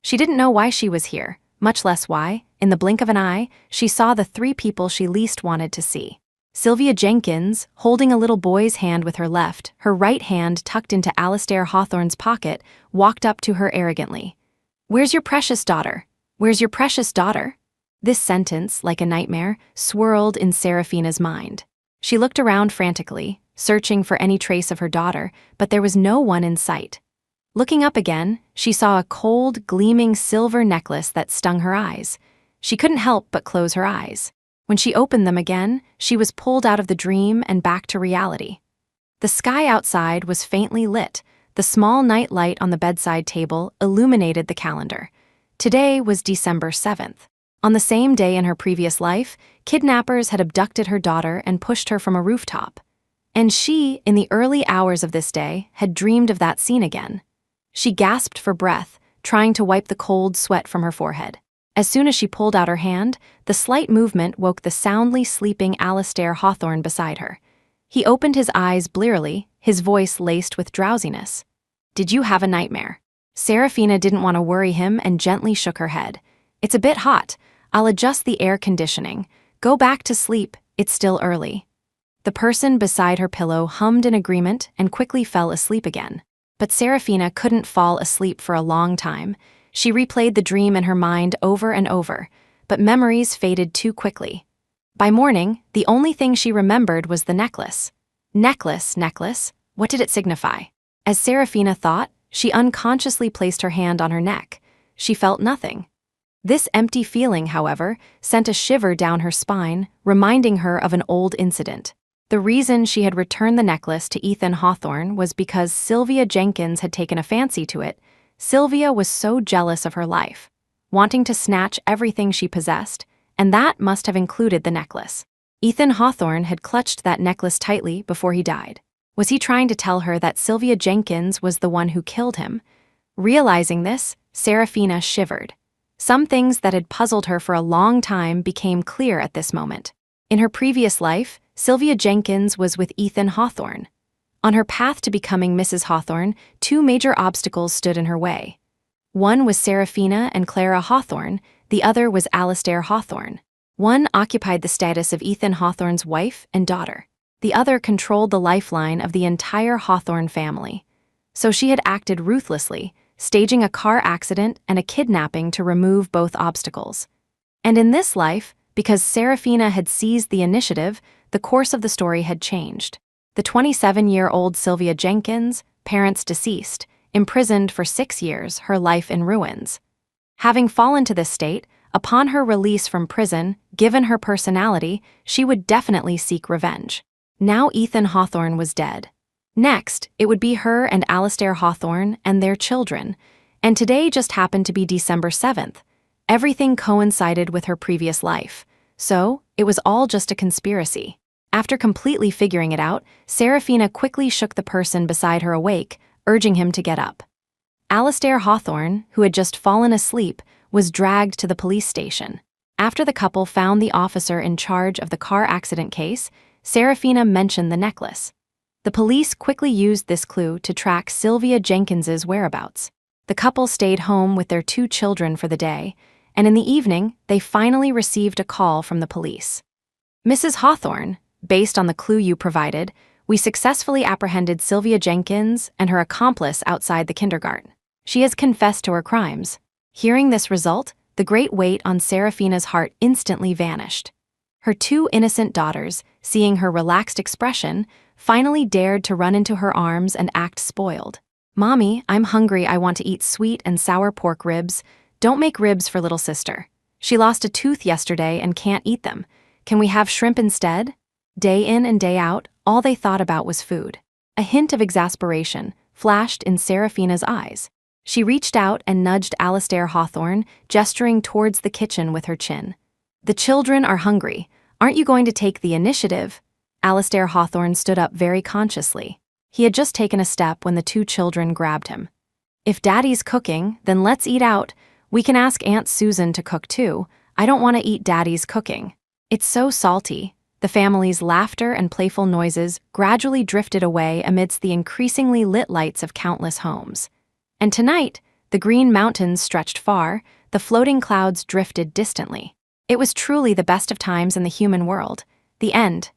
She didn't know why she was here, much less why, in the blink of an eye, she saw the three people she least wanted to see. Sylvia Jenkins, holding a little boy's hand with her left, her right hand tucked into Alastair Hawthorne's pocket, walked up to her arrogantly. "Where's your precious daughter? Where's your precious daughter?" This sentence, like a nightmare, swirled in Seraphina's mind. She looked around frantically, searching for any trace of her daughter, but there was no one in sight. Looking up again, she saw a cold, gleaming silver necklace that stung her eyes. She couldn't help but close her eyes. When she opened them again, she was pulled out of the dream and back to reality. The sky outside was faintly lit. The small night light on the bedside table illuminated the calendar. Today was December 7th. On the same day in her previous life, kidnappers had abducted her daughter and pushed her from a rooftop. And she, in the early hours of this day, had dreamed of that scene again. She gasped for breath, trying to wipe the cold sweat from her forehead. As soon as she pulled out her hand, the slight movement woke the soundly sleeping Alastair Hawthorne beside her. He opened his eyes blearily, his voice laced with drowsiness. "Did you have a nightmare?" Seraphina didn't want to worry him and gently shook her head. "It's a bit hot. I'll adjust the air conditioning. Go back to sleep, it's still early." The person beside her pillow hummed in agreement and quickly fell asleep again. But Seraphina couldn't fall asleep for a long time. She replayed the dream in her mind over and over, but memories faded too quickly. By morning, the only thing she remembered was the necklace. Necklace, what did it signify? As Seraphina thought, she unconsciously placed her hand on her neck. She felt nothing. This empty feeling, however, sent a shiver down her spine, reminding her of an old incident. The reason she had returned the necklace to Ethan Hawthorne was because Sylvia Jenkins had taken a fancy to it. Sylvia was so jealous of her life, wanting to snatch everything she possessed, and that must have included the necklace. Ethan Hawthorne had clutched that necklace tightly before he died. Was he trying to tell her that Sylvia Jenkins was the one who killed him? Realizing this, Seraphina shivered. Some things that had puzzled her for a long time became clear at this moment. In her previous life, Sylvia Jenkins was with Ethan Hawthorne. On her path to becoming Mrs. Hawthorne, two major obstacles stood in her way. One was Seraphina and Clara Hawthorne, the other was Alastair Hawthorne. One occupied the status of Ethan Hawthorne's wife and daughter. The other controlled the lifeline of the entire Hawthorne family. So she had acted ruthlessly, staging a car accident and a kidnapping to remove both obstacles. And in this life, because Seraphina had seized the initiative, the course of the story had changed. The 27-year-old Sylvia Jenkins, parents deceased, imprisoned for 6 years, her life in ruins. Having fallen to this state, upon her release from prison, given her personality, she would definitely seek revenge. Now Ethan Hawthorne was dead. Next, it would be her and Alastair Hawthorne and their children, and today just happened to be December 7th. Everything coincided with her previous life, so it was all just a conspiracy. After completely figuring it out, Seraphina quickly shook the person beside her awake, urging him to get up. Alastair Hawthorne, who had just fallen asleep, was dragged to the police station. After the couple found the officer in charge of the car accident case, Seraphina mentioned the necklace. The police quickly used this clue to track Sylvia Jenkins's whereabouts. The couple stayed home with their 2 children for the day, and in the evening, they finally received a call from the police. Mrs. Hawthorne, based on the clue you provided, we successfully apprehended Sylvia Jenkins and her accomplice outside the kindergarten. She has confessed to her crimes. Hearing this result, the great weight on Seraphina's heart instantly vanished. Her 2 innocent daughters, seeing her relaxed expression, finally dared to run into her arms and act spoiled. "Mommy, I'm hungry. I want to eat sweet and sour pork ribs. Don't make ribs for little sister. She lost a tooth yesterday and can't eat them. Can we have shrimp instead?" Day in and day out, all they thought about was food. A hint of exasperation flashed in Seraphina's eyes. She reached out and nudged Alastair Hawthorne, gesturing towards the kitchen with her chin. "The children are hungry. Aren't you going to take the initiative?" Alastair Hawthorne stood up very consciously. He had just taken a step when the 2 children grabbed him. "If Daddy's cooking, then let's eat out. We can ask Aunt Susan to cook too. I don't want to eat Daddy's cooking. It's so salty." The family's laughter and playful noises gradually drifted away amidst the increasingly lit lights of countless homes. And tonight, the green mountains stretched far, the floating clouds drifted distantly. It was truly the best of times in the human world. The end.